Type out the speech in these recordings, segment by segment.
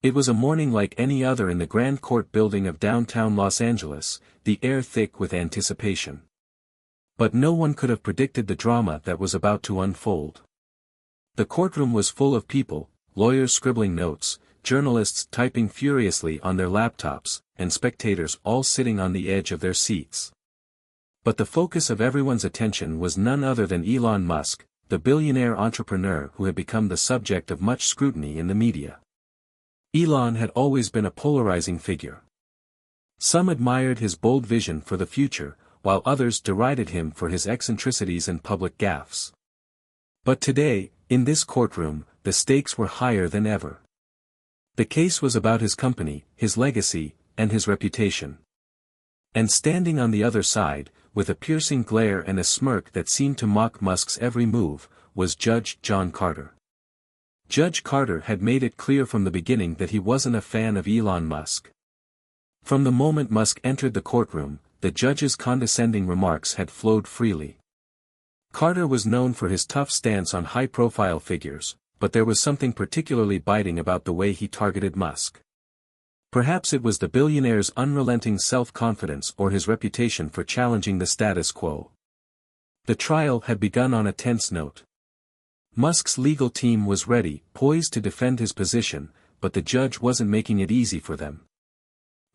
It was a morning like any other in the Grand Court building of downtown Los Angeles, the air thick with anticipation. But no one could have predicted the drama that was about to unfold. The courtroom was full of people, lawyers scribbling notes, journalists typing furiously on their laptops, and spectators all sitting on the edge of their seats. But the focus of everyone's attention was none other than Elon Musk, the billionaire entrepreneur who had become the subject of much scrutiny in the media. Elon had always been a polarizing figure. Some admired his bold vision for the future, while others derided him for his eccentricities and public gaffes. But today, in this courtroom, the stakes were higher than ever. The case was about his company, his legacy, and his reputation. And standing on the other side, with a piercing glare and a smirk that seemed to mock Musk's every move, was Judge John Carter. Judge Carter had made it clear from the beginning that he wasn't a fan of Elon Musk. From the moment Musk entered the courtroom, the judge's condescending remarks had flowed freely. Carter was known for his tough stance on high-profile figures, but there was something particularly biting about the way he targeted Musk. Perhaps it was the billionaire's unrelenting self-confidence or his reputation for challenging the status quo. The trial had begun on a tense note. Musk's legal team was ready, poised to defend his position, but the judge wasn't making it easy for them.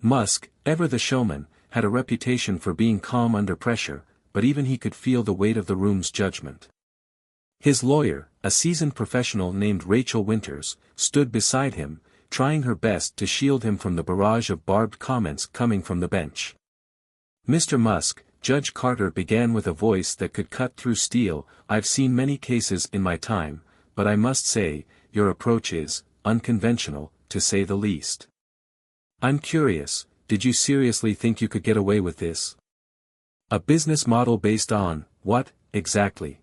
Musk, ever the showman, had a reputation for being calm under pressure, but even he could feel the weight of the room's judgment. His lawyer, a seasoned professional named Rachel Winters, stood beside him, trying her best to shield him from the barrage of barbed comments coming from the bench. "Mr. Musk," Judge Carter began with a voice that could cut through steel, "I've seen many cases in my time, but I must say, your approach is unconventional, to say the least. I'm curious, did you seriously think you could get away with this? A business model based on, what, exactly?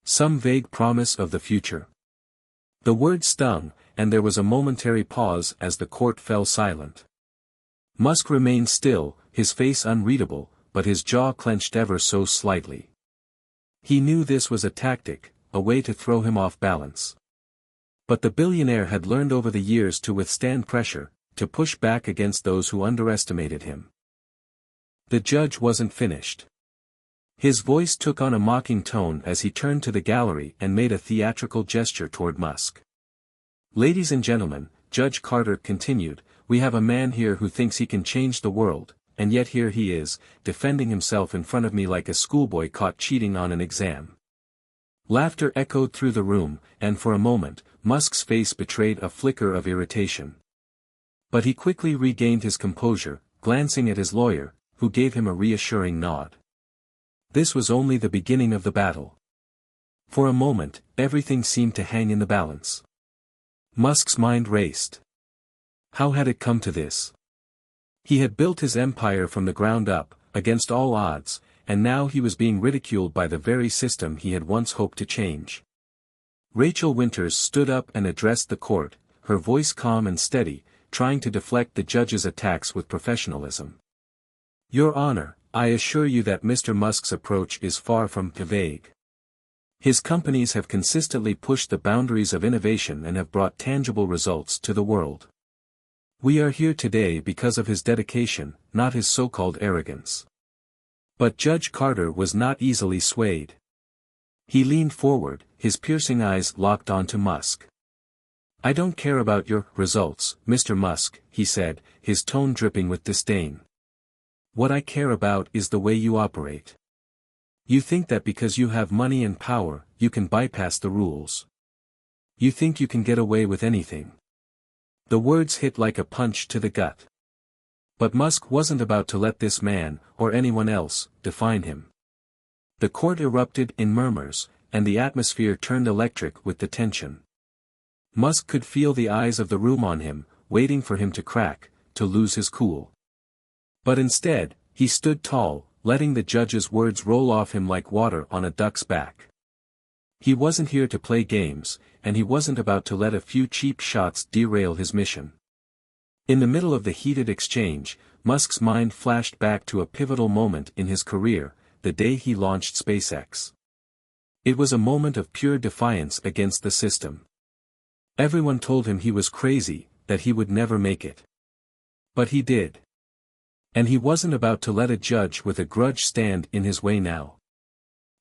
Some vague promise of the future?" The word stung, and there was a momentary pause as the court fell silent. Musk remained still, his face unreadable, but his jaw clenched ever so slightly. He knew this was a tactic, a way to throw him off balance. But the billionaire had learned over the years to withstand pressure, to push back against those who underestimated him. The judge wasn't finished. His voice took on a mocking tone as he turned to the gallery and made a theatrical gesture toward Musk. "Ladies and gentlemen," Judge Carter continued, "we have a man here who thinks he can change the world, and yet here he is, defending himself in front of me like a schoolboy caught cheating on an exam." Laughter echoed through the room, and for a moment, Musk's face betrayed a flicker of irritation. But he quickly regained his composure, glancing at his lawyer, who gave him a reassuring nod. This was only the beginning of the battle. For a moment, everything seemed to hang in the balance. Musk's mind raced. How had it come to this? He had built his empire from the ground up, against all odds, and now he was being ridiculed by the very system he had once hoped to change. Rachel Winters stood up and addressed the court, her voice calm and steady, trying to deflect the judge's attacks with professionalism. "Your Honor, I assure you that Mr. Musk's approach is far from vague. His companies have consistently pushed the boundaries of innovation and have brought tangible results to the world. We are here today because of his dedication, not his so-called arrogance." But Judge Carter was not easily swayed. He leaned forward, his piercing eyes locked onto Musk. "I don't care about your results, Mr. Musk," he said, his tone dripping with disdain. "What I care about is the way you operate. You think that because you have money and power, you can bypass the rules. You think you can get away with anything." The words hit like a punch to the gut. But Musk wasn't about to let this man, or anyone else, define him. The court erupted in murmurs, and the atmosphere turned electric with the tension. Musk could feel the eyes of the room on him, waiting for him to crack, to lose his cool. But instead, he stood tall, letting the judge's words roll off him like water on a duck's back. He wasn't here to play games, and he wasn't about to let a few cheap shots derail his mission. In the middle of the heated exchange, Musk's mind flashed back to a pivotal moment in his career, the day he launched SpaceX. It was a moment of pure defiance against the system. Everyone told him he was crazy, that he would never make it. But he did. And he wasn't about to let a judge with a grudge stand in his way now.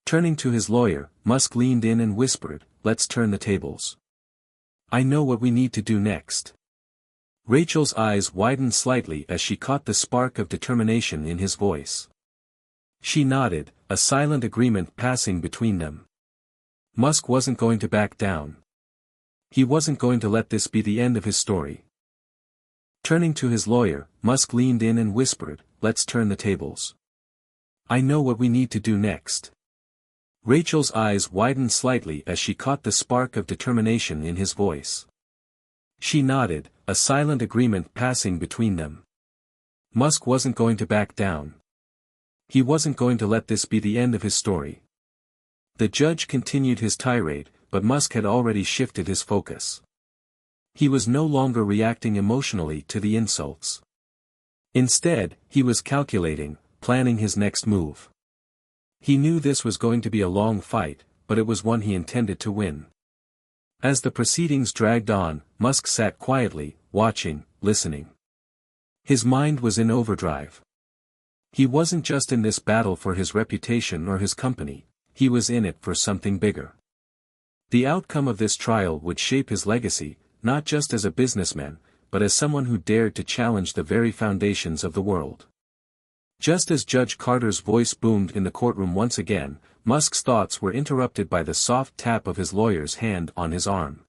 Turning to his lawyer, Musk leaned in and whispered, "Let's turn the tables. I know what we need to do next." Rachel's eyes widened slightly as she caught the spark of determination in his voice. She nodded, a silent agreement passing between them. Musk wasn't going to back down. He wasn't going to let this be the end of his story. Turning to his lawyer, Musk leaned in and whispered, "Let's turn the tables. I know what we need to do next." Rachel's eyes widened slightly as she caught the spark of determination in his voice. She nodded, a silent agreement passing between them. Musk wasn't going to back down. He wasn't going to let this be the end of his story. The judge continued his tirade, but Musk had already shifted his focus. He was no longer reacting emotionally to the insults. Instead, he was calculating, planning his next move. He knew this was going to be a long fight, but it was one he intended to win. As the proceedings dragged on, Musk sat quietly, watching, listening. His mind was in overdrive. He wasn't just in this battle for his reputation or his company, he was in it for something bigger. The outcome of this trial would shape his legacy, not just as a businessman, but as someone who dared to challenge the very foundations of the world. Just as Judge Carter's voice boomed in the courtroom once again, Musk's thoughts were interrupted by the soft tap of his lawyer's hand on his arm.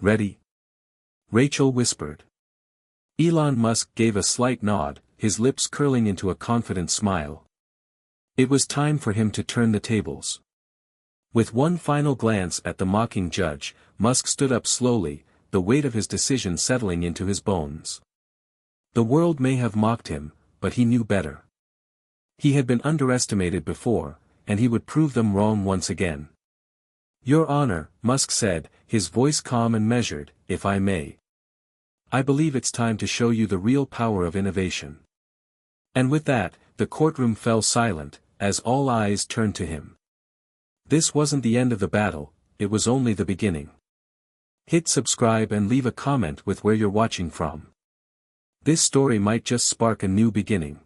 "Ready?" Rachel whispered. Elon Musk gave a slight nod, his lips curling into a confident smile. It was time for him to turn the tables. With one final glance at the mocking judge, Musk stood up slowly, the weight of his decision settling into his bones. The world may have mocked him, but he knew better. He had been underestimated before, and he would prove them wrong once again. "Your Honor," Musk said, his voice calm and measured, "if I may. I believe it's time to show you the real power of innovation." And with that, the courtroom fell silent, as all eyes turned to him. This wasn't the end of the battle, it was only the beginning. Hit subscribe and leave a comment with where you're watching from. This story might just spark a new beginning.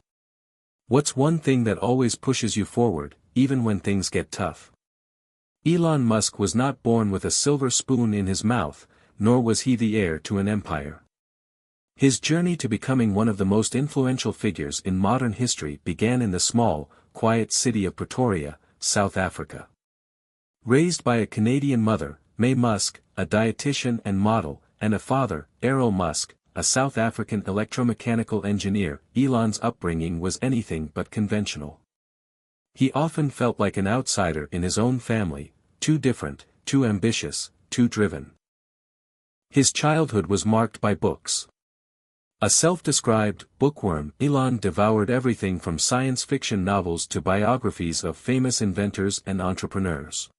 What's one thing that always pushes you forward, even when things get tough? Elon Musk was not born with a silver spoon in his mouth, nor was he the heir to an empire. His journey to becoming one of the most influential figures in modern history began in the small, quiet city of Pretoria, South Africa. Raised by a Canadian mother, May Musk, a dietitian and model, and a father, Errol Musk, a South African electromechanical engineer, Elon's upbringing was anything but conventional. He often felt like an outsider in his own family, too different, too ambitious, too driven. His childhood was marked by books. A self-described bookworm, Elon devoured everything from science fiction novels to biographies of famous inventors and entrepreneurs.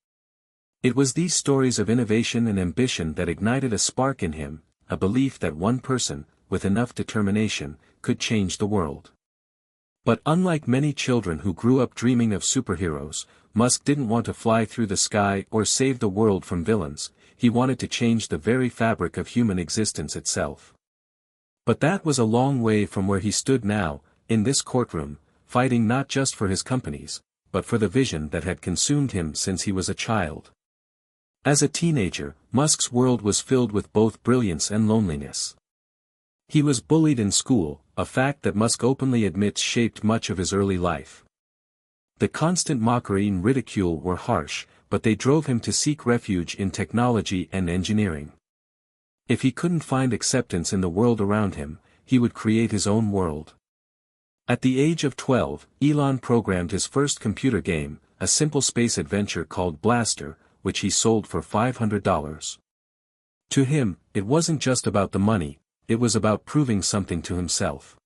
It was these stories of innovation and ambition that ignited a spark in him, a belief that one person, with enough determination, could change the world. But unlike many children who grew up dreaming of superheroes, Musk didn't want to fly through the sky or save the world from villains, he wanted to change the very fabric of human existence itself. But that was a long way from where he stood now, in this courtroom, fighting not just for his companies, but for the vision that had consumed him since he was a child. As a teenager, Musk's world was filled with both brilliance and loneliness. He was bullied in school, a fact that Musk openly admits shaped much of his early life. The constant mockery and ridicule were harsh, but they drove him to seek refuge in technology and engineering. If he couldn't find acceptance in the world around him, he would create his own world. At the age of 12, Elon programmed his first computer game, a simple space adventure called Blaster, which he sold for $500. To him, it wasn't just about the money, it was about proving something to himself.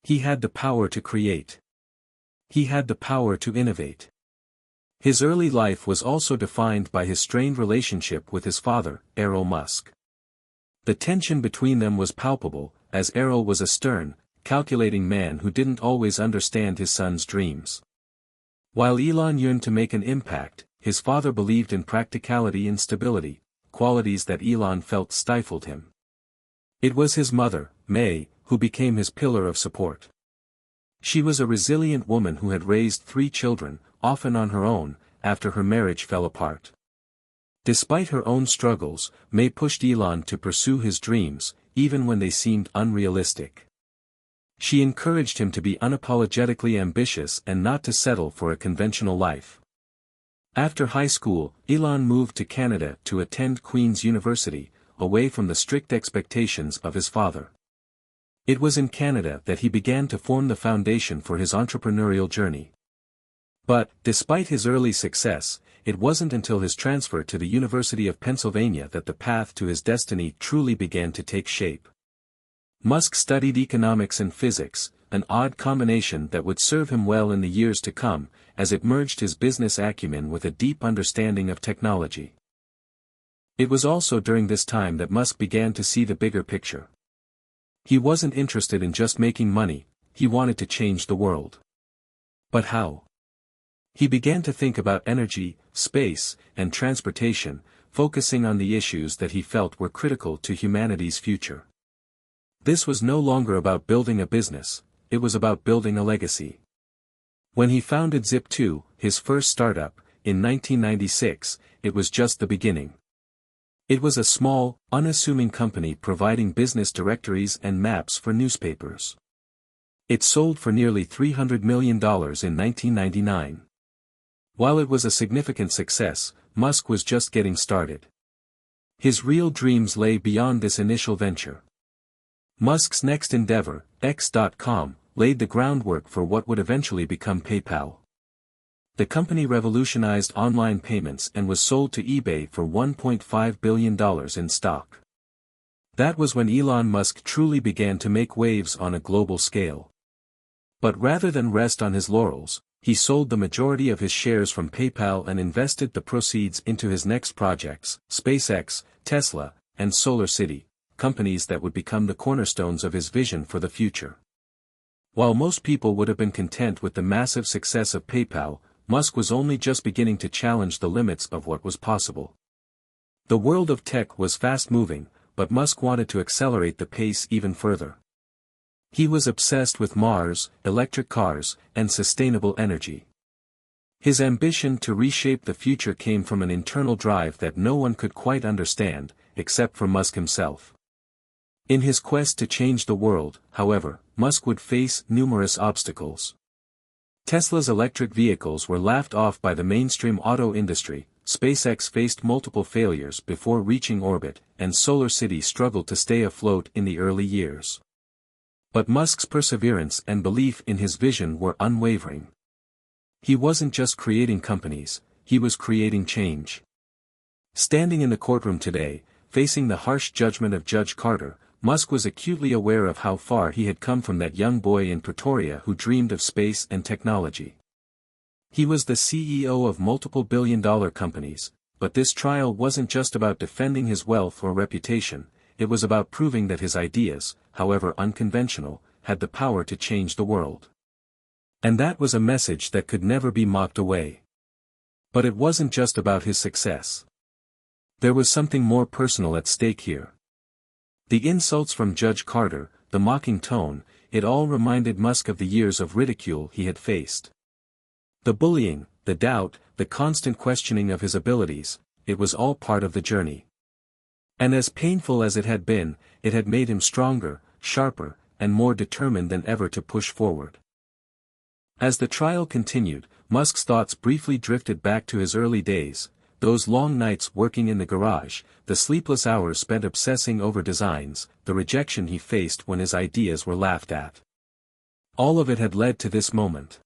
He had the power to create. He had the power to innovate. His early life was also defined by his strained relationship with his father, Errol Musk. The tension between them was palpable, as Errol was a stern, calculating man who didn't always understand his son's dreams. While Elon yearned to make an impact, his father believed in practicality and stability, qualities that Elon felt stifled him. It was his mother, May, who became his pillar of support. She was a resilient woman who had raised 3 children, often on her own, after her marriage fell apart. Despite her own struggles, May pushed Elon to pursue his dreams, even when they seemed unrealistic. She encouraged him to be unapologetically ambitious and not to settle for a conventional life. After high school, Elon moved to Canada to attend Queen's University, away from the strict expectations of his father. It was in Canada that he began to form the foundation for his entrepreneurial journey. But, despite his early success, it wasn't until his transfer to the University of Pennsylvania that the path to his destiny truly began to take shape. Musk studied economics and physics, an odd combination that would serve him well in the years to come, as it merged his business acumen with a deep understanding of technology. It was also during this time that Musk began to see the bigger picture. He wasn't interested in just making money, he wanted to change the world. But how? He began to think about energy, space, and transportation, focusing on the issues that he felt were critical to humanity's future. This was no longer about building a business, it was about building a legacy. When he founded Zip2, his first startup, in 1996, it was just the beginning. It was a small, unassuming company providing business directories and maps for newspapers. It sold for nearly $300 million in 1999. While it was a significant success, Musk was just getting started. His real dreams lay beyond this initial venture. Musk's next endeavor, X.com, laid the groundwork for what would eventually become PayPal. The company revolutionized online payments and was sold to eBay for $1.5 billion in stock. That was when Elon Musk truly began to make waves on a global scale. But rather than rest on his laurels, he sold the majority of his shares from PayPal and invested the proceeds into his next projects, SpaceX, Tesla, and SolarCity, companies that would become the cornerstones of his vision for the future. While most people would have been content with the massive success of PayPal, Musk was only just beginning to challenge the limits of what was possible. The world of tech was fast-moving, but Musk wanted to accelerate the pace even further. He was obsessed with Mars, electric cars, and sustainable energy. His ambition to reshape the future came from an internal drive that no one could quite understand, except for Musk himself. In his quest to change the world, however, Musk would face numerous obstacles. Tesla's electric vehicles were laughed off by the mainstream auto industry, SpaceX faced multiple failures before reaching orbit, and SolarCity struggled to stay afloat in the early years. But Musk's perseverance and belief in his vision were unwavering. He wasn't just creating companies, he was creating change. Standing in the courtroom today, facing the harsh judgment of Judge Carter, Musk was acutely aware of how far he had come from that young boy in Pretoria who dreamed of space and technology. He was the CEO of multiple billion-dollar companies, but this trial wasn't just about defending his wealth or reputation, it was about proving that his ideas, however unconventional, had the power to change the world. And that was a message that could never be mocked away. But it wasn't just about his success. There was something more personal at stake here. The insults from Judge Carter, the mocking tone, it all reminded Musk of the years of ridicule he had faced. The bullying, the doubt, the constant questioning of his abilities, it was all part of the journey. And as painful as it had made him stronger, sharper, and more determined than ever to push forward. As the trial continued, Musk's thoughts briefly drifted back to his early days, those long nights working in the garage, the sleepless hours spent obsessing over designs, the rejection he faced when his ideas were laughed at. All of it had led to this moment.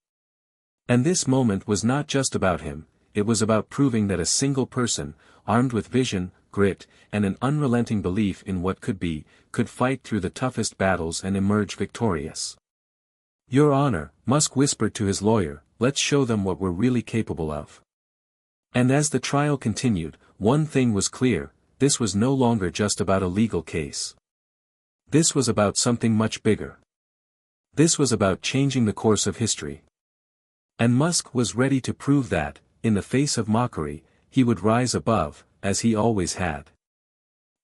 And this moment was not just about him, it was about proving that a single person, armed with vision, grit, and an unrelenting belief in what could be, could fight through the toughest battles and emerge victorious. "Your Honor," Musk whispered to his lawyer, "let's show them what we're really capable of." And as the trial continued, one thing was clear, this was no longer just about a legal case. This was about something much bigger. This was about changing the course of history. And Musk was ready to prove that, in the face of mockery, he would rise above, as he always had.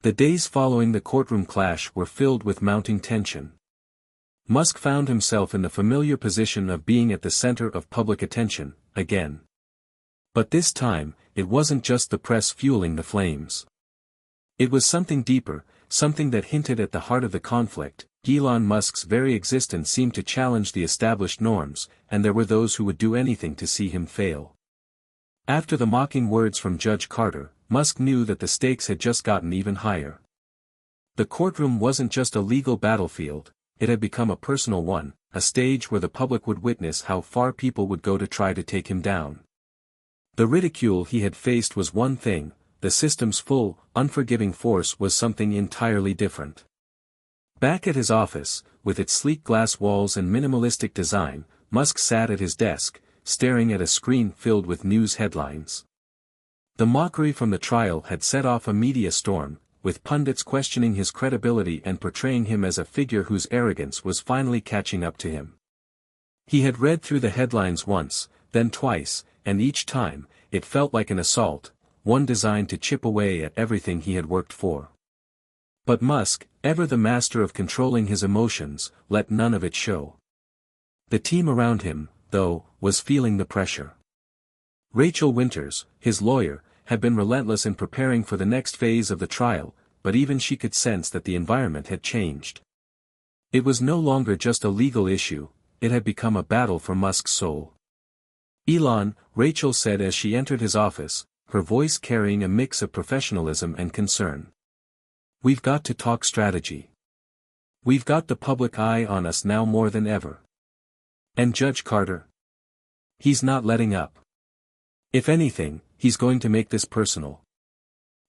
The days following the courtroom clash were filled with mounting tension. Musk found himself in the familiar position of being at the center of public attention, again. But this time, it wasn't just the press fueling the flames. It was something deeper, something that hinted at the heart of the conflict. Elon Musk's very existence seemed to challenge the established norms, and there were those who would do anything to see him fail. After the mocking words from Judge Carter, Musk knew that the stakes had just gotten even higher. The courtroom wasn't just a legal battlefield, it had become a personal one, a stage where the public would witness how far people would go to try to take him down. The ridicule he had faced was one thing, the system's full, unforgiving force was something entirely different. Back at his office, with its sleek glass walls and minimalistic design, Musk sat at his desk, staring at a screen filled with news headlines. The mockery from the trial had set off a media storm, with pundits questioning his credibility and portraying him as a figure whose arrogance was finally catching up to him. He had read through the headlines once, then twice, and each time, it felt like an assault, one designed to chip away at everything he had worked for. But Musk, ever the master of controlling his emotions, let none of it show. The team around him, though, was feeling the pressure. Rachel Winters, his lawyer, had been relentless in preparing for the next phase of the trial, but even she could sense that the environment had changed. It was no longer just a legal issue, it had become a battle for Musk's soul. Elon, Rachel said as she entered his office, her voice carrying a mix of professionalism and concern. We've got to talk strategy. We've got the public eye on us now more than ever. And Judge Carter? He's not letting up. If anything, he's going to make this personal.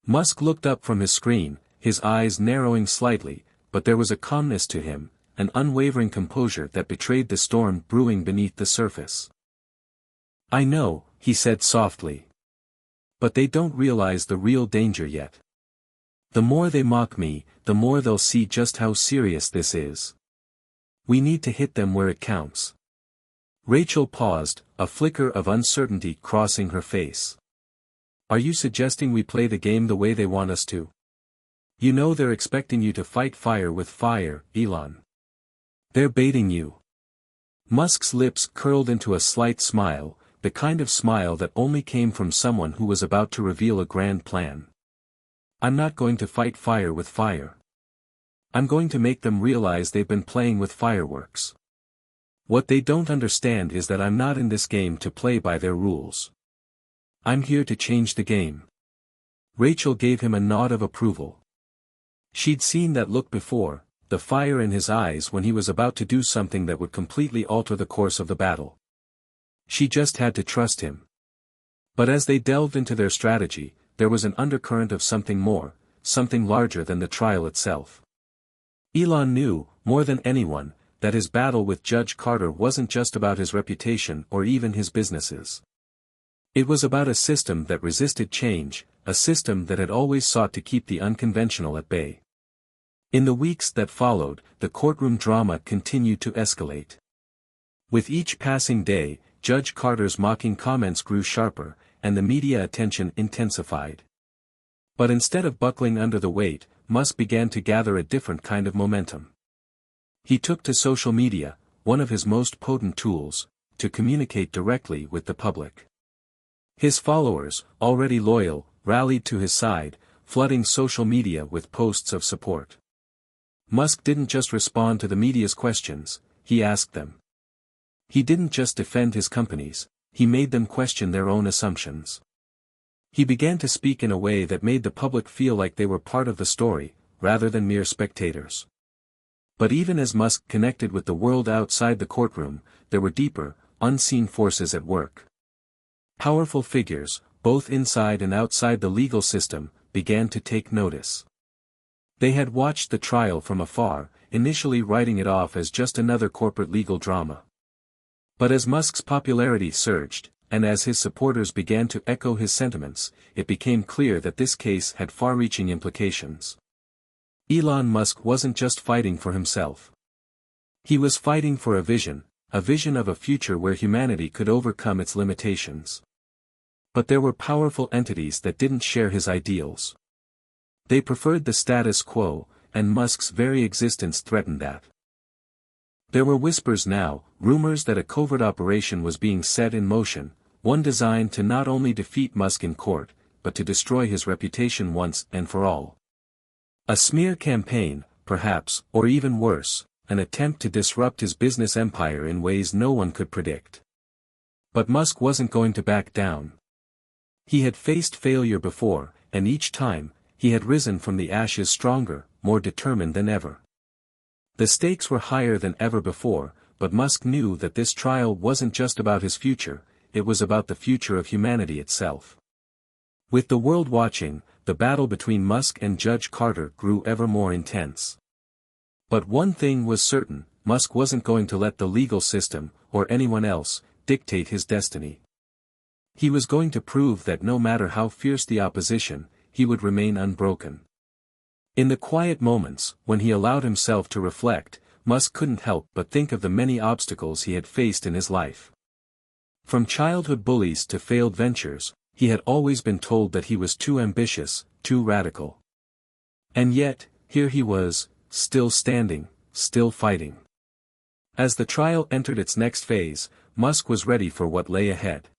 Musk looked up from his screen, his eyes narrowing slightly, but there was a calmness to him, an unwavering composure that betrayed the storm brewing beneath the surface. I know, he said softly. But they don't realize the real danger yet. The more they mock me, the more they'll see just how serious this is. We need to hit them where it counts. Rachel paused, a flicker of uncertainty crossing her face. Are you suggesting we play the game the way they want us to? You know they're expecting you to fight fire with fire, Elon. They're baiting you. Musk's lips curled into a slight smile, the kind of smile that only came from someone who was about to reveal a grand plan. I'm not going to fight fire with fire. I'm going to make them realize they've been playing with fireworks. What they don't understand is that I'm not in this game to play by their rules. I'm here to change the game. Rachel gave him a nod of approval. She'd seen that look before, the fire in his eyes when he was about to do something that would completely alter the course of the battle. She just had to trust him. But as they delved into their strategy, there was an undercurrent of something more, something larger than the trial itself. Elon knew, more than anyone, that his battle with Judge Carter wasn't just about his reputation or even his businesses. It was about a system that resisted change, a system that had always sought to keep the unconventional at bay. In the weeks that followed, the courtroom drama continued to escalate. With each passing day, Judge Carter's mocking comments grew sharper, and the media attention intensified. But instead of buckling under the weight, Musk began to gather a different kind of momentum. He took to social media, one of his most potent tools, to communicate directly with the public. His followers, already loyal, rallied to his side, flooding social media with posts of support. Musk didn't just respond to the media's questions, he asked them. He didn't just defend his companies, he made them question their own assumptions. He began to speak in a way that made the public feel like they were part of the story, rather than mere spectators. But even as Musk connected with the world outside the courtroom, there were deeper, unseen forces at work. Powerful figures, both inside and outside the legal system, began to take notice. They had watched the trial from afar, initially writing it off as just another corporate legal drama. But as Musk's popularity surged, and as his supporters began to echo his sentiments, it became clear that this case had far-reaching implications. Elon Musk wasn't just fighting for himself. He was fighting for a vision of a future where humanity could overcome its limitations. But there were powerful entities that didn't share his ideals. They preferred the status quo, and Musk's very existence threatened that. There were whispers now, rumors that a covert operation was being set in motion, one designed to not only defeat Musk in court, but to destroy his reputation once and for all. A smear campaign, perhaps, or even worse, an attempt to disrupt his business empire in ways no one could predict. But Musk wasn't going to back down. He had faced failure before, and each time, he had risen from the ashes stronger, more determined than ever. The stakes were higher than ever before, but Musk knew that this trial wasn't just about his future, it was about the future of humanity itself. With the world watching, the battle between Musk and Judge Carter grew ever more intense. But one thing was certain, Musk wasn't going to let the legal system, or anyone else, dictate his destiny. He was going to prove that no matter how fierce the opposition, he would remain unbroken. In the quiet moments, when he allowed himself to reflect, Musk couldn't help but think of the many obstacles he had faced in his life. From childhood bullies to failed ventures, he had always been told that he was too ambitious, too radical. And yet, here he was, still standing, still fighting. As the trial entered its next phase, Musk was ready for what lay ahead.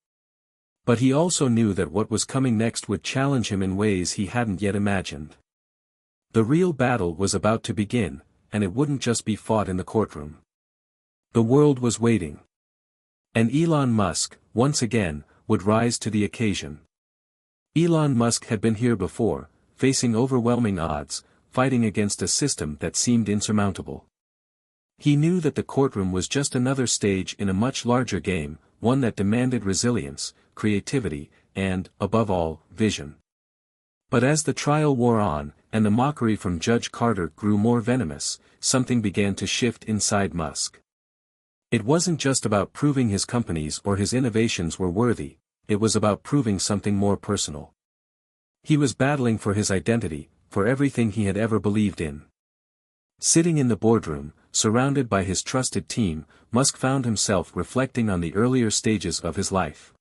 But he also knew that what was coming next would challenge him in ways he hadn't yet imagined. The real battle was about to begin, and it wouldn't just be fought in the courtroom. The world was waiting. And Elon Musk, once again, would rise to the occasion. Elon Musk had been here before, facing overwhelming odds, fighting against a system that seemed insurmountable. He knew that the courtroom was just another stage in a much larger game, one that demanded resilience, creativity, and, above all, vision. But as the trial wore on, and the mockery from Judge Carter grew more venomous, something began to shift inside Musk. It wasn't just about proving his companies or his innovations were worthy, it was about proving something more personal. He was battling for his identity, for everything he had ever believed in. Sitting in the boardroom, surrounded by his trusted team, Musk found himself reflecting on the earlier stages of his life.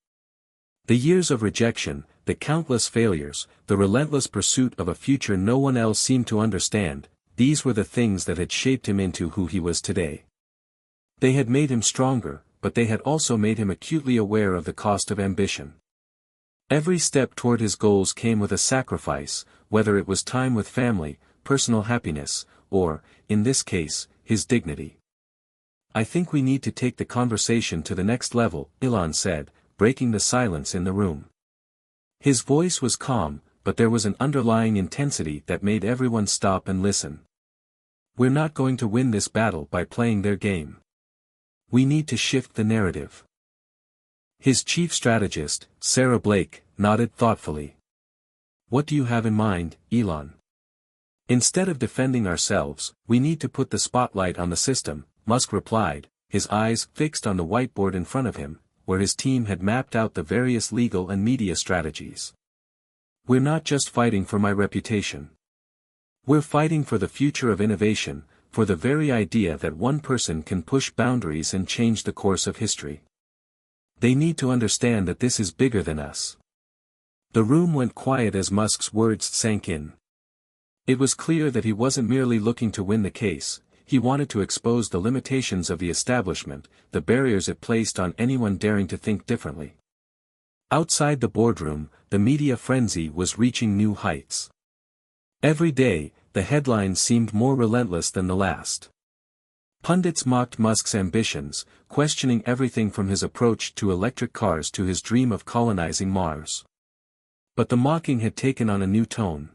The years of rejection, the countless failures, the relentless pursuit of a future no one else seemed to understand, these were the things that had shaped him into who he was today. They had made him stronger, but they had also made him acutely aware of the cost of ambition. Every step toward his goals came with a sacrifice, whether it was time with family, personal happiness, or, in this case, his dignity. "I think we need to take the conversation to the next level," Elon said, breaking the silence in the room. His voice was calm, but there was an underlying intensity that made everyone stop and listen. "We're not going to win this battle by playing their game. We need to shift the narrative." His chief strategist, Sarah Blake, nodded thoughtfully. "What do you have in mind, Elon?" "Instead of defending ourselves, we need to put the spotlight on the system," Musk replied, his eyes fixed on the whiteboard in front of him, where his team had mapped out the various legal and media strategies. "We're not just fighting for my reputation. We're fighting for the future of innovation, for the very idea that one person can push boundaries and change the course of history. They need to understand that this is bigger than us." The room went quiet as Musk's words sank in. It was clear that he wasn't merely looking to win the case, he wanted to expose the limitations of the establishment, the barriers it placed on anyone daring to think differently. Outside the boardroom, the media frenzy was reaching new heights. Every day, the headlines seemed more relentless than the last. Pundits mocked Musk's ambitions, questioning everything from his approach to electric cars to his dream of colonizing Mars. But the mocking had taken on a new tone.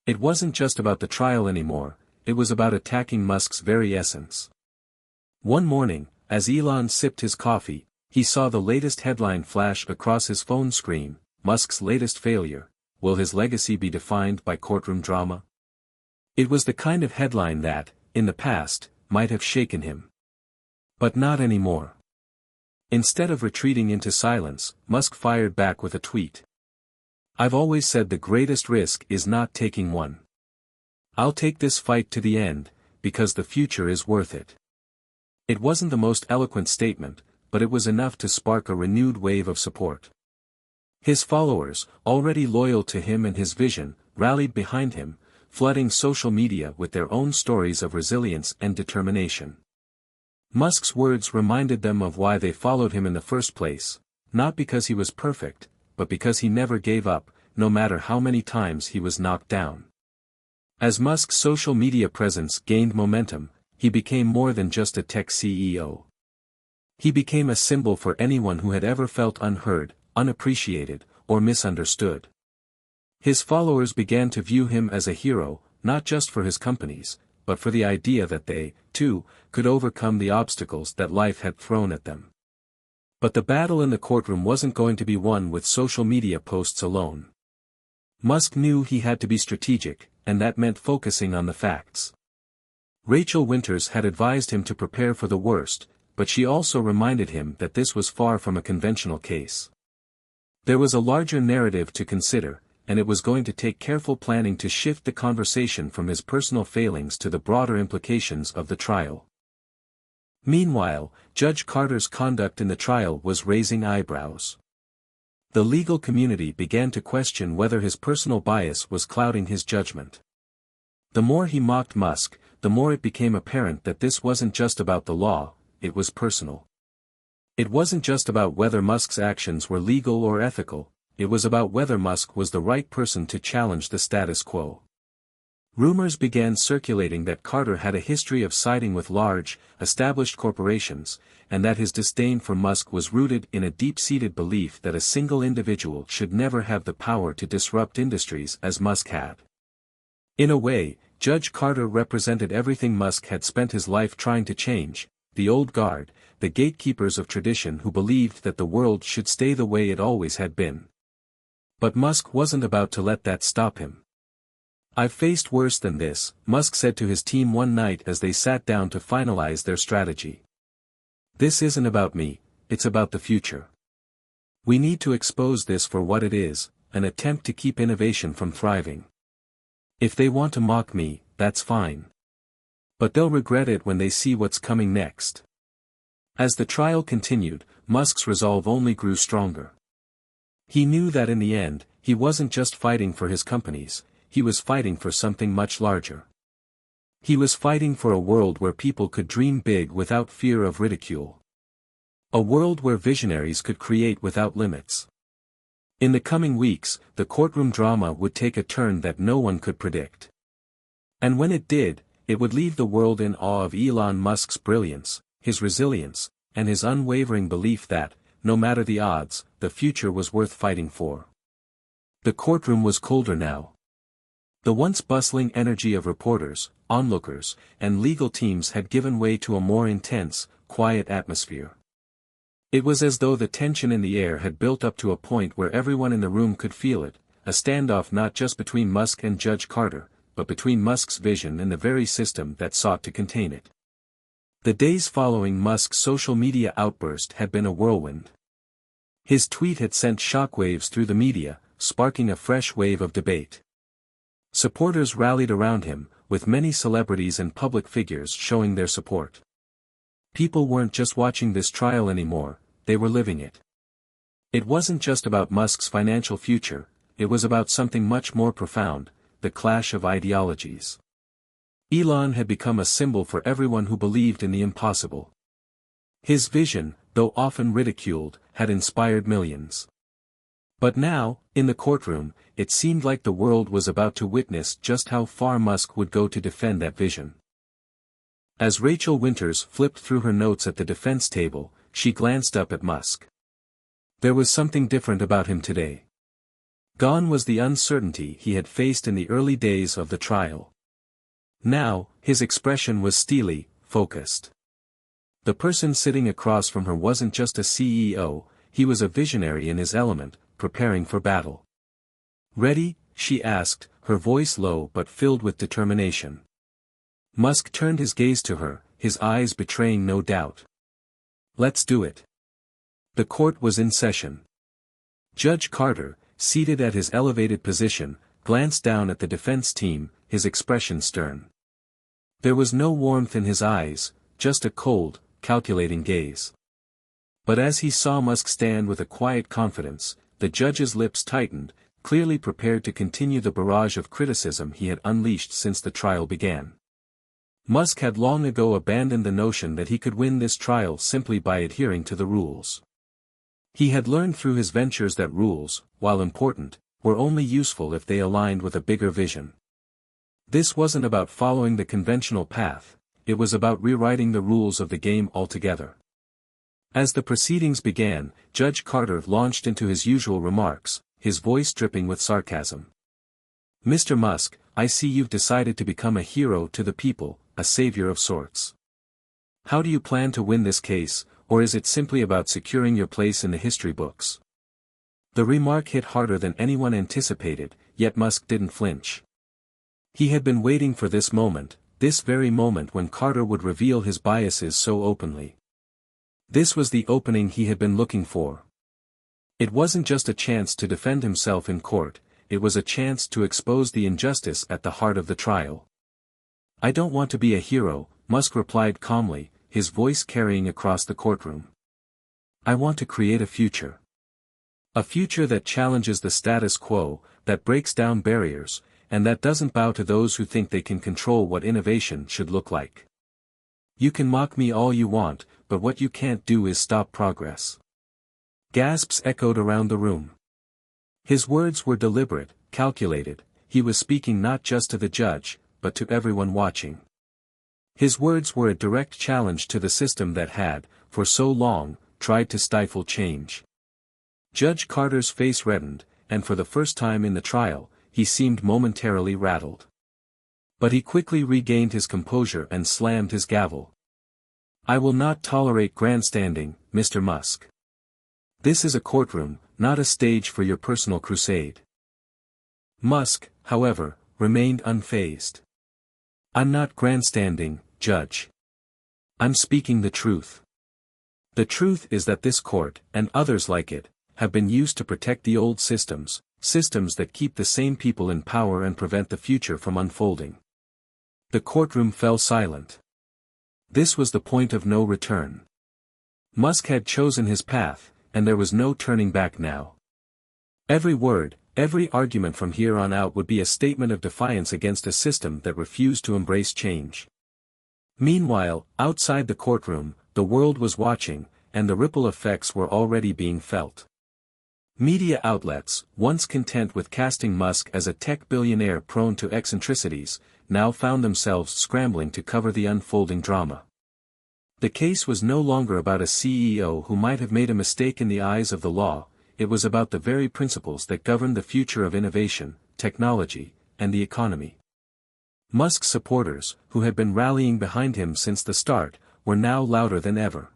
It wasn't just about the trial anymore, it was about attacking Musk's very essence. One morning, as Elon sipped his coffee, he saw the latest headline flash across his phone screen: "Musk's latest failure, will his legacy be defined by courtroom drama?" It was the kind of headline that, in the past, might have shaken him. But not anymore. Instead of retreating into silence, Musk fired back with a tweet. "I've always said the greatest risk is not taking one. I'll take this fight to the end, because the future is worth it." It wasn't the most eloquent statement, but it was enough to spark a renewed wave of support. His followers, already loyal to him and his vision, rallied behind him, flooding social media with their own stories of resilience and determination. Musk's words reminded them of why they followed him in the first place, not because he was perfect, but because he never gave up, no matter how many times he was knocked down. As Musk's social media presence gained momentum, he became more than just a tech CEO. He became a symbol for anyone who had ever felt unheard, unappreciated, or misunderstood. His followers began to view him as a hero, not just for his companies, but for the idea that they, too, could overcome the obstacles that life had thrown at them. But the battle in the courtroom wasn't going to be won with social media posts alone. Musk knew he had to be strategic, and that meant focusing on the facts. Rachel Winters had advised him to prepare for the worst, but she also reminded him that this was far from a conventional case. There was a larger narrative to consider, and it was going to take careful planning to shift the conversation from his personal failings to the broader implications of the trial. Meanwhile, Judge Carter's conduct in the trial was raising eyebrows. The legal community began to question whether his personal bias was clouding his judgment. The more he mocked Musk, the more it became apparent that this wasn't just about the law, it was personal. It wasn't just about whether Musk's actions were legal or ethical, it was about whether Musk was the right person to challenge the status quo. Rumors began circulating that Carter had a history of siding with large, established corporations, and that his disdain for Musk was rooted in a deep-seated belief that a single individual should never have the power to disrupt industries as Musk had. In a way, Judge Carter represented everything Musk had spent his life trying to change: the old guard, the gatekeepers of tradition who believed that the world should stay the way it always had been. But Musk wasn't about to let that stop him. "I've faced worse than this," Musk said to his team one night as they sat down to finalize their strategy. "This isn't about me, it's about the future. We need to expose this for what it is, an attempt to keep innovation from thriving. If they want to mock me, that's fine. But they'll regret it when they see what's coming next." As the trial continued, Musk's resolve only grew stronger. He knew that in the end, he wasn't just fighting for his companies, he was fighting for something much larger. He was fighting for a world where people could dream big without fear of ridicule. A world where visionaries could create without limits. In the coming weeks, the courtroom drama would take a turn that no one could predict. And when it did, it would leave the world in awe of Elon Musk's brilliance, his resilience, and his unwavering belief that, no matter the odds, the future was worth fighting for. The courtroom was colder now. The once bustling energy of reporters, onlookers, and legal teams had given way to a more intense, quiet atmosphere. It was as though the tension in the air had built up to a point where everyone in the room could feel it, a standoff not just between Musk and Judge Carter, but between Musk's vision and the very system that sought to contain it. The days following Musk's social media outburst had been a whirlwind. His tweet had sent shockwaves through the media, sparking a fresh wave of debate. Supporters rallied around him, with many celebrities and public figures showing their support. People weren't just watching this trial anymore, they were living it. It wasn't just about Musk's financial future, it was about something much more profound: the clash of ideologies. Elon had become a symbol for everyone who believed in the impossible. His vision, though often ridiculed, had inspired millions. But now, in the courtroom, it seemed like the world was about to witness just how far Musk would go to defend that vision. As Rachel Winters flipped through her notes at the defense table, she glanced up at Musk. There was something different about him today. Gone was the uncertainty he had faced in the early days of the trial. Now, his expression was steely, focused. The person sitting across from her wasn't just a CEO, he was a visionary in his element, preparing for battle. "Ready?" she asked, her voice low but filled with determination. Musk turned his gaze to her, his eyes betraying no doubt. "Let's do it." The court was in session. Judge Carter, seated at his elevated position, glanced down at the defense team, his expression stern. There was no warmth in his eyes, just a cold, calculating gaze. But as he saw Musk stand with a quiet confidence, the judge's lips tightened, clearly prepared to continue the barrage of criticism he had unleashed since the trial began. Musk had long ago abandoned the notion that he could win this trial simply by adhering to the rules. He had learned through his ventures that rules, while important, were only useful if they aligned with a bigger vision. This wasn't about following the conventional path, it was about rewriting the rules of the game altogether. As the proceedings began, Judge Carter launched into his usual remarks, his voice dripping with sarcasm. "Mr. Musk, I see you've decided to become a hero to the people, a savior of sorts. How do you plan to win this case, or is it simply about securing your place in the history books?" The remark hit harder than anyone anticipated, yet Musk didn't flinch. He had been waiting for this very moment when Carter would reveal his biases so openly. This was the opening he had been looking for. It wasn't just a chance to defend himself in court, it was a chance to expose the injustice at the heart of the trial. "I don't want to be a hero," Musk replied calmly, his voice carrying across the courtroom. "I want to create a future. A future that challenges the status quo, that breaks down barriers, and that doesn't bow to those who think they can control what innovation should look like. You can mock me all you want, but what you can't do is stop progress." Gasps echoed around the room. His words were deliberate, calculated, he was speaking not just to the judge, but to everyone watching. His words were a direct challenge to the system that had, for so long, tried to stifle change. Judge Carter's face reddened, and for the first time in the trial, he seemed momentarily rattled. But he quickly regained his composure and slammed his gavel. "I will not tolerate grandstanding, Mr. Musk. This is a courtroom, not a stage for your personal crusade." Musk, however, remained unfazed. "I'm not grandstanding, Judge. I'm speaking the truth. The truth is that this court, and others like it, have been used to protect the old systems that keep the same people in power and prevent the future from unfolding." The courtroom fell silent. This was the point of no return. Musk had chosen his path, and there was no turning back now. Every word, every argument from here on out would be a statement of defiance against a system that refused to embrace change. Meanwhile, outside the courtroom, the world was watching, and the ripple effects were already being felt. Media outlets, once content with casting Musk as a tech billionaire prone to eccentricities, now found themselves scrambling to cover the unfolding drama. The case was no longer about a CEO who might have made a mistake in the eyes of the law, it was about the very principles that govern the future of innovation, technology, and the economy. Musk's supporters, who had been rallying behind him since the start, were now louder than ever.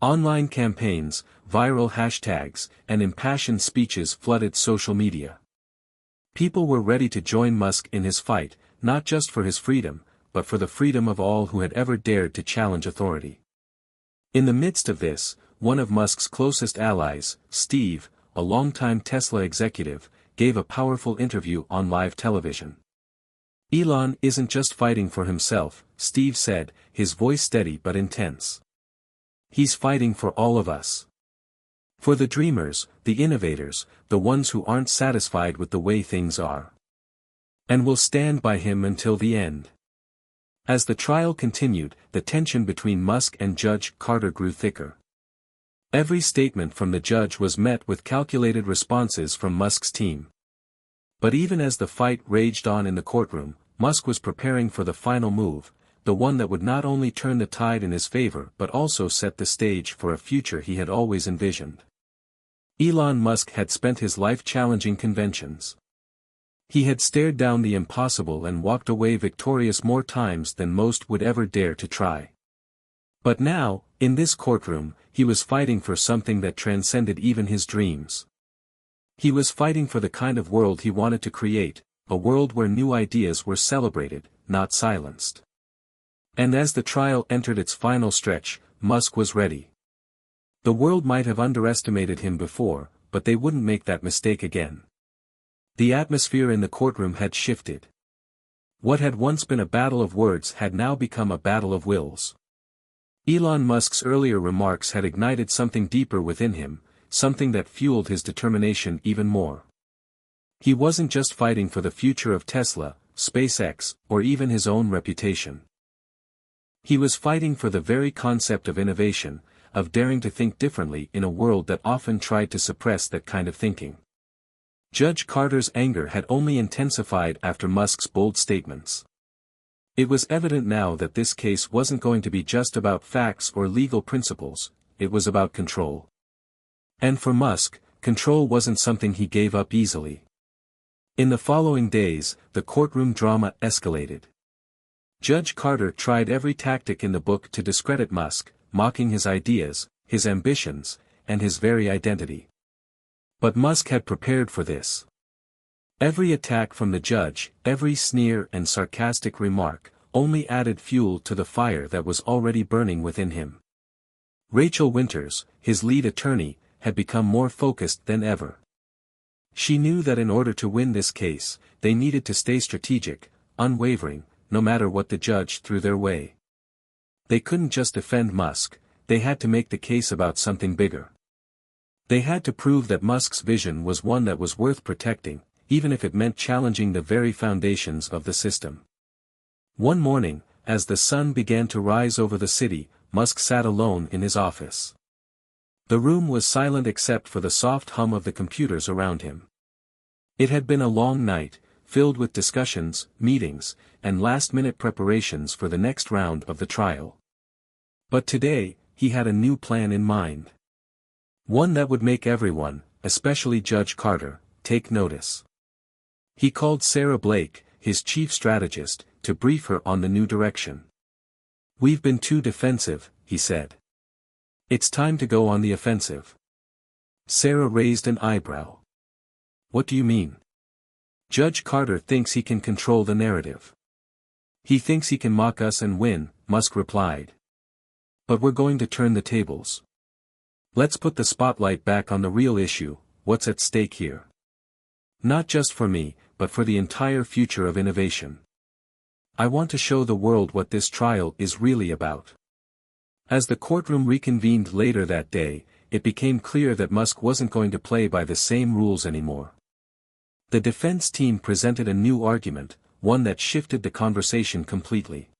Online campaigns, viral hashtags, and impassioned speeches flooded social media. People were ready to join Musk in his fight, not just for his freedom, but for the freedom of all who had ever dared to challenge authority. In the midst of this, one of Musk's closest allies, Steve, a longtime Tesla executive, gave a powerful interview on live television. "Elon isn't just fighting for himself," Steve said, his voice steady but intense. "He's fighting for all of us. For the dreamers, the innovators, the ones who aren't satisfied with the way things are. And we'll stand by him until the end." As the trial continued, the tension between Musk and Judge Carter grew thicker. Every statement from the judge was met with calculated responses from Musk's team. But even as the fight raged on in the courtroom, Musk was preparing for the final move, the one that would not only turn the tide in his favor but also set the stage for a future he had always envisioned. Elon Musk had spent his life challenging conventions. He had stared down the impossible and walked away victorious more times than most would ever dare to try. But now, in this courtroom, he was fighting for something that transcended even his dreams. He was fighting for the kind of world he wanted to create, a world where new ideas were celebrated, not silenced. And as the trial entered its final stretch, Musk was ready. The world might have underestimated him before, but they wouldn't make that mistake again. The atmosphere in the courtroom had shifted. What had once been a battle of words had now become a battle of wills. Elon Musk's earlier remarks had ignited something deeper within him, something that fueled his determination even more. He wasn't just fighting for the future of Tesla, SpaceX, or even his own reputation. He was fighting for the very concept of innovation, of daring to think differently in a world that often tried to suppress that kind of thinking. Judge Carter's anger had only intensified after Musk's bold statements. It was evident now that this case wasn't going to be just about facts or legal principles, it was about control. And for Musk, control wasn't something he gave up easily. In the following days, the courtroom drama escalated. Judge Carter tried every tactic in the book to discredit Musk, mocking his ideas, his ambitions, and his very identity. But Musk had prepared for this. Every attack from the judge, every sneer and sarcastic remark, only added fuel to the fire that was already burning within him. Rachel Winters, his lead attorney, had become more focused than ever. She knew that in order to win this case, they needed to stay strategic, unwavering, no matter what the judge threw their way. They couldn't just defend Musk, they had to make the case about something bigger. They had to prove that Musk's vision was one that was worth protecting, even if it meant challenging the very foundations of the system. One morning, as the sun began to rise over the city, Musk sat alone in his office. The room was silent except for the soft hum of the computers around him. It had been a long night, filled with discussions, meetings, and last-minute preparations for the next round of the trial. But today, he had a new plan in mind. One that would make everyone, especially Judge Carter, take notice. He called Sarah Blake, his chief strategist, to brief her on the new direction. "We've been too defensive," he said. "It's time to go on the offensive." Sarah raised an eyebrow. "What do you mean?" "Judge Carter thinks he can control the narrative. He thinks he can mock us and win," Musk replied. "But we're going to turn the tables. Let's put the spotlight back on the real issue, what's at stake here. Not just for me, but for the entire future of innovation. I want to show the world what this trial is really about." As the courtroom reconvened later that day, it became clear that Musk wasn't going to play by the same rules anymore. The defense team presented a new argument, one that shifted the conversation completely.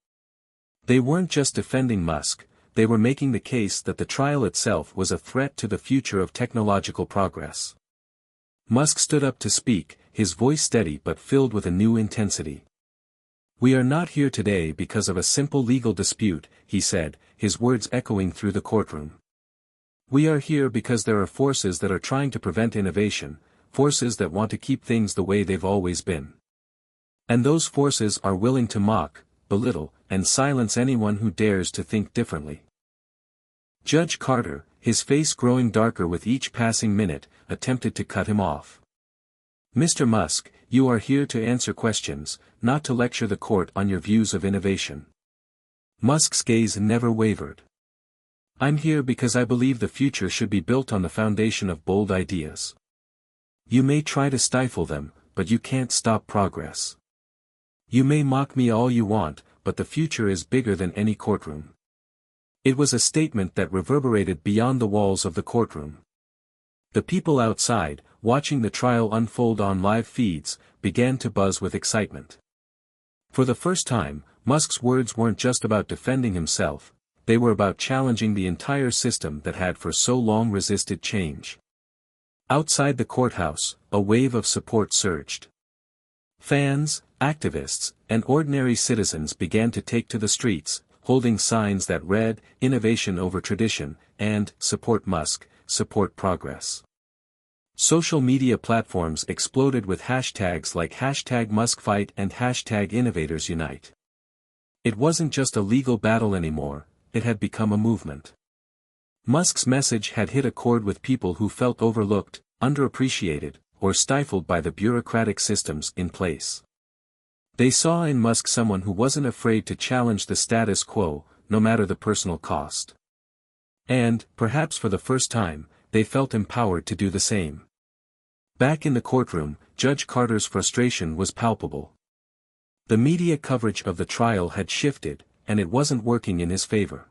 They weren't just defending Musk, they were making the case that the trial itself was a threat to the future of technological progress. Musk stood up to speak, his voice steady but filled with a new intensity. "We are not here today because of a simple legal dispute," he said, his words echoing through the courtroom. "We are here because there are forces that are trying to prevent innovation, forces that want to keep things the way they've always been. And those forces are willing to mock, belittle, and silence anyone who dares to think differently." Judge Carter, his face growing darker with each passing minute, attempted to cut him off. "Mr. Musk, you are here to answer questions, not to lecture the court on your views of innovation." Musk's gaze never wavered. "I'm here because I believe the future should be built on the foundation of bold ideas. You may try to stifle them, but you can't stop progress. You may mock me all you want, but the future is bigger than any courtroom." It was a statement that reverberated beyond the walls of the courtroom. The people outside, watching the trial unfold on live feeds, began to buzz with excitement. For the first time, Musk's words weren't just about defending himself, they were about challenging the entire system that had for so long resisted change. Outside the courthouse, a wave of support surged. Fans, activists, and ordinary citizens began to take to the streets, holding signs that read, "Innovation over tradition," and "Support Musk, support progress." Social media platforms exploded with hashtags like #MuskFight and #InnovatorsUnite. It wasn't just a legal battle anymore, it had become a movement. Musk's message had hit a chord with people who felt overlooked, underappreciated, or stifled by the bureaucratic systems in place. They saw in Musk someone who wasn't afraid to challenge the status quo, no matter the personal cost. And, perhaps for the first time, they felt empowered to do the same. Back in the courtroom, Judge Carter's frustration was palpable. The media coverage of the trial had shifted, and it wasn't working in his favor.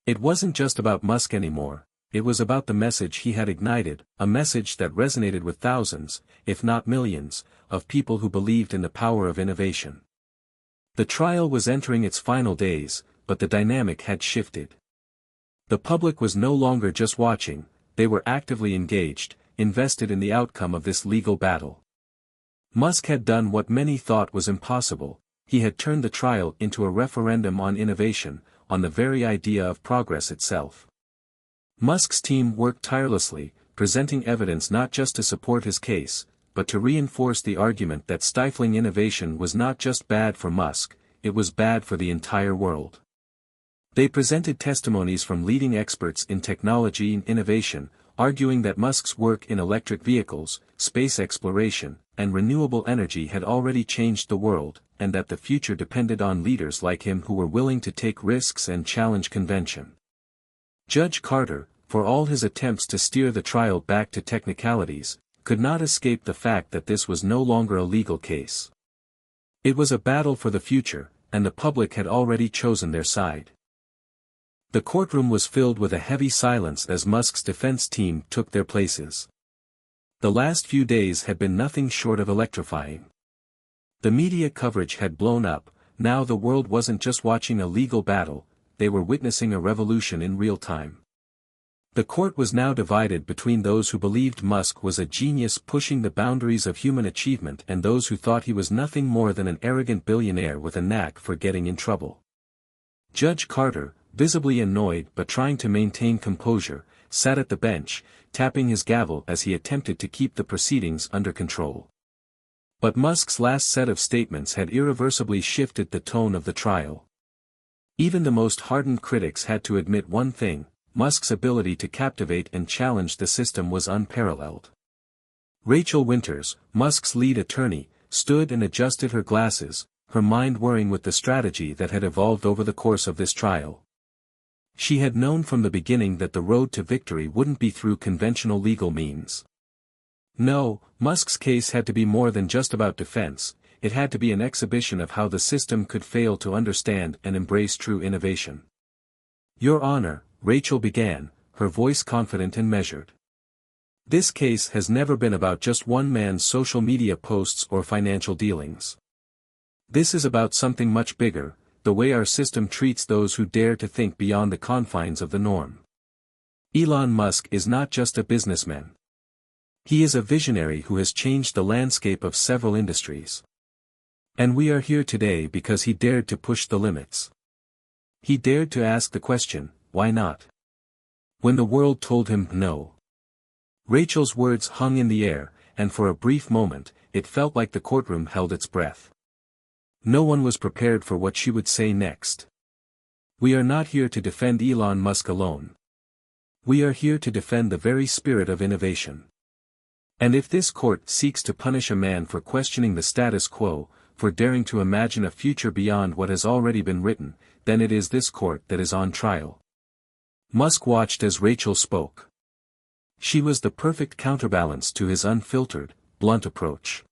It wasn't just about Musk anymore, It was about the message he had ignited, a message that resonated with thousands, if not millions, of people who believed in the power of innovation. The trial was entering its final days, but the dynamic had shifted. The public was no longer just watching, they were actively engaged, invested in the outcome of this legal battle. Musk had done what many thought was impossible. He had turned the trial into a referendum on innovation, on the very idea of progress itself. Musk's team worked tirelessly, presenting evidence not just to support his case, but to reinforce the argument that stifling innovation was not just bad for Musk, it was bad for the entire world. They presented testimonies from leading experts in technology and innovation, arguing that Musk's work in electric vehicles, space exploration, and renewable energy had already changed the world, and that the future depended on leaders like him who were willing to take risks and challenge convention. Judge Carter, for all his attempts to steer the trial back to technicalities, could not escape the fact that this was no longer a legal case. It was a battle for the future, and the public had already chosen their side. The courtroom was filled with a heavy silence as Musk's defense team took their places. The last few days had been nothing short of electrifying. The media coverage had blown up. Now the world wasn't just watching a legal battle, they were witnessing a revolution in real time. The court was now divided between those who believed Musk was a genius pushing the boundaries of human achievement and those who thought he was nothing more than an arrogant billionaire with a knack for getting in trouble. Judge Carter, visibly annoyed but trying to maintain composure, sat at the bench, tapping his gavel as he attempted to keep the proceedings under control. But Musk's last set of statements had irreversibly shifted the tone of the trial. Even the most hardened critics had to admit one thing: Musk's ability to captivate and challenge the system was unparalleled. Rachel Winters, Musk's lead attorney, stood and adjusted her glasses, her mind whirring with the strategy that had evolved over the course of this trial. She had known from the beginning that the road to victory wouldn't be through conventional legal means. No, Musk's case had to be more than just about defense, it had to be an exhibition of how the system could fail to understand and embrace true innovation. Your Honor, Rachel began, her voice confident and measured. This case has never been about just one man's social media posts or financial dealings. This is about something much bigger, the way our system treats those who dare to think beyond the confines of the norm. Elon Musk is not just a businessman. He is a visionary who has changed the landscape of several industries. And we are here today because he dared to push the limits. He dared to ask the question, why not? When the world told him no. Rachel's words hung in the air, and for a brief moment, it felt like the courtroom held its breath. No one was prepared for what she would say next. We are not here to defend Elon Musk alone. We are here to defend the very spirit of innovation. And if this court seeks to punish a man for questioning the status quo, for daring to imagine a future beyond what has already been written, then it is this court that is on trial. Musk watched as Rachel spoke. She was the perfect counterbalance to his unfiltered, blunt approach.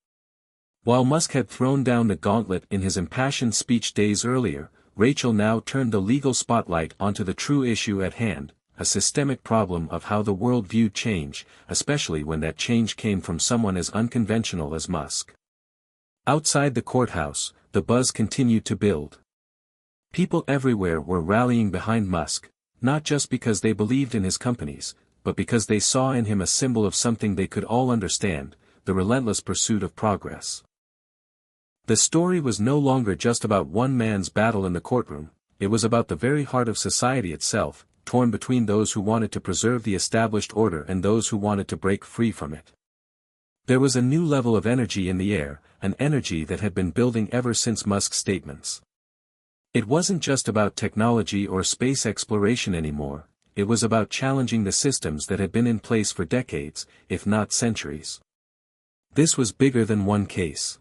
While Musk had thrown down the gauntlet in his impassioned speech days earlier, Rachel now turned the legal spotlight onto the true issue at hand, a systemic problem of how the world viewed change, especially when that change came from someone as unconventional as Musk. Outside the courthouse, the buzz continued to build. People everywhere were rallying behind Musk, not just because they believed in his companies, but because they saw in him a symbol of something they could all understand, the relentless pursuit of progress. The story was no longer just about one man's battle in the courtroom, it was about the very heart of society itself, torn between those who wanted to preserve the established order and those who wanted to break free from it. There was a new level of energy in the air, an energy that had been building ever since Musk's statements. It wasn't just about technology or space exploration anymore, it was about challenging the systems that had been in place for decades, if not centuries. This was bigger than one case.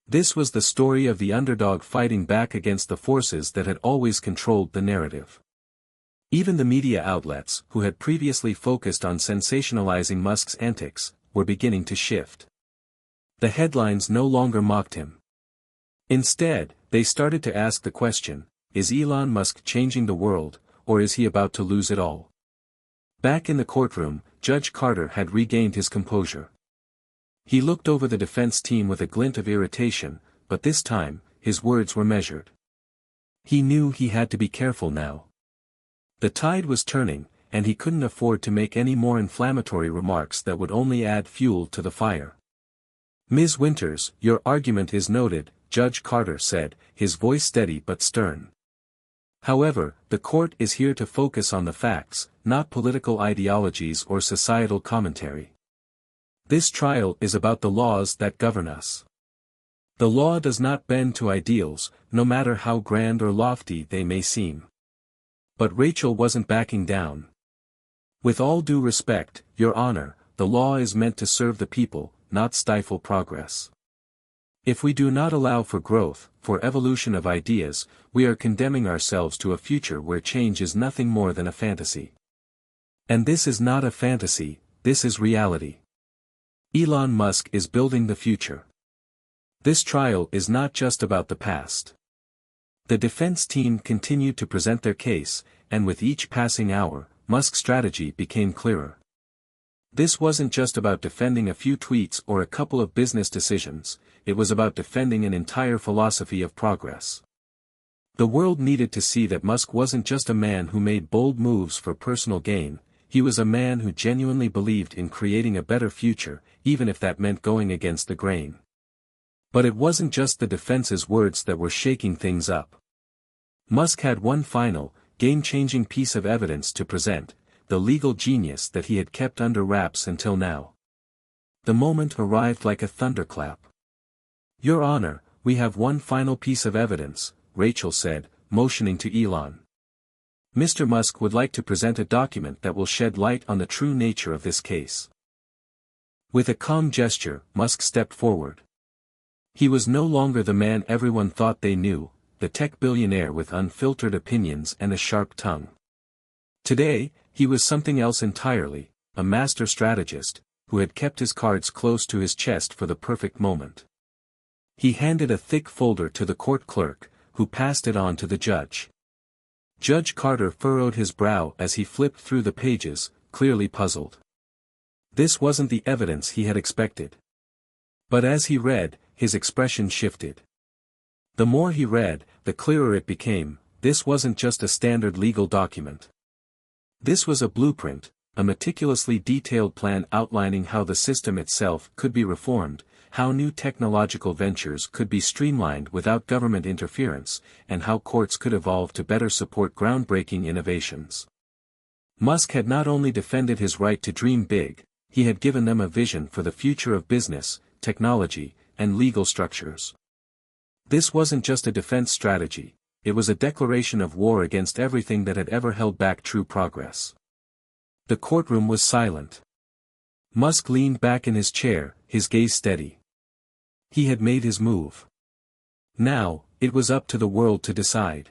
This was the story of the underdog fighting back against the forces that had always controlled the narrative. Even the media outlets, who had previously focused on sensationalizing Musk's antics, were beginning to shift. The headlines no longer mocked him. Instead, they started to ask the question, is Elon Musk changing the world, or is he about to lose it all? Back in the courtroom, Judge Carter had regained his composure. He looked over the defense team with a glint of irritation, but this time, his words were measured. He knew he had to be careful now. The tide was turning, and he couldn't afford to make any more inflammatory remarks that would only add fuel to the fire. "Ms. Winters, your argument is noted," Judge Carter said, his voice steady but stern. "However, the court is here to focus on the facts, not political ideologies or societal commentary. This trial is about the laws that govern us. The law does not bend to ideals, no matter how grand or lofty they may seem." But Rachel wasn't backing down. "With all due respect, Your Honor, the law is meant to serve the people, not stifle progress. If we do not allow for growth, for evolution of ideas, we are condemning ourselves to a future where change is nothing more than a fantasy. And this is not a fantasy, this is reality. Elon Musk is building the future. This trial is not just about the past." The defense team continued to present their case, and with each passing hour, Musk's strategy became clearer. This wasn't just about defending a few tweets or a couple of business decisions, it was about defending an entire philosophy of progress. The world needed to see that Musk wasn't just a man who made bold moves for personal gain, he was a man who genuinely believed in creating a better future, even if that meant going against the grain. But it wasn't just the defense's words that were shaking things up. Musk had one final, game-changing piece of evidence to present, the legal genius that he had kept under wraps until now. The moment arrived like a thunderclap. "Your Honor, we have one final piece of evidence," Rachel said, motioning to Elon. "Mr. Musk would like to present a document that will shed light on the true nature of this case." With a calm gesture, Musk stepped forward. He was no longer the man everyone thought they knew, the tech billionaire with unfiltered opinions and a sharp tongue. Today, he was something else entirely, a master strategist, who had kept his cards close to his chest for the perfect moment. He handed a thick folder to the court clerk, who passed it on to the judge. Judge Carter furrowed his brow as he flipped through the pages, clearly puzzled. This wasn't the evidence he had expected. But as he read, his expression shifted. The more he read, the clearer it became, this wasn't just a standard legal document. This was a blueprint, a meticulously detailed plan outlining how the system itself could be reformed, how new technological ventures could be streamlined without government interference, and how courts could evolve to better support groundbreaking innovations. Musk had not only defended his right to dream big, he had given them a vision for the future of business, technology, and legal structures. This wasn't just a defense strategy, it was a declaration of war against everything that had ever held back true progress. The courtroom was silent. Musk leaned back in his chair, his gaze steady. He had made his move. Now, it was up to the world to decide.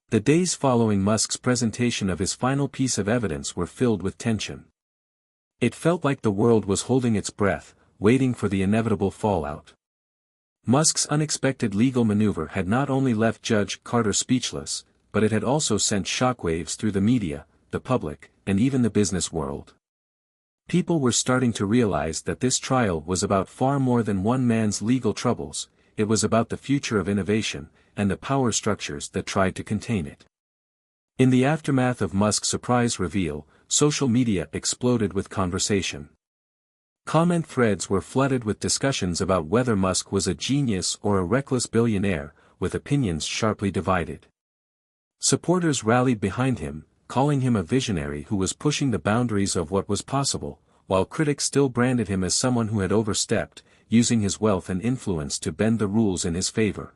The days following Musk's presentation of his final piece of evidence were filled with tension. It felt like the world was holding its breath, waiting for the inevitable fallout. Musk's unexpected legal maneuver had not only left Judge Carter speechless, but it had also sent shockwaves through the media, the public, and even the business world. People were starting to realize that this trial was about far more than one man's legal troubles, it was about the future of innovation, and the power structures that tried to contain it. In the aftermath of Musk's surprise reveal, social media exploded with conversation. Comment threads were flooded with discussions about whether Musk was a genius or a reckless billionaire, with opinions sharply divided. Supporters rallied behind him, calling him a visionary who was pushing the boundaries of what was possible, while critics still branded him as someone who had overstepped, using his wealth and influence to bend the rules in his favor.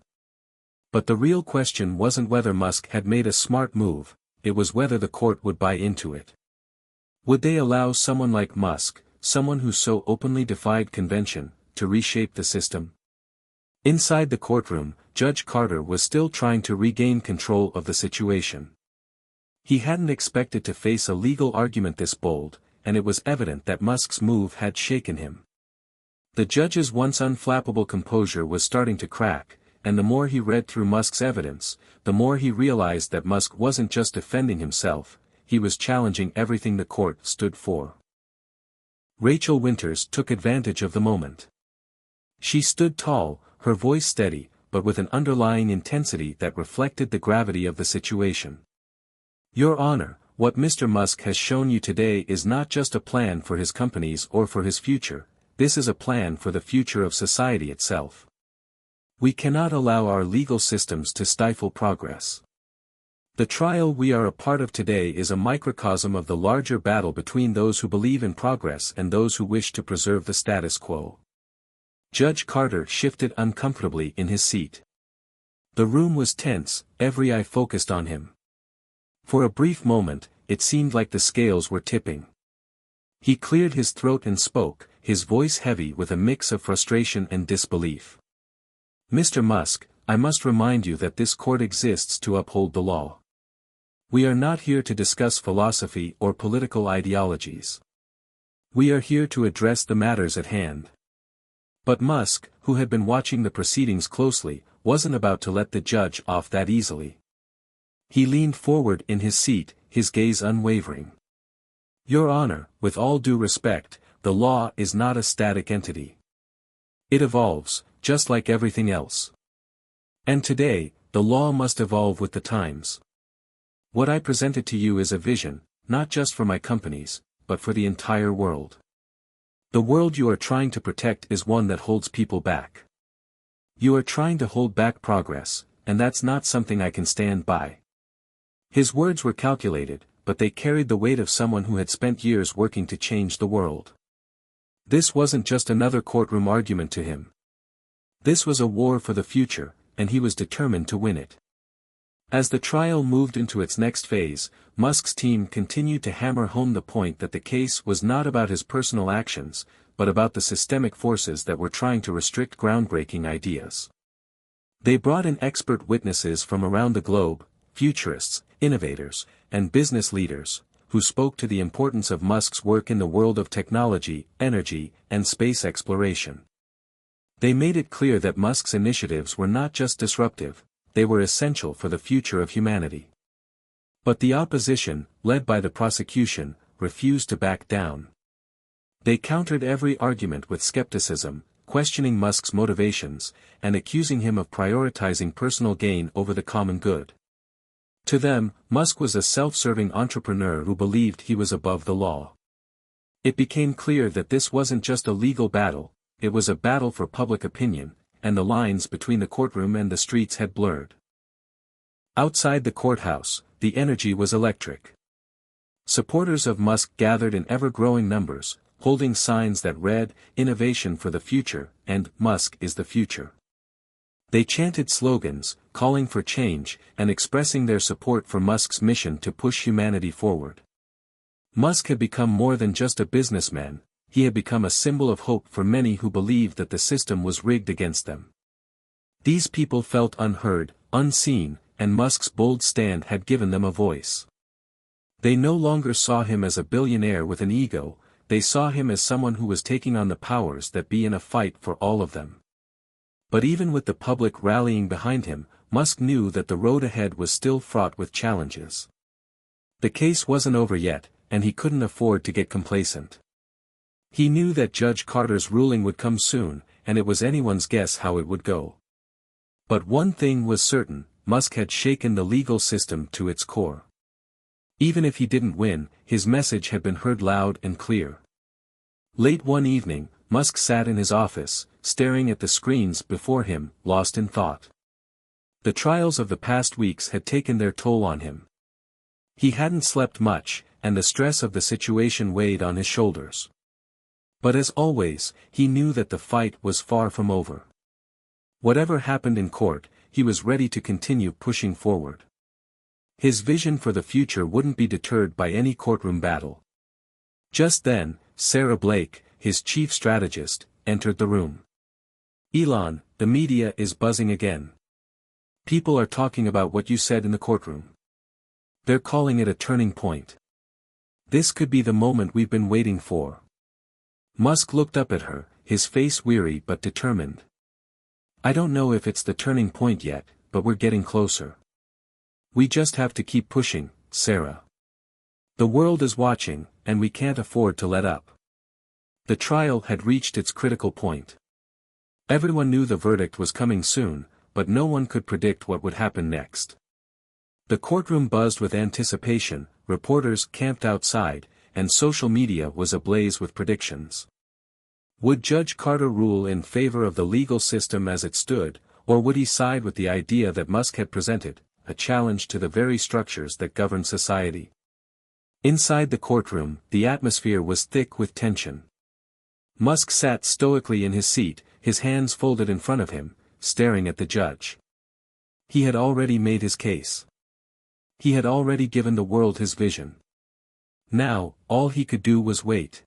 But the real question wasn't whether Musk had made a smart move, it was whether the court would buy into it. Would they allow someone like Musk, someone who so openly defied convention, to reshape the system? Inside the courtroom, Judge Carter was still trying to regain control of the situation. He hadn't expected to face a legal argument this bold, and it was evident that Musk's move had shaken him. The judge's once unflappable composure was starting to crack, and the more he read through Musk's evidence, the more he realized that Musk wasn't just defending himself, he was challenging everything the court stood for. Rachel Winters took advantage of the moment. She stood tall, her voice steady, but with an underlying intensity that reflected the gravity of the situation. "Your Honor, what Mr. Musk has shown you today is not just a plan for his companies or for his future, this is a plan for the future of society itself. We cannot allow our legal systems to stifle progress. The trial we are a part of today is a microcosm of the larger battle between those who believe in progress and those who wish to preserve the status quo." Judge Carter shifted uncomfortably in his seat. The room was tense, every eye focused on him. For a brief moment, it seemed like the scales were tipping. He cleared his throat and spoke, his voice heavy with a mix of frustration and disbelief. "Mr. Musk, I must remind you that this court exists to uphold the law. We are not here to discuss philosophy or political ideologies. We are here to address the matters at hand." But Musk, who had been watching the proceedings closely, wasn't about to let the judge off that easily. He leaned forward in his seat, his gaze unwavering. "Your Honor, with all due respect, the law is not a static entity. It evolves, just like everything else. And today, the law must evolve with the times. What I presented to you is a vision, not just for my companies, but for the entire world. The world you are trying to protect is one that holds people back. You are trying to hold back progress, and that's not something I can stand by." His words were calculated, but they carried the weight of someone who had spent years working to change the world. This wasn't just another courtroom argument to him. This was a war for the future, and he was determined to win it. As the trial moved into its next phase, Musk's team continued to hammer home the point that the case was not about his personal actions, but about the systemic forces that were trying to restrict groundbreaking ideas. They brought in expert witnesses from around the globe, futurists, innovators, and business leaders, who spoke to the importance of Musk's work in the world of technology, energy, and space exploration. They made it clear that Musk's initiatives were not just disruptive, they were essential for the future of humanity. But the opposition, led by the prosecution, refused to back down. They countered every argument with skepticism, questioning Musk's motivations, and accusing him of prioritizing personal gain over the common good. To them, Musk was a self-serving entrepreneur who believed he was above the law. It became clear that this wasn't just a legal battle, it was a battle for public opinion, and the lines between the courtroom and the streets had blurred. Outside the courthouse, the energy was electric. Supporters of Musk gathered in ever-growing numbers, holding signs that read, "Innovation for the future," and "Musk is the future." They chanted slogans, calling for change, and expressing their support for Musk's mission to push humanity forward. Musk had become more than just a businessman, he had become a symbol of hope for many who believed that the system was rigged against them. These people felt unheard, unseen, and Musk's bold stand had given them a voice. They no longer saw him as a billionaire with an ego, they saw him as someone who was taking on the powers that be in a fight for all of them. But even with the public rallying behind him, Musk knew that the road ahead was still fraught with challenges. The case wasn't over yet, and he couldn't afford to get complacent. He knew that Judge Carter's ruling would come soon, and it was anyone's guess how it would go. But one thing was certain, Musk had shaken the legal system to its core. Even if he didn't win, his message had been heard loud and clear. Late one evening, Musk sat in his office, staring at the screens before him, lost in thought. The trials of the past weeks had taken their toll on him. He hadn't slept much, and the stress of the situation weighed on his shoulders. But as always, he knew that the fight was far from over. Whatever happened in court, he was ready to continue pushing forward. His vision for the future wouldn't be deterred by any courtroom battle. Just then, Sarah Blake, his chief strategist, entered the room. "Elon, the media is buzzing again. People are talking about what you said in the courtroom. They're calling it a turning point. This could be the moment we've been waiting for." Musk looked up at her, his face weary but determined. "I don't know if it's the turning point yet, but we're getting closer. We just have to keep pushing, Sarah." The world is watching, and we can't afford to let up. The trial had reached its critical point. Everyone knew the verdict was coming soon, but no one could predict what would happen next. The courtroom buzzed with anticipation, reporters camped outside, and social media was ablaze with predictions. Would Judge Carter rule in favor of the legal system as it stood, or would he side with the idea that Musk had presented, a challenge to the very structures that govern society? Inside the courtroom, the atmosphere was thick with tension. Musk sat stoically in his seat, his hands folded in front of him, staring at the judge. He had already made his case. He had already given the world his vision. Now, all he could do was wait.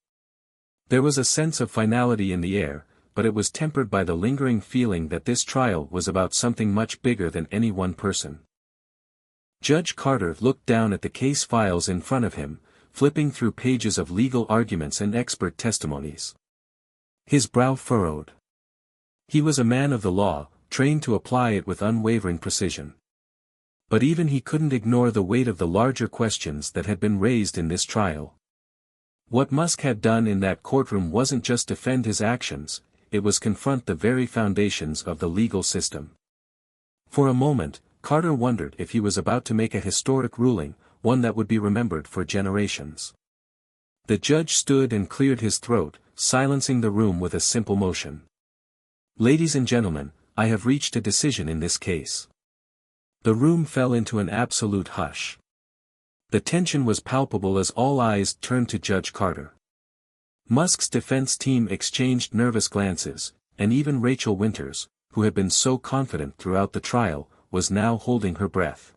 There was a sense of finality in the air, but it was tempered by the lingering feeling that this trial was about something much bigger than any one person. Judge Carter looked down at the case files in front of him, flipping through pages of legal arguments and expert testimonies. His brow furrowed. He was a man of the law, trained to apply it with unwavering precision. But even he couldn't ignore the weight of the larger questions that had been raised in this trial. What Musk had done in that courtroom wasn't just defend his actions, it was confront the very foundations of the legal system. For a moment, Carter wondered if he was about to make a historic ruling, one that would be remembered for generations. The judge stood and cleared his throat, silencing the room with a simple motion. "Ladies and gentlemen, I have reached a decision in this case." The room fell into an absolute hush. The tension was palpable as all eyes turned to Judge Carter. Musk's defense team exchanged nervous glances, and even Rachel Winters, who had been so confident throughout the trial, was now holding her breath.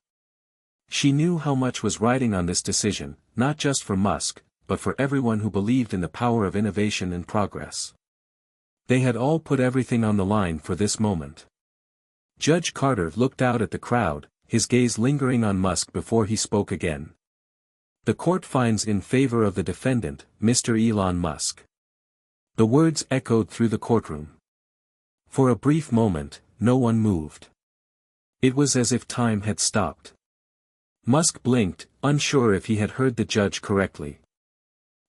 She knew how much was riding on this decision, not just for Musk, but for everyone who believed in the power of innovation and progress. They had all put everything on the line for this moment. Judge Carter looked out at the crowd, his gaze lingering on Musk before he spoke again. "The court finds in favor of the defendant, Mr. Elon Musk." The words echoed through the courtroom. For a brief moment, no one moved. It was as if time had stopped. Musk blinked, unsure if he had heard the judge correctly.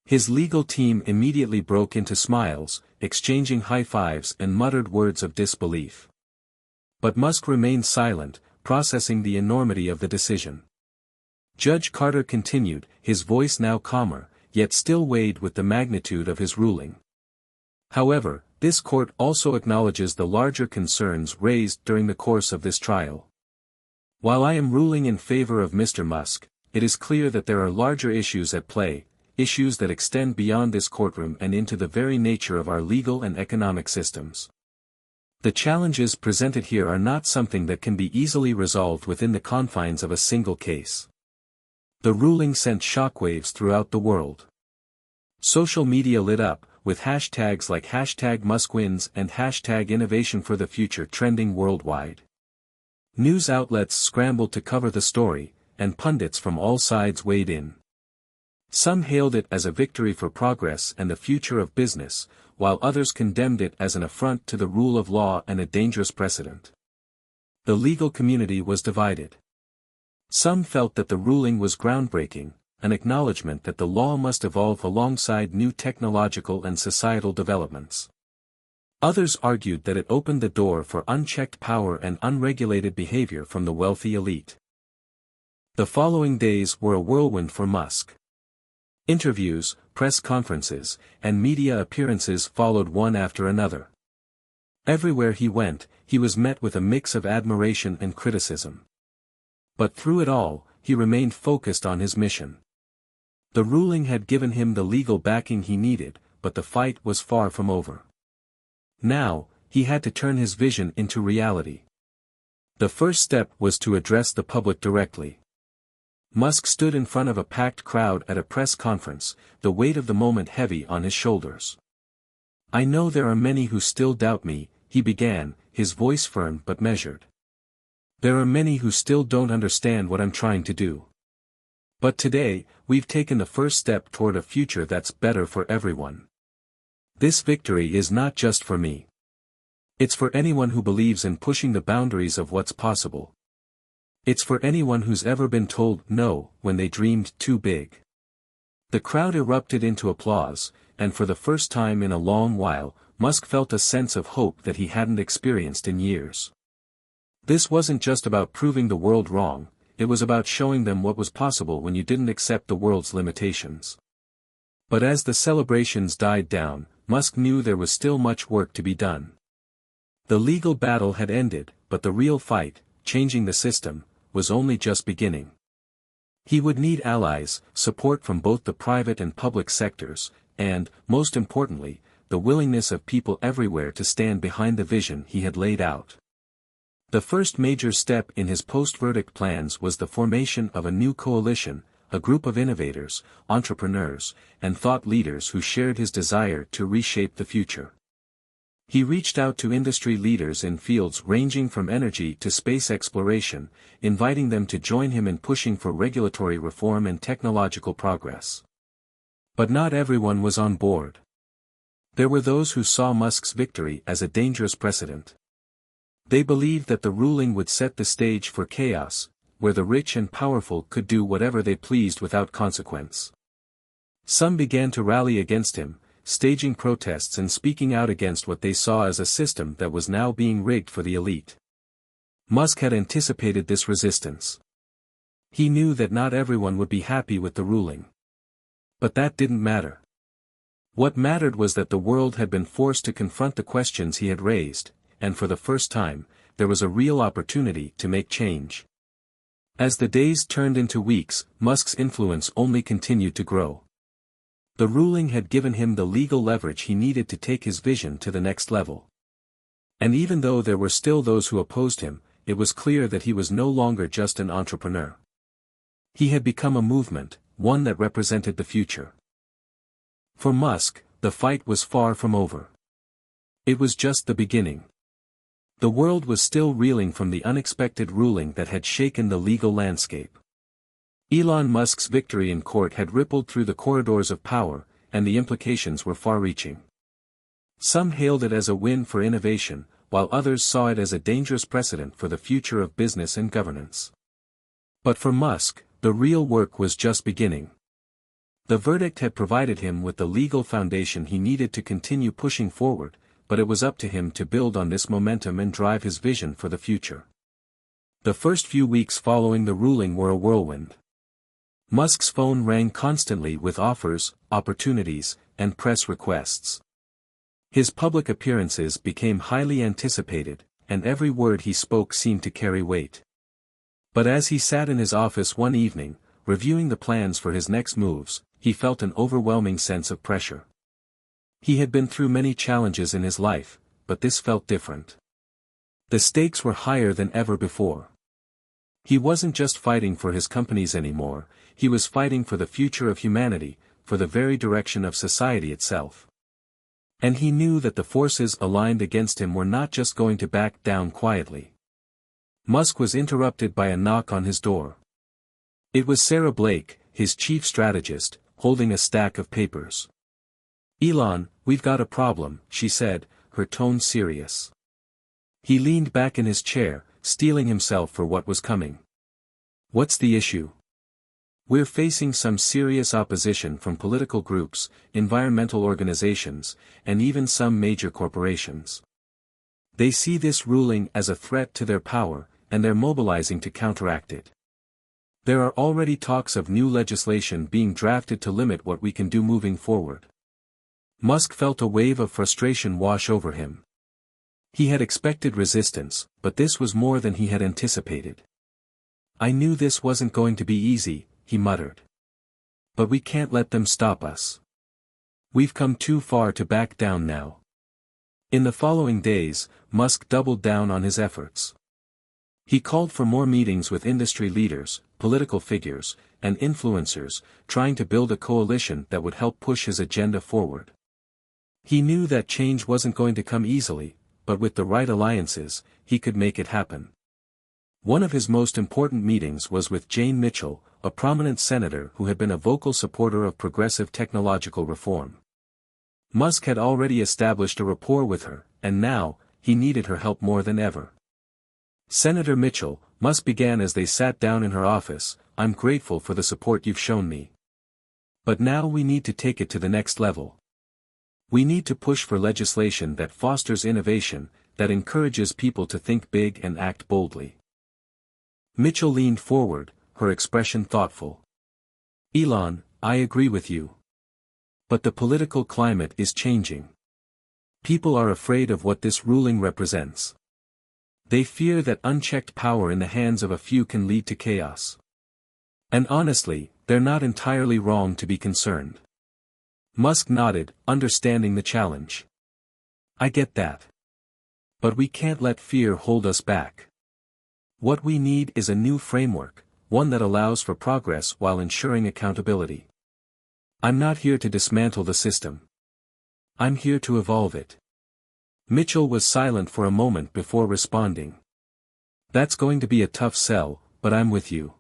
His legal team immediately broke into smiles, exchanging high fives and muttered words of disbelief. But Musk remained silent, processing the enormity of the decision. Judge Carter continued, his voice now calmer, yet still weighed with the magnitude of his ruling. "However, this court also acknowledges the larger concerns raised during the course of this trial. While I am ruling in favor of Mr. Musk, it is clear that there are larger issues at play, issues that extend beyond this courtroom and into the very nature of our legal and economic systems. The challenges presented here are not something that can be easily resolved within the confines of a single case." The ruling sent shockwaves throughout the world. Social media lit up, with hashtags like #MuskWins and #InnovationForTheFuture trending worldwide. News outlets scrambled to cover the story, and pundits from all sides weighed in. Some hailed it as a victory for progress and the future of business, while others condemned it as an affront to the rule of law and a dangerous precedent. The legal community was divided. Some felt that the ruling was groundbreaking, an acknowledgement that the law must evolve alongside new technological and societal developments. Others argued that it opened the door for unchecked power and unregulated behavior from the wealthy elite. The following days were a whirlwind for Musk. Interviews, press conferences, and media appearances followed one after another. Everywhere he went, he was met with a mix of admiration and criticism. But through it all, he remained focused on his mission. The ruling had given him the legal backing he needed, but the fight was far from over. Now, he had to turn his vision into reality. The first step was to address the public directly. Musk stood in front of a packed crowd at a press conference, the weight of the moment heavy on his shoulders. "I know there are many who still doubt me," he began, his voice firm but measured. "There are many who still don't understand what I'm trying to do. But today, we've taken the first step toward a future that's better for everyone. This victory is not just for me. It's for anyone who believes in pushing the boundaries of what's possible. It's for anyone who's ever been told no when they dreamed too big. The crowd erupted into applause, and for the first time in a long while, Musk felt a sense of hope that he hadn't experienced in years. This wasn't just about proving the world wrong, it was about showing them what was possible when you didn't accept the world's limitations. But as the celebrations died down, Musk knew there was still much work to be done. The legal battle had ended, but the real fight, changing the system, was only just beginning. He would need allies, support from both the private and public sectors, and, most importantly, the willingness of people everywhere to stand behind the vision he had laid out. The first major step in his post-verdict plans was the formation of a new coalition, a group of innovators, entrepreneurs, and thought leaders who shared his desire to reshape the future. He reached out to industry leaders in fields ranging from energy to space exploration, inviting them to join him in pushing for regulatory reform and technological progress. But not everyone was on board. There were those who saw Musk's victory as a dangerous precedent. They believed that the ruling would set the stage for chaos, where the rich and powerful could do whatever they pleased without consequence. Some began to rally against him, staging protests and speaking out against what they saw as a system that was now being rigged for the elite. Musk had anticipated this resistance. He knew that not everyone would be happy with the ruling. But that didn't matter. What mattered was that the world had been forced to confront the questions he had raised, and for the first time, there was a real opportunity to make change. As the days turned into weeks, Musk's influence only continued to grow. The ruling had given him the legal leverage he needed to take his vision to the next level. And even though there were still those who opposed him, it was clear that he was no longer just an entrepreneur. He had become a movement, one that represented the future. For Musk, the fight was far from over. It was just the beginning. The world was still reeling from the unexpected ruling that had shaken the legal landscape. Elon Musk's victory in court had rippled through the corridors of power, and the implications were far-reaching. Some hailed it as a win for innovation, while others saw it as a dangerous precedent for the future of business and governance. But for Musk, the real work was just beginning. The verdict had provided him with the legal foundation he needed to continue pushing forward, but it was up to him to build on this momentum and drive his vision for the future. The first few weeks following the ruling were a whirlwind. Musk's phone rang constantly with offers, opportunities, and press requests. His public appearances became highly anticipated, and every word he spoke seemed to carry weight. But as he sat in his office one evening, reviewing the plans for his next moves, he felt an overwhelming sense of pressure. He had been through many challenges in his life, but this felt different. The stakes were higher than ever before. He wasn't just fighting for his companies anymore, he was fighting for the future of humanity, for the very direction of society itself. And he knew that the forces aligned against him were not just going to back down quietly. Musk was interrupted by a knock on his door. It was Sarah Blake, his chief strategist, holding a stack of papers. "Elon, we've got a problem," she said, her tone serious. He leaned back in his chair, steeling himself for what was coming. "What's the issue?" "We're facing some serious opposition from political groups, environmental organizations, and even some major corporations. They see this ruling as a threat to their power, and they're mobilizing to counteract it. There are already talks of new legislation being drafted to limit what we can do moving forward." Musk felt a wave of frustration wash over him. He had expected resistance, but this was more than he had anticipated. "I knew this wasn't going to be easy," he muttered. "But we can't let them stop us. We've come too far to back down now." In the following days, Musk doubled down on his efforts. He called for more meetings with industry leaders, political figures, and influencers, trying to build a coalition that would help push his agenda forward. He knew that change wasn't going to come easily, but with the right alliances, he could make it happen. One of his most important meetings was with Jane Mitchell, a prominent senator who had been a vocal supporter of progressive technological reform. Musk had already established a rapport with her, and now, he needed her help more than ever. "Senator Mitchell," Musk began as they sat down in her office, "I'm grateful for the support you've shown me. But now we need to take it to the next level. We need to push for legislation that fosters innovation, that encourages people to think big and act boldly. Mitchell leaned forward, her expression thoughtful. Elon, I agree with you. But the political climate is changing. People are afraid of what this ruling represents. They fear that unchecked power in the hands of a few can lead to chaos. And honestly, they're not entirely wrong to be concerned. Musk nodded, understanding the challenge. I get that. But we can't let fear hold us back. What we need is a new framework, one that allows for progress while ensuring accountability. I'm not here to dismantle the system. I'm here to evolve it. Mitchell was silent for a moment before responding. That's going to be a tough sell, but I'm with you.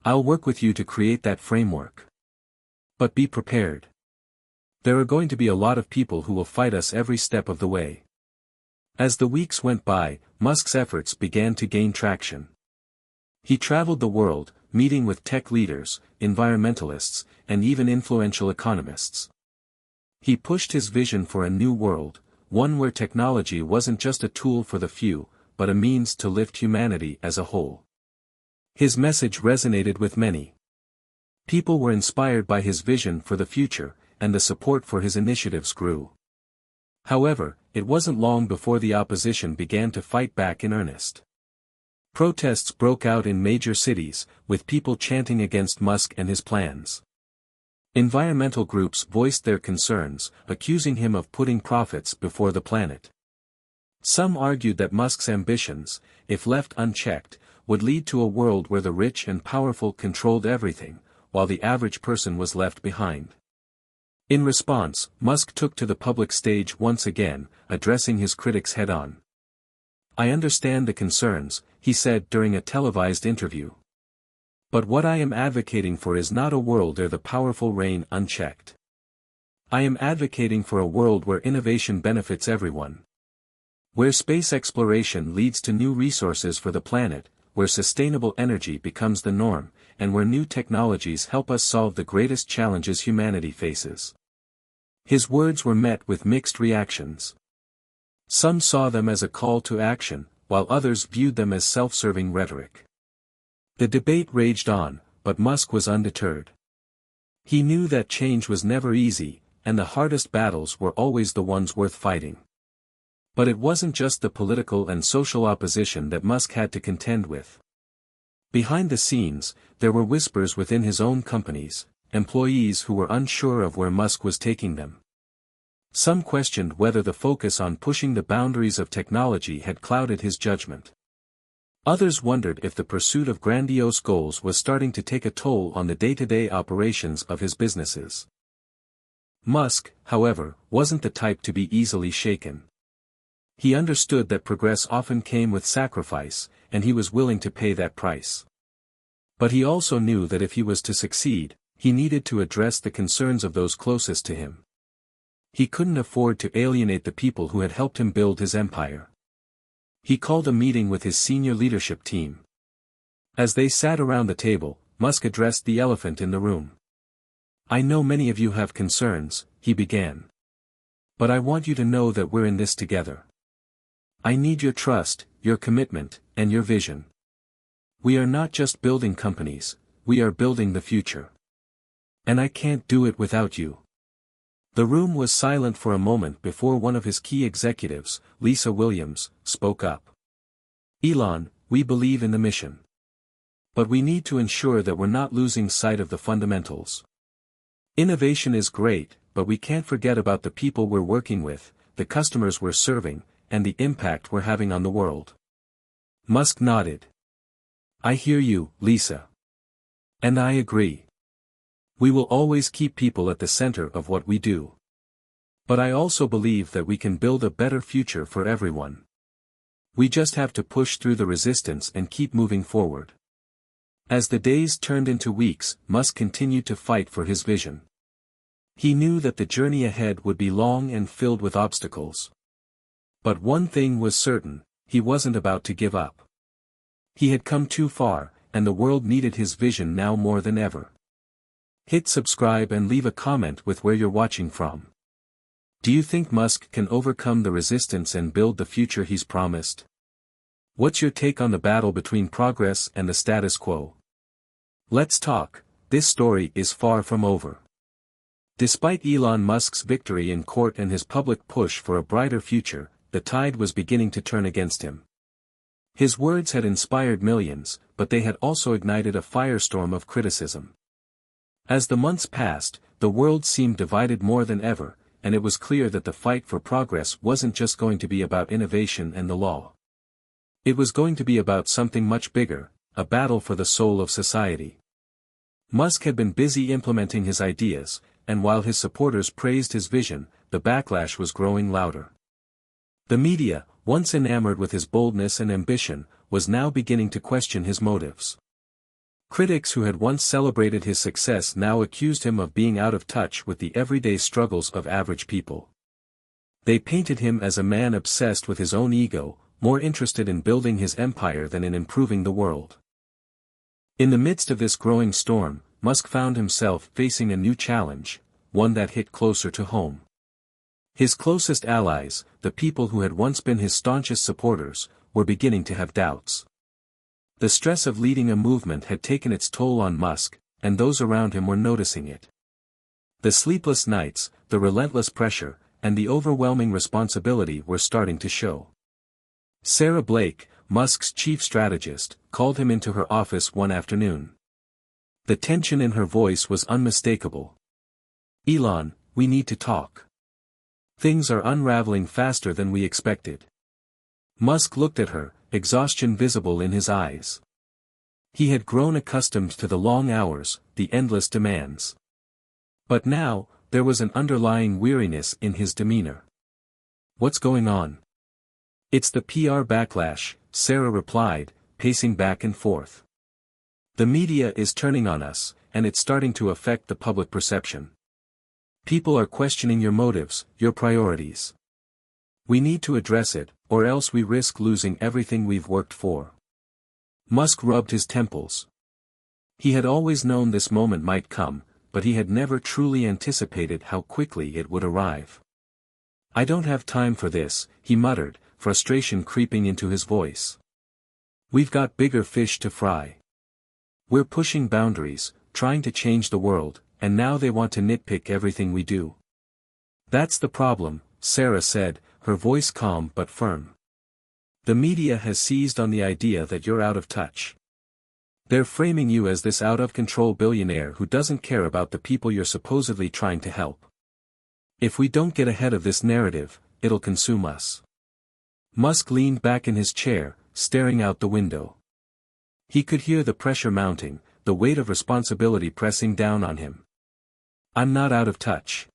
I'll work with you to create that framework. But be prepared. There are going to be a lot of people who will fight us every step of the way. As the weeks went by, Musk's efforts began to gain traction. He traveled the world, meeting with tech leaders, environmentalists, and even influential economists. He pushed his vision for a new world, one where technology wasn't just a tool for the few, but a means to lift humanity as a whole. His message resonated with many. People were inspired by his vision for the future, and the support for his initiatives grew. However, it wasn't long before the opposition began to fight back in earnest. Protests broke out in major cities, with people chanting against Musk and his plans. Environmental groups voiced their concerns, accusing him of putting profits before the planet. Some argued that Musk's ambitions, if left unchecked, would lead to a world where the rich and powerful controlled everything, while the average person was left behind. In response, Musk took to the public stage once again, addressing his critics head-on. I understand the concerns, he said during a televised interview. But what I am advocating for is not a world where the powerful reign unchecked. I am advocating for a world where innovation benefits everyone. Where space exploration leads to new resources for the planet, where sustainable energy becomes the norm, and where new technologies help us solve the greatest challenges humanity faces. His words were met with mixed reactions. Some saw them as a call to action, while others viewed them as self-serving rhetoric. The debate raged on, but Musk was undeterred. He knew that change was never easy, and the hardest battles were always the ones worth fighting. But it wasn't just the political and social opposition that Musk had to contend with. Behind the scenes, there were whispers within his own companies, employees who were unsure of where Musk was taking them. Some questioned whether the focus on pushing the boundaries of technology had clouded his judgment. Others wondered if the pursuit of grandiose goals was starting to take a toll on the day-to-day operations of his businesses. Musk, however, wasn't the type to be easily shaken. He understood that progress often came with sacrifice, and he was willing to pay that price. But he also knew that if he was to succeed, he needed to address the concerns of those closest to him. He couldn't afford to alienate the people who had helped him build his empire. He called a meeting with his senior leadership team. As they sat around the table, Musk addressed the elephant in the room. I know many of you have concerns, he began. But I want you to know that we're in this together. I need your trust, your commitment, and your vision. We are not just building companies, we are building the future. And I can't do it without you. The room was silent for a moment before one of his key executives, Lisa Williams, spoke up. Elon, we believe in the mission. But we need to ensure that we're not losing sight of the fundamentals. Innovation is great, but we can't forget about the people we're working with, the customers we're serving, and the impact we're having on the world. Musk nodded. I hear you, Lisa. And I agree. We will always keep people at the center of what we do. But I also believe that we can build a better future for everyone. We just have to push through the resistance and keep moving forward. As the days turned into weeks, Musk continued to fight for his vision. He knew that the journey ahead would be long and filled with obstacles. But one thing was certain, he wasn't about to give up. He had come too far, and the world needed his vision now more than ever. Hit subscribe and leave a comment with where you're watching from. Do you think Musk can overcome the resistance and build the future he's promised? What's your take on the battle between progress and the status quo? Let's talk. This story is far from over. Despite Elon Musk's victory in court and his public push for a brighter future, the tide was beginning to turn against him. His words had inspired millions, but they had also ignited a firestorm of criticism. As the months passed, the world seemed divided more than ever, and it was clear that the fight for progress wasn't just going to be about innovation and the law. It was going to be about something much bigger, a battle for the soul of society. Musk had been busy implementing his ideas, and while his supporters praised his vision, the backlash was growing louder. The media, once enamored with his boldness and ambition, was now beginning to question his motives. Critics who had once celebrated his success now accused him of being out of touch with the everyday struggles of average people. They painted him as a man obsessed with his own ego, more interested in building his empire than in improving the world. In the midst of this growing storm, Musk found himself facing a new challenge, one that hit closer to home. His closest allies, the people who had once been his staunchest supporters, were beginning to have doubts. The stress of leading a movement had taken its toll on Musk, and those around him were noticing it. The sleepless nights, the relentless pressure, and the overwhelming responsibility were starting to show. Sarah Blake, Musk's chief strategist, called him into her office one afternoon. The tension in her voice was unmistakable. "Elon, we need to talk. Things are unraveling faster than we expected." Musk looked at her, exhaustion visible in his eyes. He had grown accustomed to the long hours, the endless demands. But now, there was an underlying weariness in his demeanor. "What's going on?" "It's the PR backlash," Sarah replied, pacing back and forth. "The media is turning on us, and it's starting to affect the public perception. People are questioning your motives, your priorities. We need to address it, or else we risk losing everything we've worked for." Musk rubbed his temples. He had always known this moment might come, but he had never truly anticipated how quickly it would arrive. "I don't have time for this," he muttered, frustration creeping into his voice. "We've got bigger fish to fry. We're pushing boundaries, trying to change the world, and now they want to nitpick everything we do." "That's the problem," Sarah said, her voice calm but firm. "The media has seized on the idea that you're out of touch. They're framing you as this out-of-control billionaire who doesn't care about the people you're supposedly trying to help. If we don't get ahead of this narrative, it'll consume us." Musk leaned back in his chair, staring out the window. He could hear the pressure mounting, the weight of responsibility pressing down on him. "I'm not out of touch.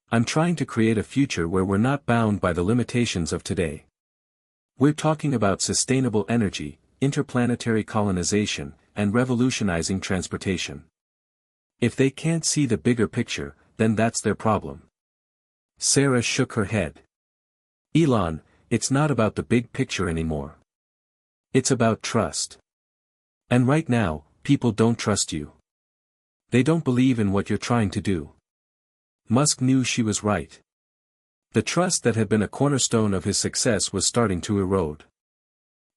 I'm trying to create a future where we're not bound by the limitations of today. We're talking about sustainable energy, interplanetary colonization, and revolutionizing transportation. If they can't see the bigger picture, then that's their problem." Sarah shook her head. "Elon, it's not about the big picture anymore. It's about trust. And right now, people don't trust you. They don't believe in what you're trying to do." Musk knew she was right. The trust that had been a cornerstone of his success was starting to erode.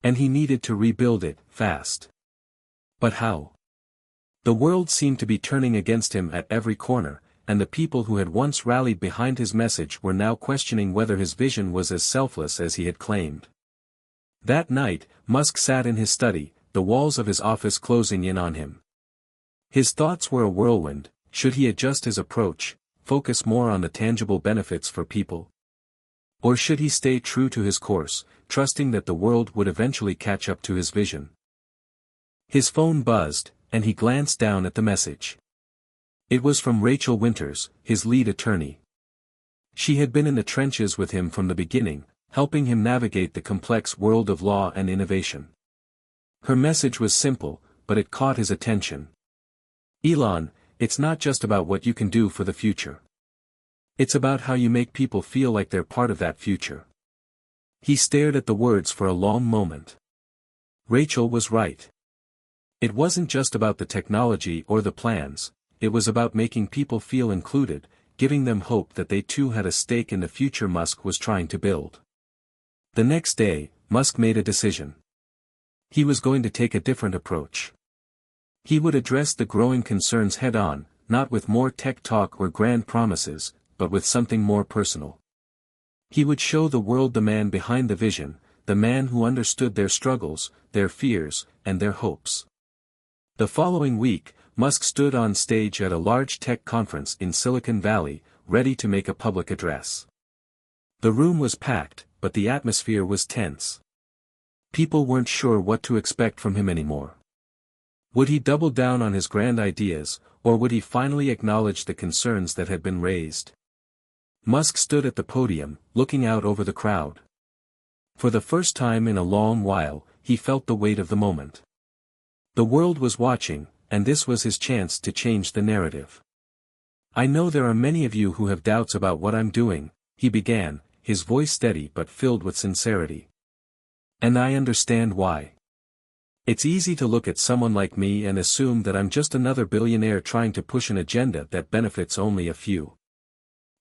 And he needed to rebuild it, fast. But how? The world seemed to be turning against him at every corner, and the people who had once rallied behind his message were now questioning whether his vision was as selfless as he had claimed. That night, Musk sat in his study, the walls of his office closing in on him. His thoughts were a whirlwind. Should he adjust his approach, focus more on the tangible benefits for people? Or should he stay true to his course, trusting that the world would eventually catch up to his vision? His phone buzzed, and he glanced down at the message. It was from Rachel Winters, his lead attorney. She had been in the trenches with him from the beginning, helping him navigate the complex world of law and innovation. Her message was simple, but it caught his attention. "Elon, it's not just about what you can do for the future. It's about how you make people feel like they're part of that future." He stared at the words for a long moment. Rachel was right. It wasn't just about the technology or the plans, it was about making people feel included, giving them hope that they too had a stake in the future Musk was trying to build. The next day, Musk made a decision. He was going to take a different approach. He would address the growing concerns head-on, not with more tech talk or grand promises, but with something more personal. He would show the world the man behind the vision, the man who understood their struggles, their fears, and their hopes. The following week, Musk stood on stage at a large tech conference in Silicon Valley, ready to make a public address. The room was packed, but the atmosphere was tense. People weren't sure what to expect from him anymore. Would he double down on his grand ideas, or would he finally acknowledge the concerns that had been raised? Musk stood at the podium, looking out over the crowd. For the first time in a long while, he felt the weight of the moment. The world was watching, and this was his chance to change the narrative. "I know there are many of you who have doubts about what I'm doing," he began, his voice steady but filled with sincerity. "And I understand why. It's easy to look at someone like me and assume that I'm just another billionaire trying to push an agenda that benefits only a few."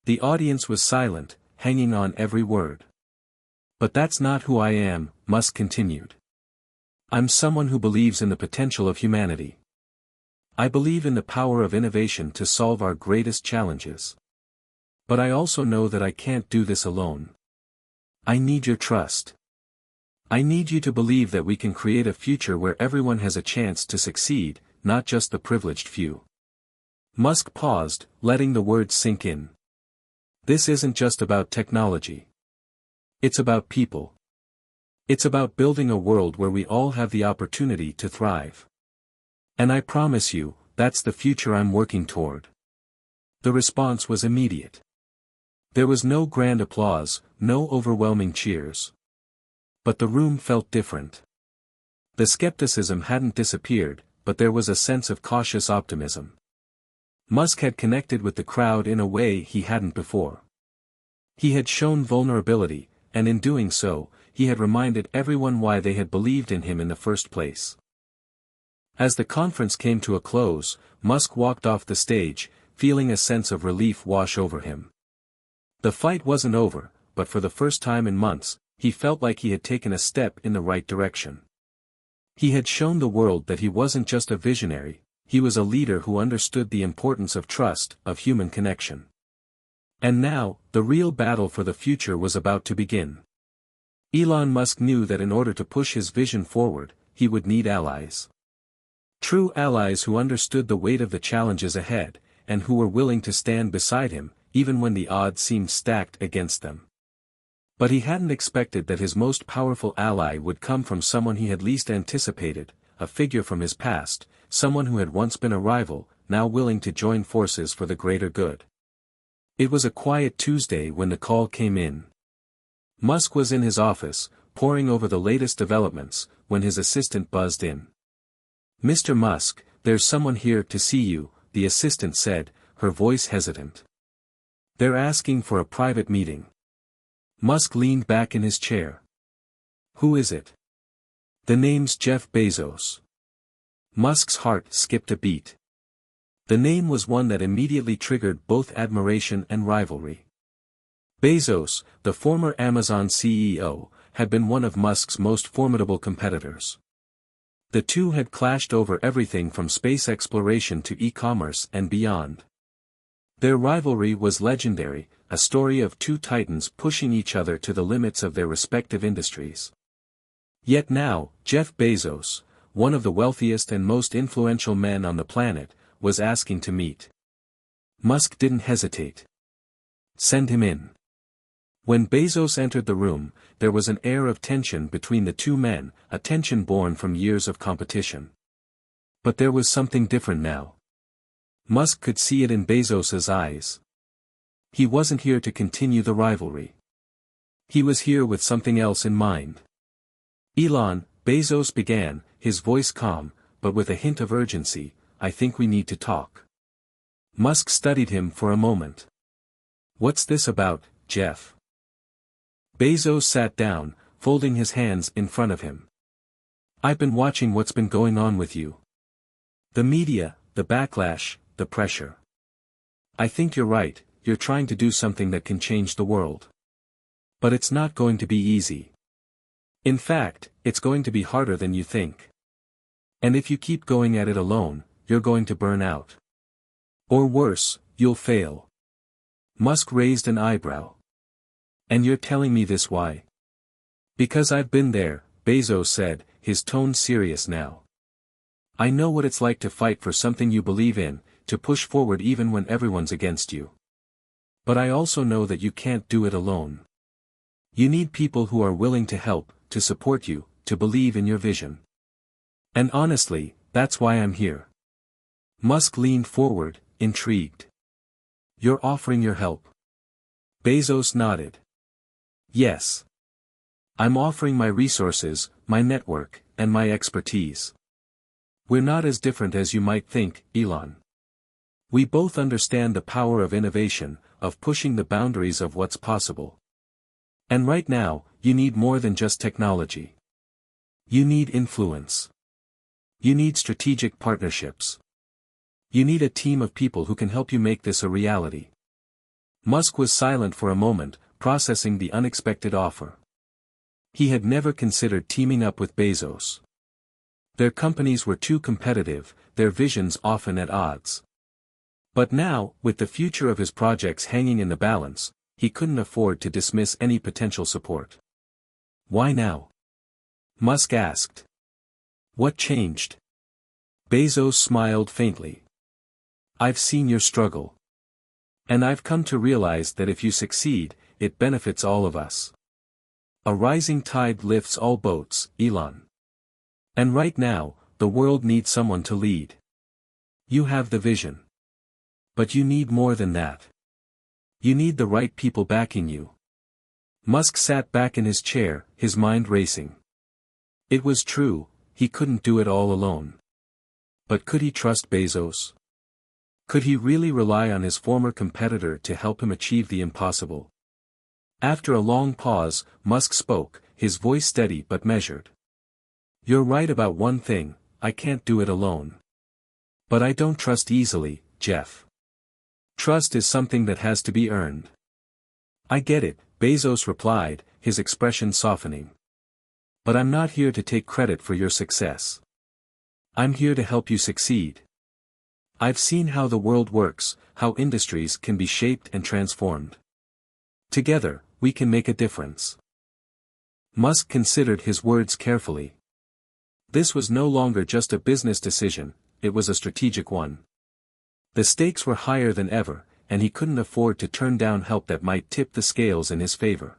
The audience was silent, hanging on every word. "But that's not who I am," Musk continued. "I'm someone who believes in the potential of humanity. I believe in the power of innovation to solve our greatest challenges. But I also know that I can't do this alone. I need your trust. I need you to believe that we can create a future where everyone has a chance to succeed, not just the privileged few." Musk paused, letting the words sink in. This isn't just about technology. It's about people. It's about building a world where we all have the opportunity to thrive. And I promise you, that's the future I'm working toward. The response was immediate. There was no grand applause, no overwhelming cheers. But the room felt different. The skepticism hadn't disappeared, but there was a sense of cautious optimism. Musk had connected with the crowd in a way he hadn't before. He had shown vulnerability, and in doing so, he had reminded everyone why they had believed in him in the first place. As the conference came to a close, Musk walked off the stage, feeling a sense of relief wash over him. The fight wasn't over, but for the first time in months, he felt like he had taken a step in the right direction. He had shown the world that he wasn't just a visionary, he was a leader who understood the importance of trust, of human connection. And now, the real battle for the future was about to begin. Elon Musk knew that in order to push his vision forward, he would need allies. True allies who understood the weight of the challenges ahead, and who were willing to stand beside him, even when the odds seemed stacked against them. But he hadn't expected that his most powerful ally would come from someone he had least anticipated, a figure from his past, someone who had once been a rival, now willing to join forces for the greater good. It was a quiet Tuesday when the call came in. Musk was in his office, poring over the latest developments, when his assistant buzzed in. "Mr. Musk, there's someone here to see you," the assistant said, her voice hesitant. "They're asking for a private meeting." Musk leaned back in his chair. "Who is it?" "The name's Jeff Bezos." Musk's heart skipped a beat. The name was one that immediately triggered both admiration and rivalry. Bezos, the former Amazon CEO, had been one of Musk's most formidable competitors. The two had clashed over everything from space exploration to e-commerce and beyond. Their rivalry was legendary, a story of two titans pushing each other to the limits of their respective industries. Yet now, Jeff Bezos, one of the wealthiest and most influential men on the planet, was asking to meet. Musk didn't hesitate. "Send him in." When Bezos entered the room, there was an air of tension between the two men, a tension born from years of competition. But there was something different now. Musk could see it in Bezos's eyes. He wasn't here to continue the rivalry. He was here with something else in mind. "Elon," Bezos began, his voice calm, but with a hint of urgency, "I think we need to talk." Musk studied him for a moment. "What's this about, Jeff?" Bezos sat down, folding his hands in front of him. "I've been watching what's been going on with you. The media, the backlash, the pressure. I think you're right, you're trying to do something that can change the world. But it's not going to be easy. In fact, it's going to be harder than you think. And if you keep going at it alone, you're going to burn out. Or worse, you'll fail. Musk raised an eyebrow. And you're telling me this why? Because I've been there, Bezos said, his tone serious now. I know what it's like to fight for something you believe in, to push forward even when everyone's against you. But I also know that you can't do it alone. You need people who are willing to help, to support you, to believe in your vision. And honestly, that's why I'm here. Musk leaned forward, intrigued. You're offering your help? Bezos nodded. Yes. I'm offering my resources, my network, and my expertise. We're not as different as you might think, Elon. We both understand the power of innovation, of pushing the boundaries of what's possible. And right now, you need more than just technology. You need influence. You need strategic partnerships. You need a team of people who can help you make this a reality. Musk was silent for a moment, processing the unexpected offer. He had never considered teaming up with Bezos. Their companies were too competitive, their visions often at odds. But now, with the future of his projects hanging in the balance, he couldn't afford to dismiss any potential support. Why now? Musk asked. What changed? Bezos smiled faintly. I've seen your struggle. And I've come to realize that if you succeed, it benefits all of us. A rising tide lifts all boats, Elon. And right now, the world needs someone to lead. You have the vision. But you need more than that. You need the right people backing you. Musk sat back in his chair, his mind racing. It was true, he couldn't do it all alone. But could he trust Bezos? Could he really rely on his former competitor to help him achieve the impossible? After a long pause, Musk spoke, his voice steady but measured. You're right about one thing, I can't do it alone. But I don't trust easily, Jeff. Trust is something that has to be earned. I get it, Bezos replied, his expression softening. But I'm not here to take credit for your success. I'm here to help you succeed. I've seen how the world works, how industries can be shaped and transformed. Together, we can make a difference. Musk considered his words carefully. This was no longer just a business decision, it was a strategic one. The stakes were higher than ever, and he couldn't afford to turn down help that might tip the scales in his favor.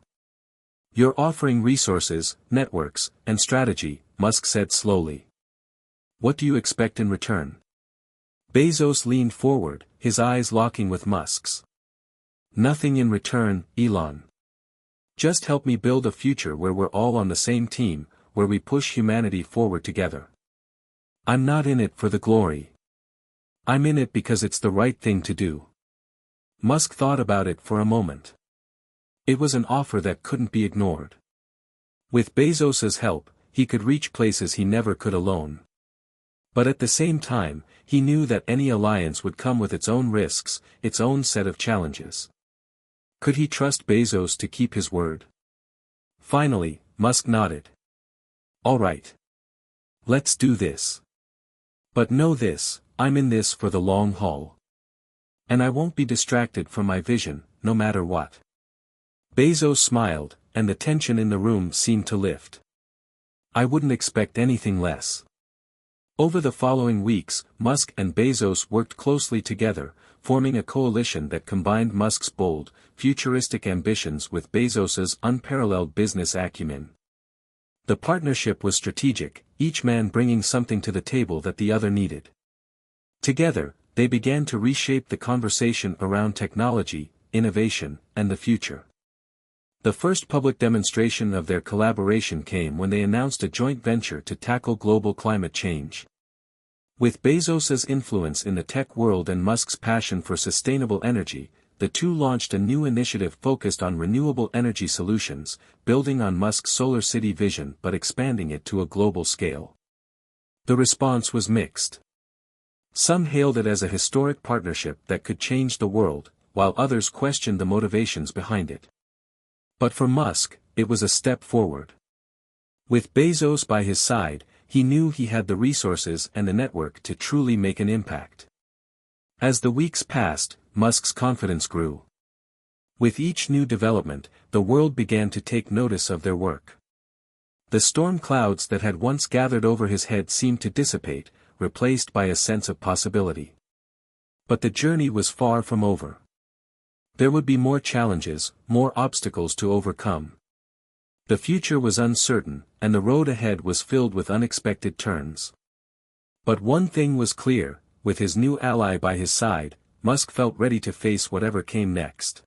You're offering resources, networks, and strategy, Musk said slowly. What do you expect in return? Bezos leaned forward, his eyes locking with Musk's. Nothing in return, Elon. Just help me build a future where we're all on the same team, where we push humanity forward together. I'm not in it for the glory. I'm in it because it's the right thing to do. Musk thought about it for a moment. It was an offer that couldn't be ignored. With Bezos's help, he could reach places he never could alone. But at the same time, he knew that any alliance would come with its own risks, its own set of challenges. Could he trust Bezos to keep his word? Finally, Musk nodded. All right. Let's do this. But know this, I'm in this for the long haul. And I won't be distracted from my vision, no matter what. Bezos smiled, and the tension in the room seemed to lift. I wouldn't expect anything less. Over the following weeks, Musk and Bezos worked closely together, forming a coalition that combined Musk's bold, futuristic ambitions with Bezos's unparalleled business acumen. The partnership was strategic, each man bringing something to the table that the other needed. Together, they began to reshape the conversation around technology, innovation, and the future. The first public demonstration of their collaboration came when they announced a joint venture to tackle global climate change. With Bezos's influence in the tech world and Musk's passion for sustainable energy, the two launched a new initiative focused on renewable energy solutions, building on Musk's Solar City vision but expanding it to a global scale. The response was mixed. Some hailed it as a historic partnership that could change the world, while others questioned the motivations behind it. But for Musk, it was a step forward. With Bezos by his side, he knew he had the resources and the network to truly make an impact. As the weeks passed, Musk's confidence grew. With each new development, the world began to take notice of their work. The storm clouds that had once gathered over his head seemed to dissipate, replaced by a sense of possibility. But the journey was far from over. There would be more challenges, more obstacles to overcome. The future was uncertain, and the road ahead was filled with unexpected turns. But one thing was clear, with his new ally by his side, Musk felt ready to face whatever came next.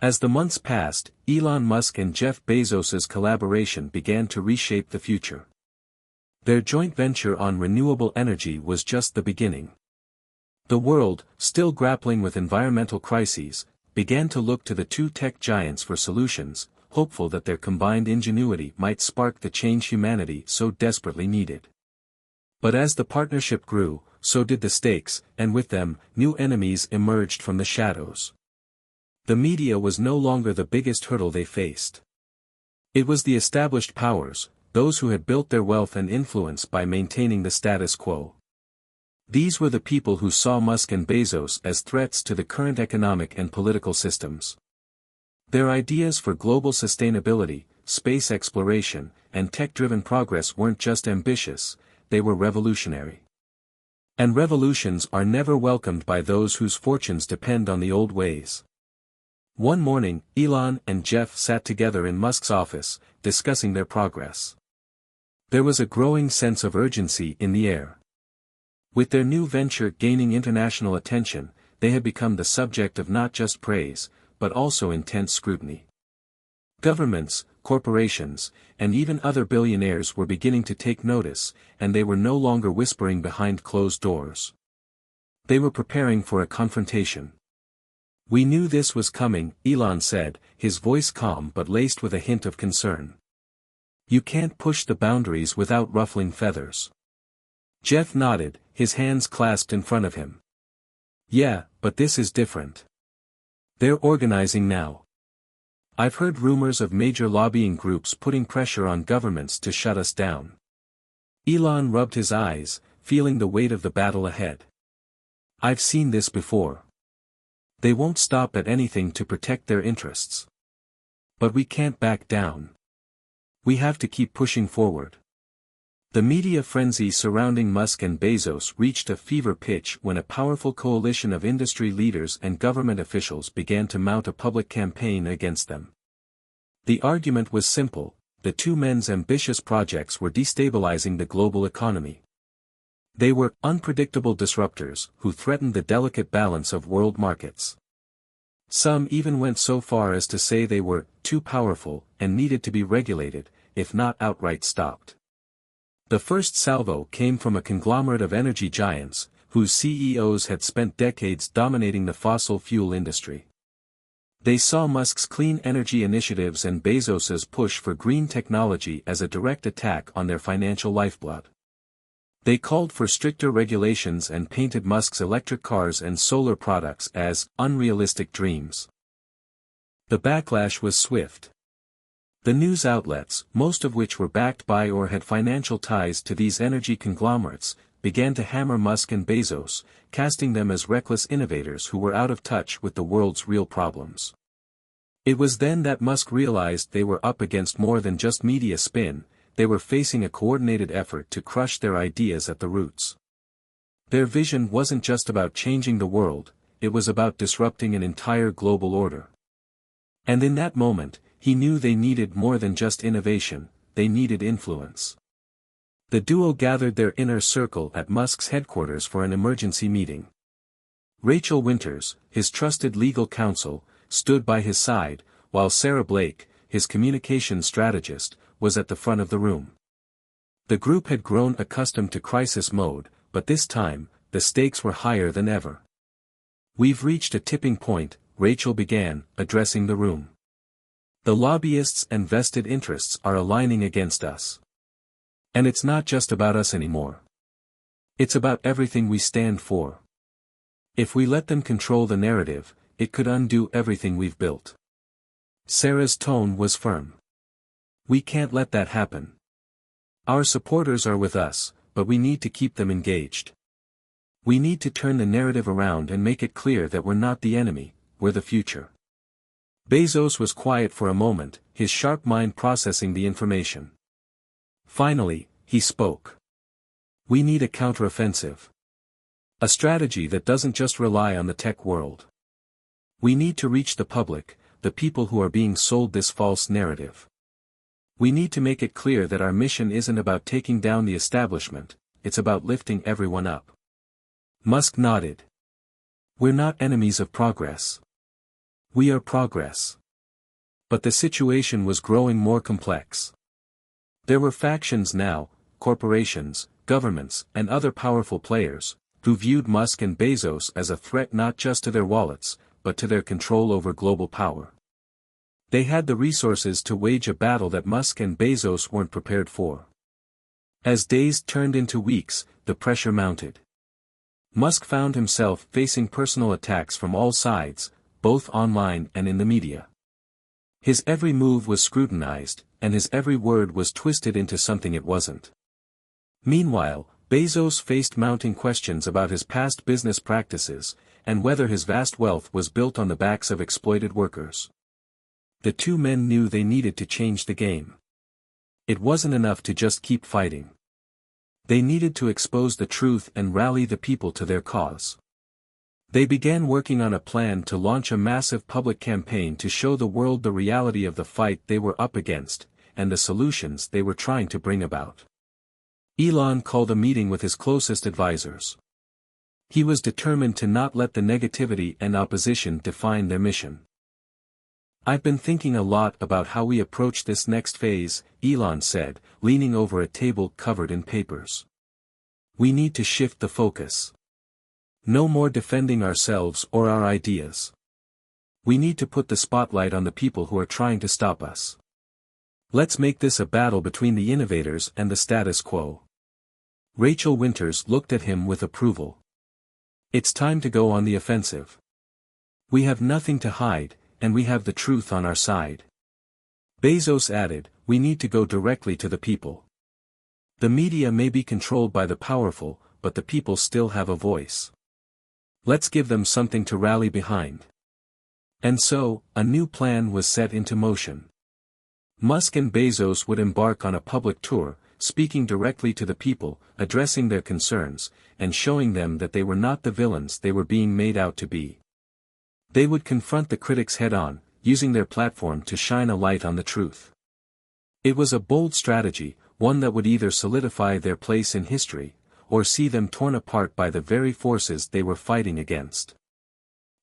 As the months passed, Elon Musk and Jeff Bezos's collaboration began to reshape the future. Their joint venture on renewable energy was just the beginning. The world, still grappling with environmental crises, began to look to the two tech giants for solutions, hopeful that their combined ingenuity might spark the change humanity so desperately needed. But as the partnership grew, so did the stakes, and with them, new enemies emerged from the shadows. The media was no longer the biggest hurdle they faced. It was the established powers, those who had built their wealth and influence by maintaining the status quo. These were the people who saw Musk and Bezos as threats to the current economic and political systems. Their ideas for global sustainability, space exploration, and tech-driven progress weren't just ambitious, they were revolutionary. And revolutions are never welcomed by those whose fortunes depend on the old ways. One morning, Elon and Jeff sat together in Musk's office, discussing their progress. There was a growing sense of urgency in the air. With their new venture gaining international attention, they had become the subject of not just praise, but also intense scrutiny. Governments, corporations, and even other billionaires were beginning to take notice, and they were no longer whispering behind closed doors. They were preparing for a confrontation. "We knew this was coming," Elon said, his voice calm but laced with a hint of concern. "You can't push the boundaries without ruffling feathers." Jeff nodded, his hands clasped in front of him. "Yeah, but this is different. They're organizing now. I've heard rumors of major lobbying groups putting pressure on governments to shut us down." Elon rubbed his eyes, feeling the weight of the battle ahead. "I've seen this before. They won't stop at anything to protect their interests. But we can't back down. We have to keep pushing forward." The media frenzy surrounding Musk and Bezos reached a fever pitch when a powerful coalition of industry leaders and government officials began to mount a public campaign against them. The argument was simple: the two men's ambitious projects were destabilizing the global economy. They were unpredictable disruptors who threatened the delicate balance of world markets. Some even went so far as to say they were too powerful and needed to be regulated, if not outright stopped. The first salvo came from a conglomerate of energy giants, whose CEOs had spent decades dominating the fossil fuel industry. They saw Musk's clean energy initiatives and Bezos's push for green technology as a direct attack on their financial lifeblood. They called for stricter regulations and painted Musk's electric cars and solar products as unrealistic dreams. The backlash was swift. The news outlets, most of which were backed by or had financial ties to these energy conglomerates, began to hammer Musk and Bezos, casting them as reckless innovators who were out of touch with the world's real problems. It was then that Musk realized they were up against more than just media spin. They were facing a coordinated effort to crush their ideas at the roots. Their vision wasn't just about changing the world, it was about disrupting an entire global order. And in that moment, he knew they needed more than just innovation, they needed influence. The duo gathered their inner circle at Musk's headquarters for an emergency meeting. Rachel Winters, his trusted legal counsel, stood by his side, while Sarah Blake, his communications strategist, was at the front of the room. The group had grown accustomed to crisis mode, but this time, the stakes were higher than ever. "We've reached a tipping point," Rachel began, addressing the room. "The lobbyists and vested interests are aligning against us. And it's not just about us anymore. It's about everything we stand for. If we let them control the narrative, it could undo everything we've built. Sarah's tone was firm. We can't let that happen. Our supporters are with us, but we need to keep them engaged. We need to turn the narrative around and make it clear that we're not the enemy, we're the future. Bezos was quiet for a moment, his sharp mind processing the information. Finally, he spoke. We need a counteroffensive. A strategy that doesn't just rely on the tech world. We need to reach the public, the people who are being sold this false narrative. We need to make it clear that our mission isn't about taking down the establishment, it's about lifting everyone up. Musk nodded. We're not enemies of progress. We are progress. But the situation was growing more complex. There were factions now, corporations, governments, and other powerful players, who viewed Musk and Bezos as a threat not just to their wallets, but to their control over global power. They had the resources to wage a battle that Musk and Bezos weren't prepared for. As days turned into weeks, the pressure mounted. Musk found himself facing personal attacks from all sides, both online and in the media. His every move was scrutinized, and his every word was twisted into something it wasn't. Meanwhile, Bezos faced mounting questions about his past business practices, and whether his vast wealth was built on the backs of exploited workers. The two men knew they needed to change the game. It wasn't enough to just keep fighting. They needed to expose the truth and rally the people to their cause. They began working on a plan to launch a massive public campaign to show the world the reality of the fight they were up against, and the solutions they were trying to bring about. Elon called a meeting with his closest advisors. He was determined to not let the negativity and opposition define their mission. I've been thinking a lot about how we approach this next phase, Elon said, leaning over a table covered in papers. We need to shift the focus. No more defending ourselves or our ideas. We need to put the spotlight on the people who are trying to stop us. Let's make this a battle between the innovators and the status quo. Rachel Winters looked at him with approval. It's time to go on the offensive. We have nothing to hide, and we have the truth on our side. Bezos added, we need to go directly to the people. The media may be controlled by the powerful, but the people still have a voice. Let's give them something to rally behind. And so, a new plan was set into motion. Musk and Bezos would embark on a public tour, speaking directly to the people, addressing their concerns, and showing them that they were not the villains they were being made out to be. They would confront the critics head-on, using their platform to shine a light on the truth. It was a bold strategy, one that would either solidify their place in history, or see them torn apart by the very forces they were fighting against.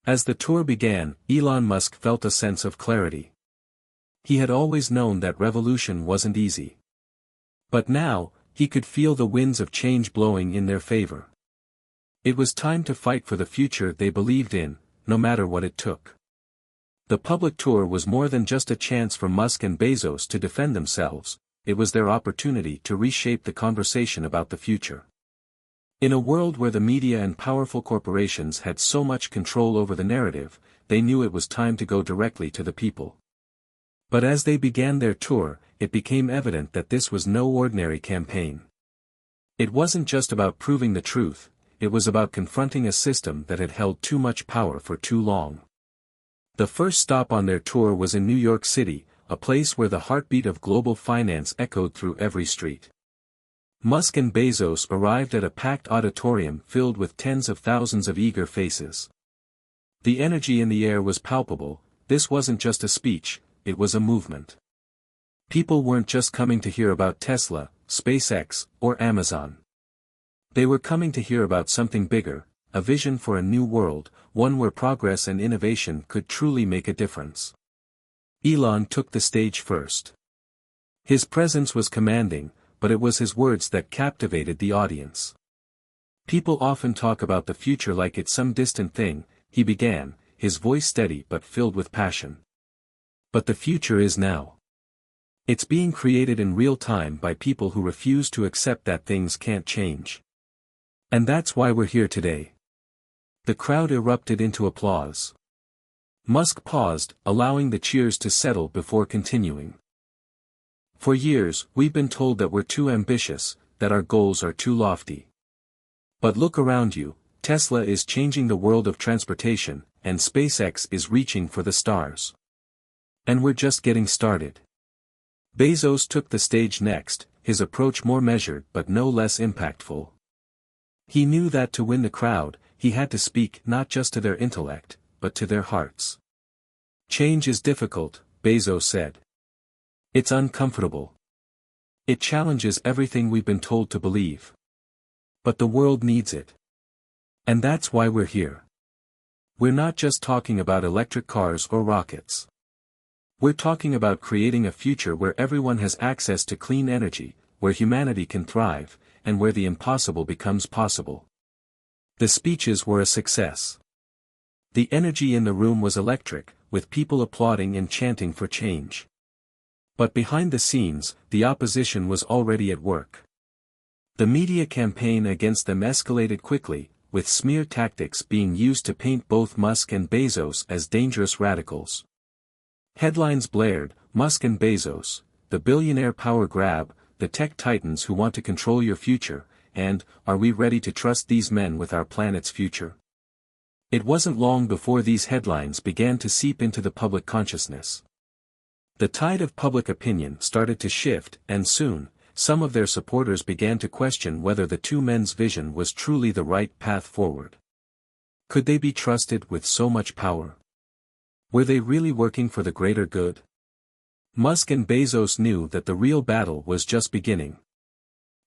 As the tour began, Elon Musk felt a sense of clarity. He had always known that revolution wasn't easy. But now, he could feel the winds of change blowing in their favor. It was time to fight for the future they believed in, no matter what it took. The public tour was more than just a chance for Musk and Bezos to defend themselves, it was their opportunity to reshape the conversation about the future. In a world where the media and powerful corporations had so much control over the narrative, they knew it was time to go directly to the people. But as they began their tour, it became evident that this was no ordinary campaign. It wasn't just about proving the truth, it was about confronting a system that had held too much power for too long. The first stop on their tour was in New York City, a place where the heartbeat of global finance echoed through every street. Musk and Bezos arrived at a packed auditorium filled with tens of thousands of eager faces. The energy in the air was palpable, this wasn't just a speech, it was a movement. People weren't just coming to hear about Tesla, SpaceX, or Amazon. They were coming to hear about something bigger, a vision for a new world, one where progress and innovation could truly make a difference. Elon took the stage first. His presence was commanding, but it was his words that captivated the audience. People often talk about the future like it's some distant thing, he began, his voice steady but filled with passion. But the future is now. It's being created in real time by people who refuse to accept that things can't change. And that's why we're here today. The crowd erupted into applause. Musk paused, allowing the cheers to settle before continuing. For years, we've been told that we're too ambitious, that our goals are too lofty. But look around you, Tesla is changing the world of transportation, and SpaceX is reaching for the stars. And we're just getting started. Bezos took the stage next, his approach more measured but no less impactful. He knew that to win the crowd, he had to speak not just to their intellect, but to their hearts. Change is difficult, Bezos said. It's uncomfortable. It challenges everything we've been told to believe. But the world needs it. And that's why we're here. We're not just talking about electric cars or rockets. We're talking about creating a future where everyone has access to clean energy, where humanity can thrive, and where the impossible becomes possible. The speeches were a success. The energy in the room was electric, with people applauding and chanting for change. But behind the scenes, the opposition was already at work. The media campaign against them escalated quickly, with smear tactics being used to paint both Musk and Bezos as dangerous radicals. Headlines blared, "Musk and Bezos, the billionaire power grab, the tech titans who want to control your future," and, "Are we ready to trust these men with our planet's future?" It wasn't long before these headlines began to seep into the public consciousness. The tide of public opinion started to shift, and soon, some of their supporters began to question whether the two men's vision was truly the right path forward. Could they be trusted with so much power? Were they really working for the greater good? Musk and Bezos knew that the real battle was just beginning.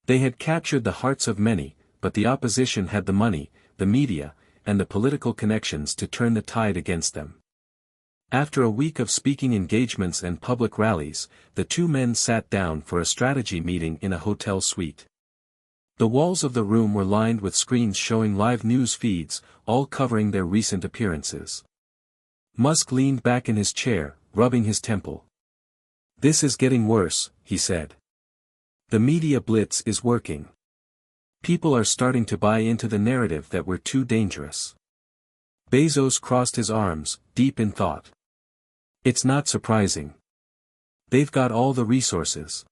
They had captured the hearts of many, but the opposition had the money, the media, and the political connections to turn the tide against them. After a week of speaking engagements and public rallies, the two men sat down for a strategy meeting in a hotel suite. The walls of the room were lined with screens showing live news feeds, all covering their recent appearances. Musk leaned back in his chair, rubbing his temple. "This is getting worse," he said. "The media blitz is working. People are starting to buy into the narrative that we're too dangerous." Bezos crossed his arms, deep in thought. It's not surprising. They've got all the resources.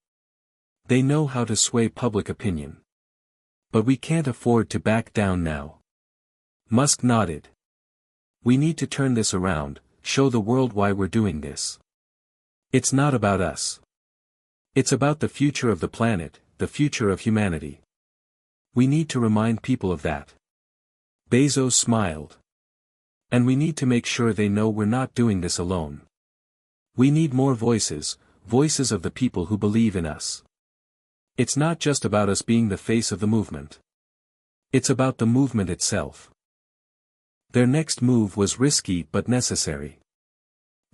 They know how to sway public opinion. But we can't afford to back down now. Musk nodded. "We need to turn this around, show the world why we're doing this. It's not about us. It's about the future of the planet, the future of humanity. We need to remind people of that." Bezos smiled. "And we need to make sure they know we're not doing this alone. We need more voices, voices of the people who believe in us. It's not just about us being the face of the movement. It's about the movement itself." Their next move was risky but necessary.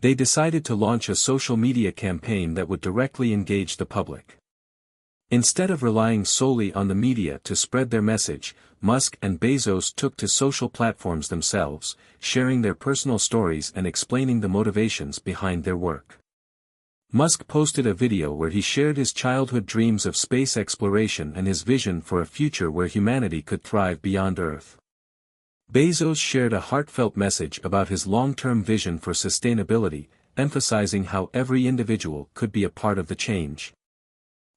They decided to launch a social media campaign that would directly engage the public. Instead of relying solely on the media to spread their message, Musk and Bezos took to social platforms themselves, sharing their personal stories and explaining the motivations behind their work. Musk posted a video where he shared his childhood dreams of space exploration and his vision for a future where humanity could thrive beyond Earth. Bezos shared a heartfelt message about his long-term vision for sustainability, emphasizing how every individual could be a part of the change.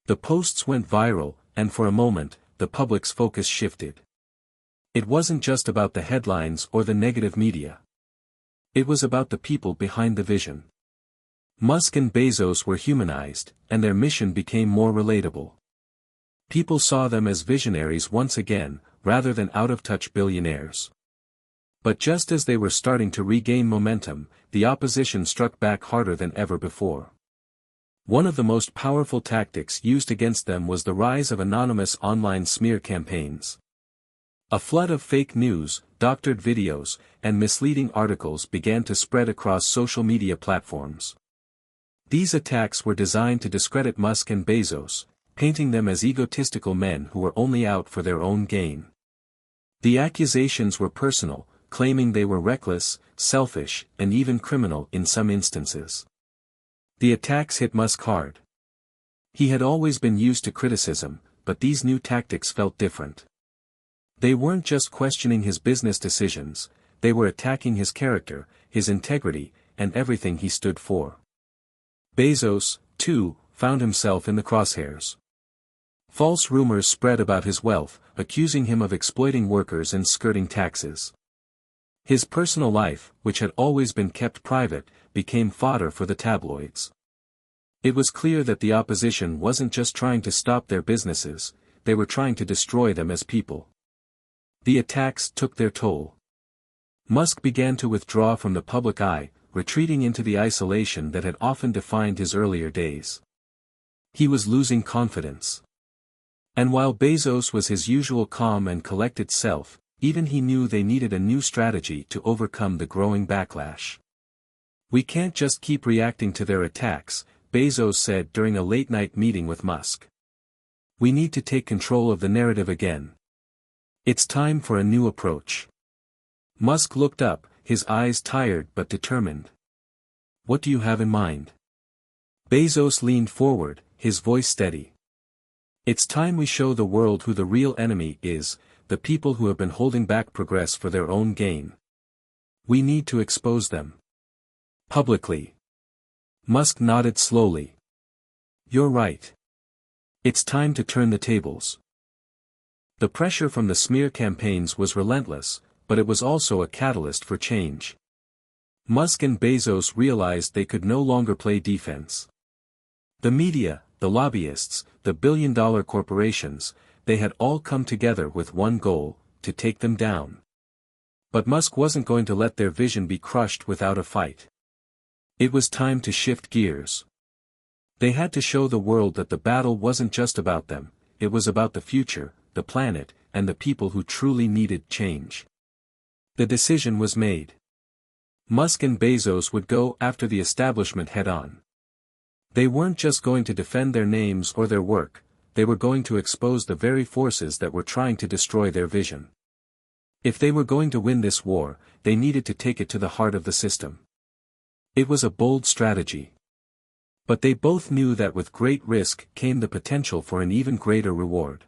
The posts went viral, and for a moment, the public's focus shifted. It wasn't just about the headlines or the negative media. It was about the people behind the vision. Musk and Bezos were humanized, and their mission became more relatable. People saw them as visionaries once again, rather than out-of-touch billionaires. But just as they were starting to regain momentum, the opposition struck back harder than ever before. One of the most powerful tactics used against them was the rise of anonymous online smear campaigns. A flood of fake news, doctored videos, and misleading articles began to spread across social media platforms. These attacks were designed to discredit Musk and Bezos, painting them as egotistical men who were only out for their own gain. The accusations were personal, claiming they were reckless, selfish, and even criminal in some instances. The attacks hit Musk hard. He had always been used to criticism, but these new tactics felt different. They weren't just questioning his business decisions, they were attacking his character, his integrity, and everything he stood for. Bezos, too, found himself in the crosshairs. False rumors spread about his wealth, accusing him of exploiting workers and skirting taxes. His personal life, which had always been kept private, became fodder for the tabloids. It was clear that the opposition wasn't just trying to stop their businesses, they were trying to destroy them as people. The attacks took their toll. Musk began to withdraw from the public eye, retreating into the isolation that had often defined his earlier days. He was losing confidence. And while Bezos was his usual calm and collected self, even he knew they needed a new strategy to overcome the growing backlash. "We can't just keep reacting to their attacks," Bezos said during a late-night meeting with Musk. "We need to take control of the narrative again. It's time for a new approach." Musk looked up, his eyes tired but determined. "What do you have in mind?" Bezos leaned forward, his voice steady. "It's time we show the world who the real enemy is, the people who have been holding back progress for their own gain. We need to expose them. Publicly." Musk nodded slowly. "You're right. It's time to turn the tables." The pressure from the smear campaigns was relentless, but it was also a catalyst for change. Musk and Bezos realized they could no longer play defense. The media, the lobbyists, the billion-dollar corporations, they had all come together with one goal, to take them down. But Musk wasn't going to let their vision be crushed without a fight. It was time to shift gears. They had to show the world that the battle wasn't just about them, it was about the future, the planet, and the people who truly needed change. The decision was made. Musk and Bezos would go after the establishment head-on. They weren't just going to defend their names or their work, they were going to expose the very forces that were trying to destroy their vision. If they were going to win this war, they needed to take it to the heart of the system. It was a bold strategy. But they both knew that with great risk came the potential for an even greater reward.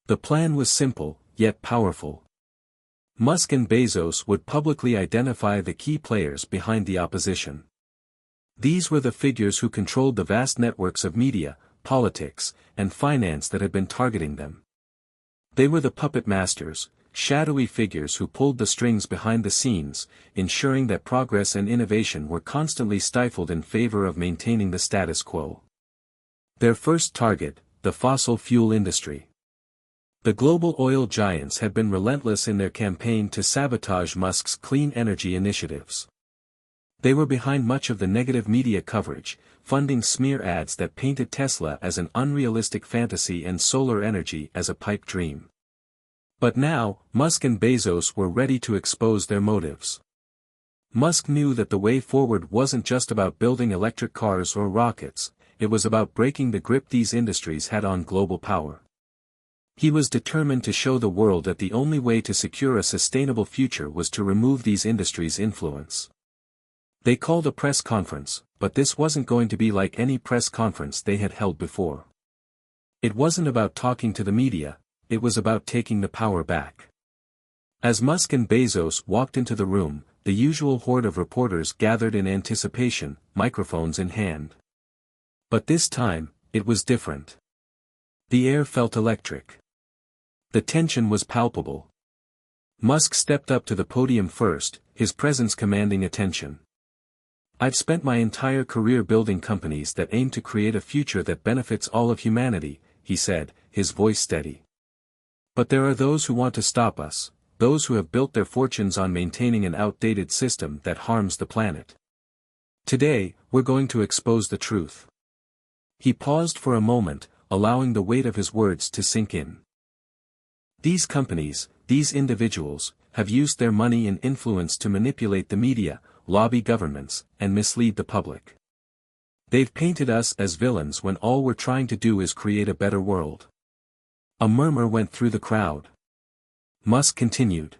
The plan was simple, yet powerful. Musk and Bezos would publicly identify the key players behind the opposition. These were the figures who controlled the vast networks of media, politics, and finance that had been targeting them. They were the puppet masters, shadowy figures who pulled the strings behind the scenes, ensuring that progress and innovation were constantly stifled in favor of maintaining the status quo. Their first target, the fossil fuel industry. The global oil giants had been relentless in their campaign to sabotage Musk's clean energy initiatives. They were behind much of the negative media coverage, funding smear ads that painted Tesla as an unrealistic fantasy and solar energy as a pipe dream. But now, Musk and Bezos were ready to expose their motives. Musk knew that the way forward wasn't just about building electric cars or rockets, it was about breaking the grip these industries had on global power. He was determined to show the world that the only way to secure a sustainable future was to remove these industries' influence. They called a press conference, but this wasn't going to be like any press conference they had held before. It wasn't about talking to the media, it was about taking the power back. As Musk and Bezos walked into the room, the usual horde of reporters gathered in anticipation, microphones in hand. But this time, it was different. The air felt electric. The tension was palpable. Musk stepped up to the podium first, his presence commanding attention. "I've spent my entire career building companies that aim to create a future that benefits all of humanity," he said, his voice steady. "But there are those who want to stop us, those who have built their fortunes on maintaining an outdated system that harms the planet. Today, we're going to expose the truth." He paused for a moment, allowing the weight of his words to sink in. "These companies, these individuals, have used their money and influence to manipulate the media, lobby governments, and mislead the public. They've painted us as villains when all we're trying to do is create a better world." A murmur went through the crowd. Musk continued.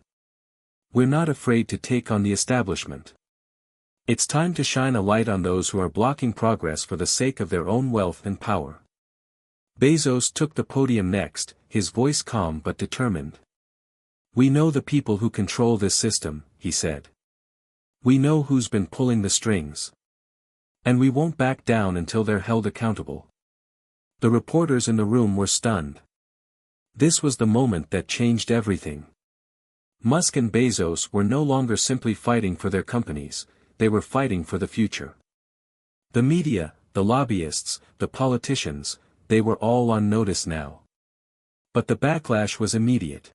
"We're not afraid to take on the establishment. It's time to shine a light on those who are blocking progress for the sake of their own wealth and power." Bezos took the podium next, his voice calm but determined. "We know the people who control this system," he said. "We know who's been pulling the strings. And we won't back down until they're held accountable." The reporters in the room were stunned. This was the moment that changed everything. Musk and Bezos were no longer simply fighting for their companies, they were fighting for the future. The media, the lobbyists, the politicians, they were all on notice now. But the backlash was immediate.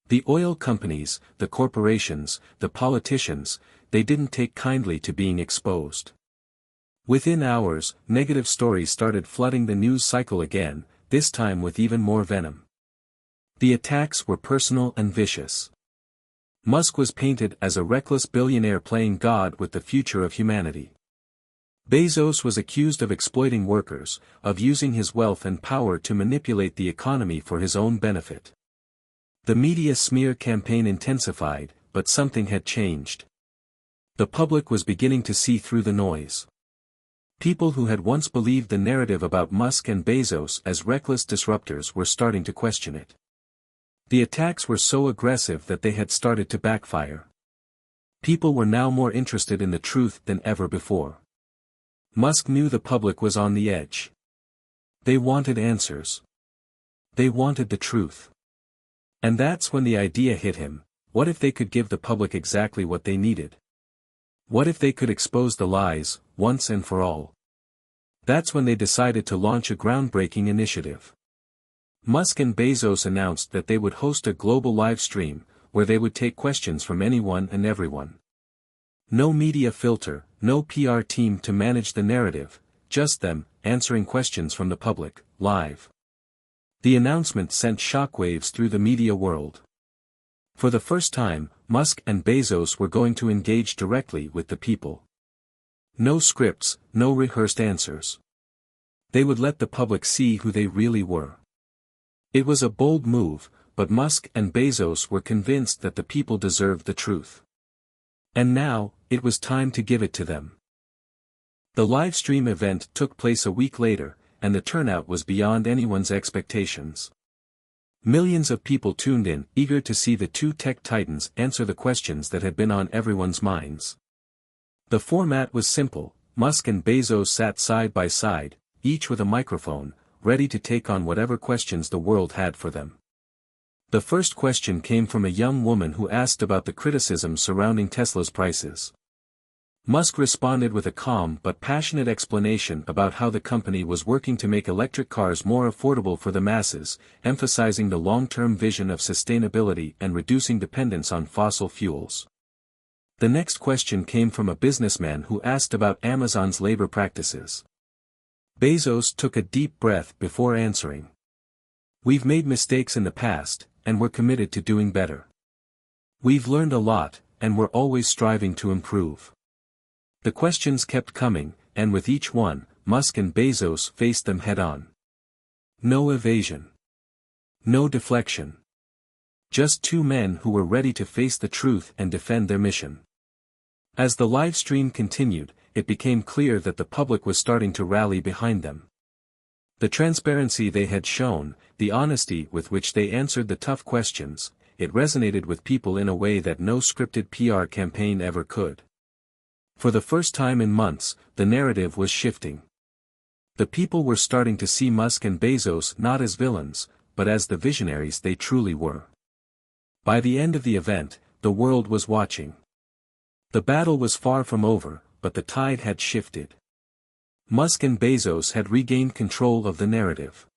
The oil companies, the corporations, the politicians, they didn't take kindly to being exposed. Within hours, negative stories started flooding the news cycle again, this time with even more venom. The attacks were personal and vicious. Musk was painted as a reckless billionaire playing God with the future of humanity. Bezos was accused of exploiting workers, of using his wealth and power to manipulate the economy for his own benefit. The media smear campaign intensified, but something had changed. The public was beginning to see through the noise. People who had once believed the narrative about Musk and Bezos as reckless disruptors were starting to question it. The attacks were so aggressive that they had started to backfire. People were now more interested in the truth than ever before. Musk knew the public was on the edge. They wanted answers. They wanted the truth. And that's when the idea hit him: what if they could give the public exactly what they needed? What if they could expose the lies, once and for all? That's when they decided to launch a groundbreaking initiative. Musk and Bezos announced that they would host a global live stream, where they would take questions from anyone and everyone. No media filter, no PR team to manage the narrative, just them, answering questions from the public, live. The announcement sent shockwaves through the media world. For the first time, Musk and Bezos were going to engage directly with the people. No scripts, no rehearsed answers. They would let the public see who they really were. It was a bold move, but Musk and Bezos were convinced that the people deserved the truth. And now, it was time to give it to them. The live stream event took place a week later, and the turnout was beyond anyone's expectations. Millions of people tuned in, eager to see the two tech titans answer the questions that had been on everyone's minds. The format was simple: Musk and Bezos sat side by side, each with a microphone, ready to take on whatever questions the world had for them. The first question came from a young woman who asked about the criticism surrounding Tesla's prices. Musk responded with a calm but passionate explanation about how the company was working to make electric cars more affordable for the masses, emphasizing the long-term vision of sustainability and reducing dependence on fossil fuels. The next question came from a businessman who asked about Amazon's labor practices. Bezos took a deep breath before answering. "We've made mistakes in the past, and we're committed to doing better. We've learned a lot, and we're always striving to improve." The questions kept coming, and with each one, Musk and Bezos faced them head-on. No evasion. No deflection. Just two men who were ready to face the truth and defend their mission. As the live stream continued, it became clear that the public was starting to rally behind them. The transparency they had shown, the honesty with which they answered the tough questions, it resonated with people in a way that no scripted PR campaign ever could. For the first time in months, the narrative was shifting. The people were starting to see Musk and Bezos not as villains, but as the visionaries they truly were. By the end of the event, the world was watching. The battle was far from over, but the tide had shifted. Musk and Bezos had regained control of the narrative.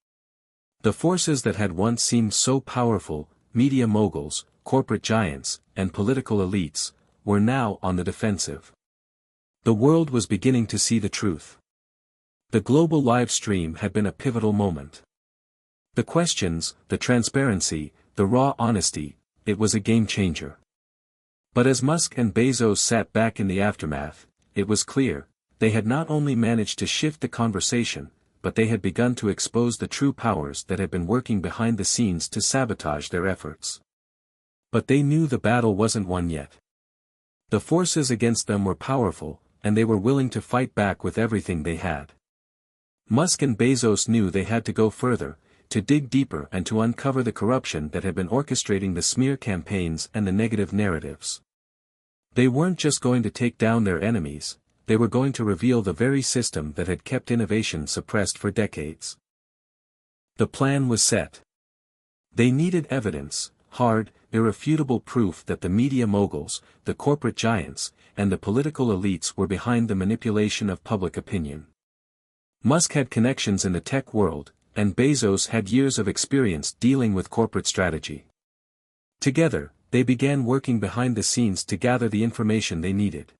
The forces that had once seemed so powerful, media moguls, corporate giants, and political elites, were now on the defensive. The world was beginning to see the truth. The global live stream had been a pivotal moment. The questions, the transparency, the raw honesty, it was a game changer. But as Musk and Bezos sat back in the aftermath, it was clear, they had not only managed to shift the conversation, but they had begun to expose the true powers that had been working behind the scenes to sabotage their efforts. But they knew the battle wasn't won yet. The forces against them were powerful, and they were willing to fight back with everything they had. Musk and Bezos knew they had to go further, to dig deeper and to uncover the corruption that had been orchestrating the smear campaigns and the negative narratives. They weren't just going to take down their enemies, they were going to reveal the very system that had kept innovation suppressed for decades. The plan was set. They needed evidence, hard, irrefutable proof that the media moguls, the corporate giants, and the political elites were behind the manipulation of public opinion. Musk had connections in the tech world, and Bezos had years of experience dealing with corporate strategy. Together, they began working behind the scenes to gather the information they needed.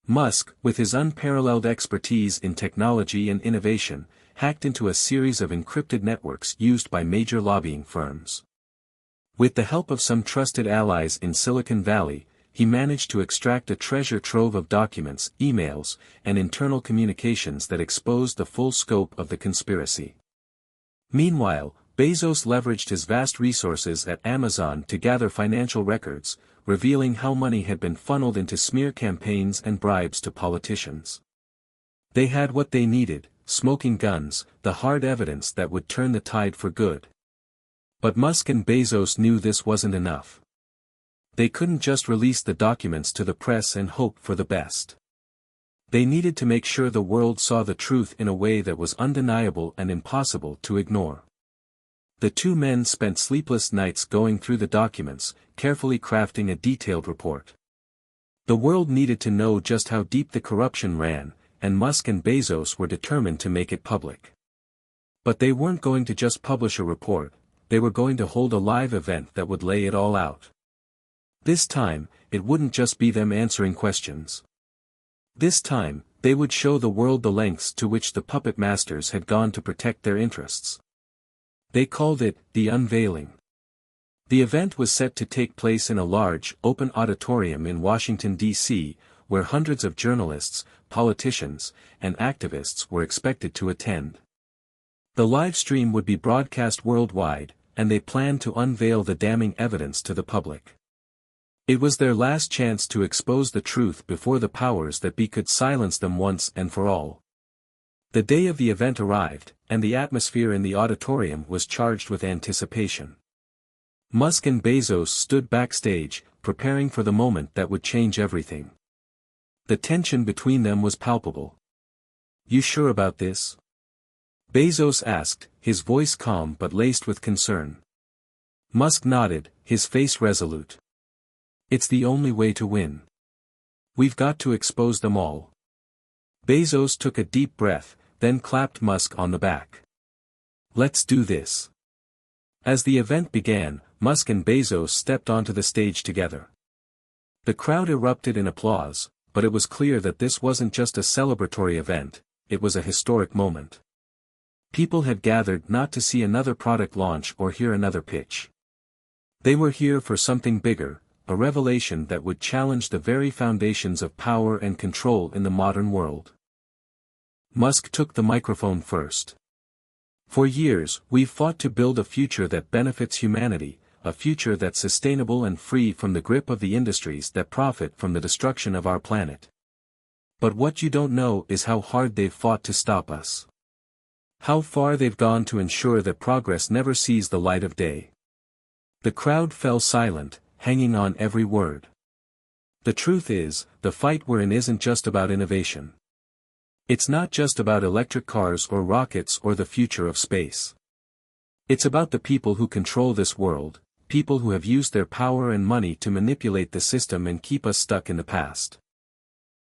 Musk, with his unparalleled expertise in technology and innovation, hacked into a series of encrypted networks used by major lobbying firms. With the help of some trusted allies in Silicon Valley, he managed to extract a treasure trove of documents, emails, and internal communications that exposed the full scope of the conspiracy. Meanwhile, Bezos leveraged his vast resources at Amazon to gather financial records, revealing how money had been funneled into smear campaigns and bribes to politicians. They had what they needed, smoking guns, the hard evidence that would turn the tide for good. But Musk and Bezos knew this wasn't enough. They couldn't just release the documents to the press and hope for the best. They needed to make sure the world saw the truth in a way that was undeniable and impossible to ignore. The two men spent sleepless nights going through the documents, carefully crafting a detailed report. The world needed to know just how deep the corruption ran, and Musk and Bezos were determined to make it public. But they weren't going to just publish a report, they were going to hold a live event that would lay it all out. This time, it wouldn't just be them answering questions. This time, they would show the world the lengths to which the puppet masters had gone to protect their interests. They called it the unveiling. The event was set to take place in a large, open auditorium in Washington, D.C., where hundreds of journalists, politicians, and activists were expected to attend. The live stream would be broadcast worldwide, and they planned to unveil the damning evidence to the public. It was their last chance to expose the truth before the powers that be could silence them once and for all. The day of the event arrived, and the atmosphere in the auditorium was charged with anticipation. Musk and Bezos stood backstage, preparing for the moment that would change everything. The tension between them was palpable. "You sure about this?" Bezos asked, his voice calm but laced with concern. Musk nodded, his face resolute. "It's the only way to win. We've got to expose them all." Bezos took a deep breath, then clapped Musk on the back. "Let's do this." As the event began, Musk and Bezos stepped onto the stage together. The crowd erupted in applause, but it was clear that this wasn't just a celebratory event, it was a historic moment. People had gathered not to see another product launch or hear another pitch. They were here for something bigger, a revelation that would challenge the very foundations of power and control in the modern world. Musk took the microphone first. "For years, we've fought to build a future that benefits humanity, a future that's sustainable and free from the grip of the industries that profit from the destruction of our planet. But what you don't know is how hard they've fought to stop us. How far they've gone to ensure that progress never sees the light of day." The crowd fell silent, hanging on every word. The truth is, the fight we're in isn't just about innovation. It's not just about electric cars or rockets or the future of space. It's about the people who control this world, people who have used their power and money to manipulate the system and keep us stuck in the past.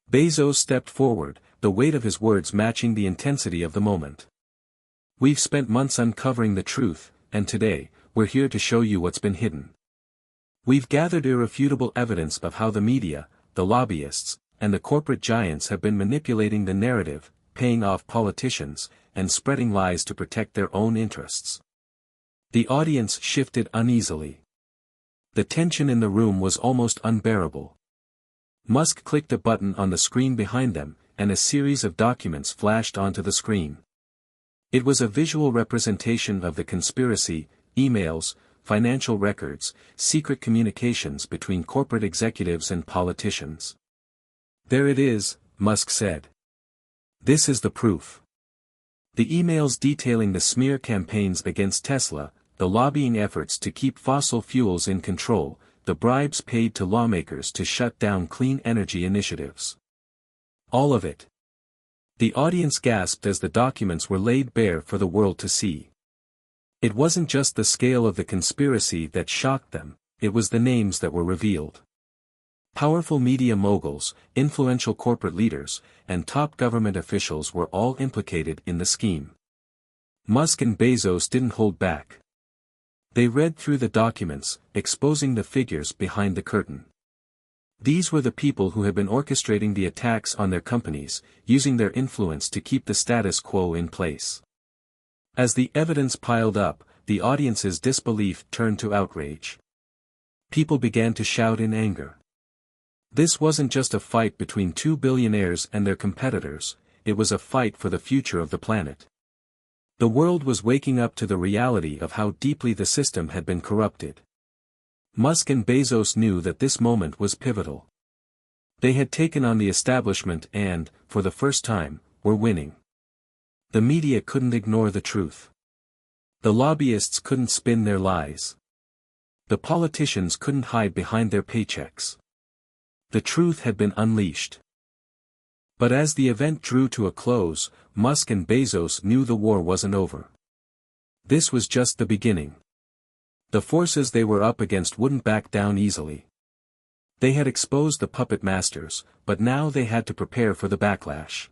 Bezos stepped forward, the weight of his words matching the intensity of the moment. "We've spent months uncovering the truth, and today, we're here to show you what's been hidden. We've gathered irrefutable evidence of how the media, the lobbyists, and the corporate giants have been manipulating the narrative, paying off politicians, and spreading lies to protect their own interests." The audience shifted uneasily. The tension in the room was almost unbearable. Musk clicked a button on the screen behind them, and a series of documents flashed onto the screen. It was a visual representation of the conspiracy, emails, financial records, secret communications between corporate executives and politicians. "There it is," Musk said. "This is the proof." The emails detailing the smear campaigns against Tesla, the lobbying efforts to keep fossil fuels in control, the bribes paid to lawmakers to shut down clean energy initiatives. All of it. The audience gasped as the documents were laid bare for the world to see. It wasn't just the scale of the conspiracy that shocked them, it was the names that were revealed. Powerful media moguls, influential corporate leaders, and top government officials were all implicated in the scheme. Musk and Bezos didn't hold back. They read through the documents, exposing the figures behind the curtain. These were the people who had been orchestrating the attacks on their companies, using their influence to keep the status quo in place. As the evidence piled up, the audience's disbelief turned to outrage. People began to shout in anger. This wasn't just a fight between two billionaires and their competitors, it was a fight for the future of the planet. The world was waking up to the reality of how deeply the system had been corrupted. Musk and Bezos knew that this moment was pivotal. They had taken on the establishment and, for the first time, were winning. The media couldn't ignore the truth. The lobbyists couldn't spin their lies. The politicians couldn't hide behind their paychecks. The truth had been unleashed. But as the event drew to a close, Musk and Bezos knew the war wasn't over. This was just the beginning. The forces they were up against wouldn't back down easily. They had exposed the puppet masters, but now they had to prepare for the backlash.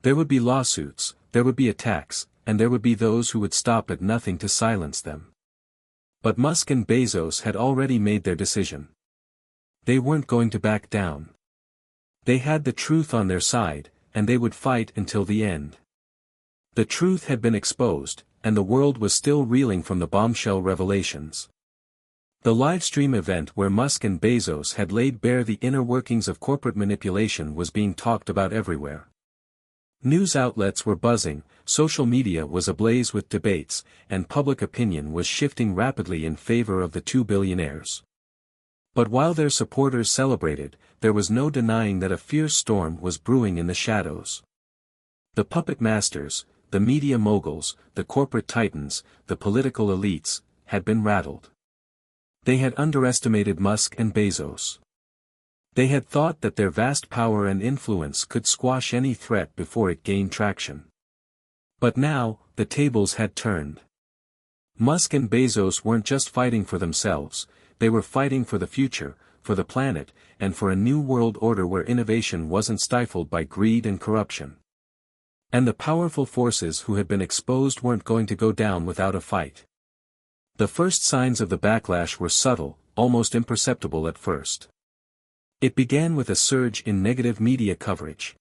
There would be lawsuits, there would be attacks, and there would be those who would stop at nothing to silence them. But Musk and Bezos had already made their decision. They weren't going to back down. They had the truth on their side, and they would fight until the end. The truth had been exposed, and the world was still reeling from the bombshell revelations. The livestream event where Musk and Bezos had laid bare the inner workings of corporate manipulation was being talked about everywhere. News outlets were buzzing, social media was ablaze with debates, and public opinion was shifting rapidly in favor of the two billionaires. But while their supporters celebrated, there was no denying that a fierce storm was brewing in the shadows. The puppet masters, the media moguls, the corporate titans, the political elites, had been rattled. They had underestimated Musk and Bezos. They had thought that their vast power and influence could squash any threat before it gained traction. But now, the tables had turned. Musk and Bezos weren't just fighting for themselves, they were fighting for the future, for the planet, and for a new world order where innovation wasn't stifled by greed and corruption. And the powerful forces who had been exposed weren't going to go down without a fight. The first signs of the backlash were subtle, almost imperceptible at first. It began with a surge in negative media coverage.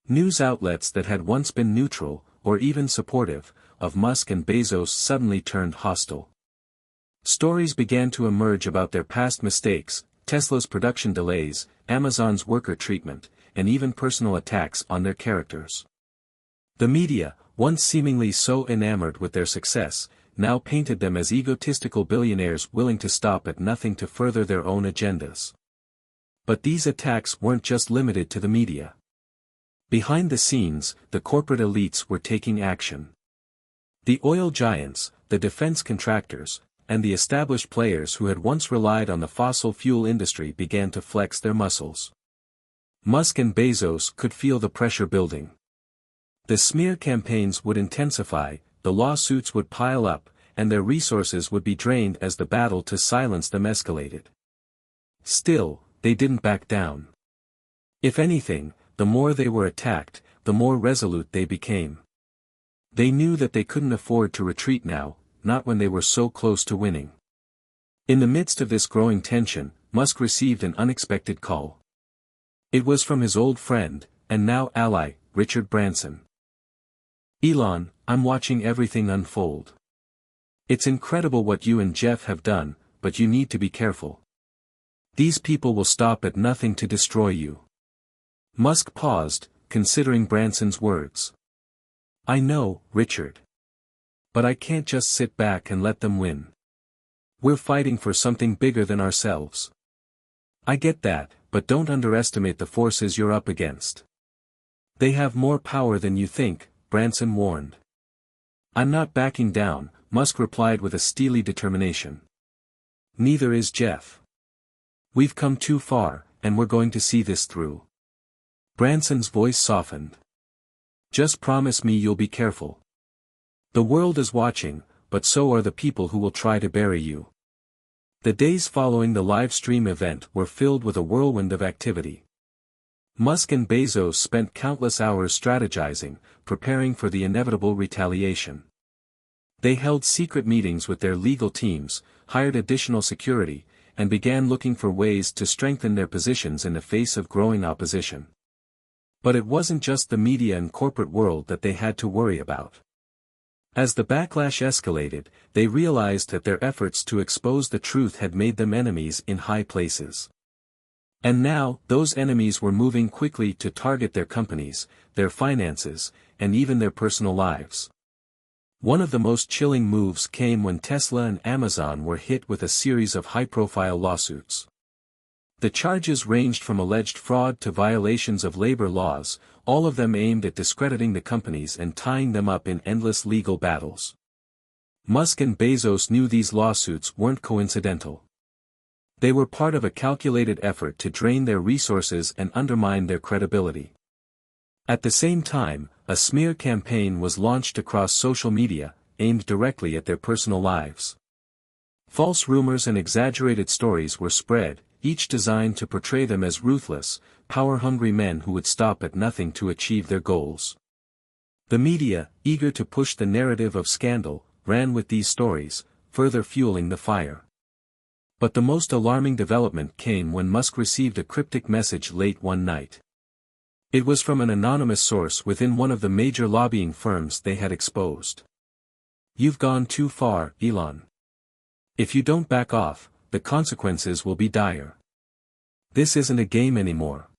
News outlets that had once been neutral, or even supportive, of Musk and Bezos suddenly turned hostile. Stories began to emerge about their past mistakes, Tesla's production delays, Amazon's worker treatment, and even personal attacks on their characters. The media, once seemingly so enamored with their success, now painted them as egotistical billionaires willing to stop at nothing to further their own agendas. But these attacks weren't just limited to the media. Behind the scenes, the corporate elites were taking action. The oil giants, the defense contractors, and the established players who had once relied on the fossil fuel industry began to flex their muscles. Musk and Bezos could feel the pressure building. The smear campaigns would intensify, the lawsuits would pile up, and their resources would be drained as the battle to silence them escalated. Still, they didn't back down. If anything, the more they were attacked, the more resolute they became. They knew that they couldn't afford to retreat now, not when they were so close to winning. In the midst of this growing tension, Musk received an unexpected call. It was from his old friend, and now ally, Richard Branson. "Elon, I'm watching everything unfold. It's incredible what you and Jeff have done, but you need to be careful. These people will stop at nothing to destroy you." Musk paused, considering Branson's words. "I know, Richard. But I can't just sit back and let them win. We're fighting for something bigger than ourselves." "I get that, but don't underestimate the forces you're up against. They have more power than you think," Branson warned. "I'm not backing down," Musk replied with a steely determination. "Neither is Jeff. We've come too far, and we're going to see this through." Branson's voice softened. "Just promise me you'll be careful. The world is watching, but so are the people who will try to bury you." The days following the live stream event were filled with a whirlwind of activity. Musk and Bezos spent countless hours strategizing, preparing for the inevitable retaliation. They held secret meetings with their legal teams, hired additional security, and began looking for ways to strengthen their positions in the face of growing opposition. But it wasn't just the media and corporate world that they had to worry about. As the backlash escalated, they realized that their efforts to expose the truth had made them enemies in high places. And now, those enemies were moving quickly to target their companies, their finances, and even their personal lives. One of the most chilling moves came when Tesla and Amazon were hit with a series of high-profile lawsuits. The charges ranged from alleged fraud to violations of labor laws, all of them aimed at discrediting the companies and tying them up in endless legal battles. Musk and Bezos knew these lawsuits weren't coincidental. They were part of a calculated effort to drain their resources and undermine their credibility. At the same time, a smear campaign was launched across social media, aimed directly at their personal lives. False rumors and exaggerated stories were spread, each designed to portray them as ruthless, power-hungry men who would stop at nothing to achieve their goals. The media, eager to push the narrative of scandal, ran with these stories, further fueling the fire. But the most alarming development came when Musk received a cryptic message late one night. It was from an anonymous source within one of the major lobbying firms they had exposed. "You've gone too far, Elon. If you don't back off, the consequences will be dire. This isn't a game anymore."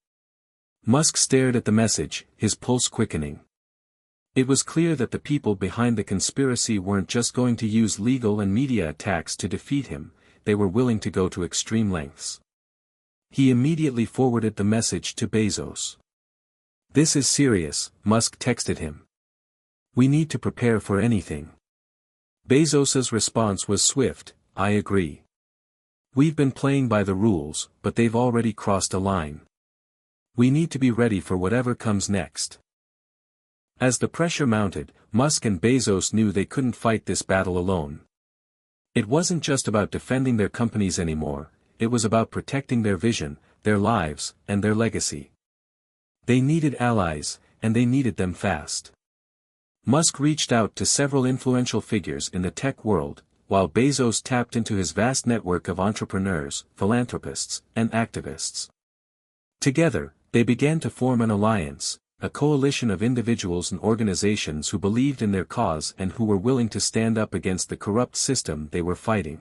Musk stared at the message, his pulse quickening. It was clear that the people behind the conspiracy weren't just going to use legal and media attacks to defeat him, they were willing to go to extreme lengths. He immediately forwarded the message to Bezos. "This is serious," Musk texted him. "We need to prepare for anything." Bezos's response was swift, "I agree. We've been playing by the rules, but they've already crossed a line. We need to be ready for whatever comes next." As the pressure mounted, Musk and Bezos knew they couldn't fight this battle alone. It wasn't just about defending their companies anymore, it was about protecting their vision, their lives, and their legacy. They needed allies, and they needed them fast. Musk reached out to several influential figures in the tech world, while Bezos tapped into his vast network of entrepreneurs, philanthropists, and activists. Together, they began to form an alliance, a coalition of individuals and organizations who believed in their cause and who were willing to stand up against the corrupt system they were fighting.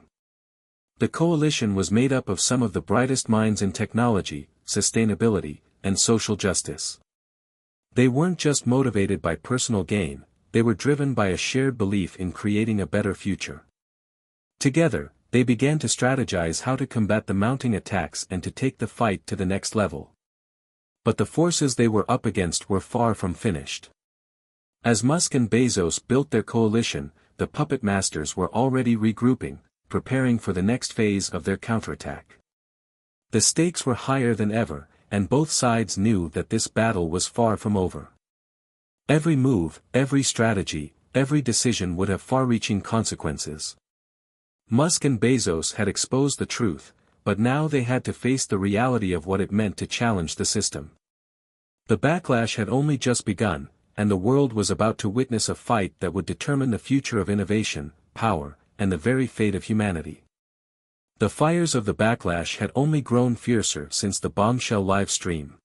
The coalition was made up of some of the brightest minds in technology, sustainability, and social justice. They weren't just motivated by personal gain, they were driven by a shared belief in creating a better future. Together, they began to strategize how to combat the mounting attacks and to take the fight to the next level. But the forces they were up against were far from finished. As Musk and Bezos built their coalition, the puppet masters were already regrouping, preparing for the next phase of their counterattack. The stakes were higher than ever, and both sides knew that this battle was far from over. Every move, every strategy, every decision would have far-reaching consequences. Musk and Bezos had exposed the truth, but now they had to face the reality of what it meant to challenge the system. The backlash had only just begun, and the world was about to witness a fight that would determine the future of innovation, power, and the very fate of humanity. The fires of the backlash had only grown fiercer since the bombshell live stream.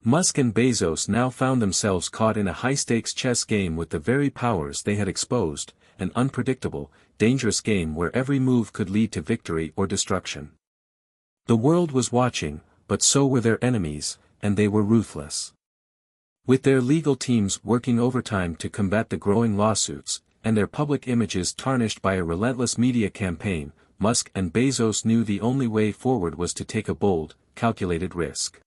Musk and Bezos now found themselves caught in a high-stakes chess game with the very powers they had exposed, an unpredictable, dangerous game where every move could lead to victory or destruction. The world was watching, but so were their enemies, and they were ruthless. With their legal teams working overtime to combat the growing lawsuits, and their public images tarnished by a relentless media campaign, Musk and Bezos knew the only way forward was to take a bold, calculated risk.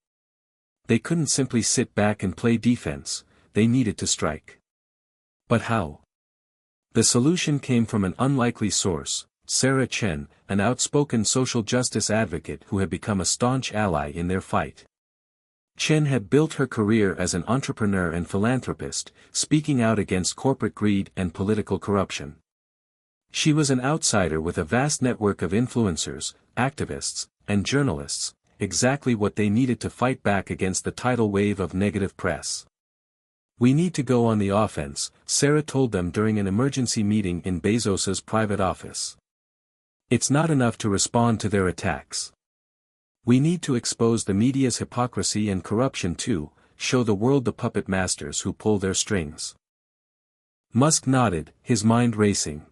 They couldn't simply sit back and play defense, they needed to strike. But how? The solution came from an unlikely source, Sarah Chen, an outspoken social justice advocate who had become a staunch ally in their fight. Chen had built her career as an entrepreneur and philanthropist, speaking out against corporate greed and political corruption. She was an outsider with a vast network of influencers, activists, and journalists, exactly what they needed to fight back against the tidal wave of negative press. "We need to go on the offense," Sarah told them during an emergency meeting in Bezos's private office. "It's not enough to respond to their attacks. We need to expose the media's hypocrisy and corruption too, show the world the puppet masters who pull their strings." Musk nodded, his mind racing.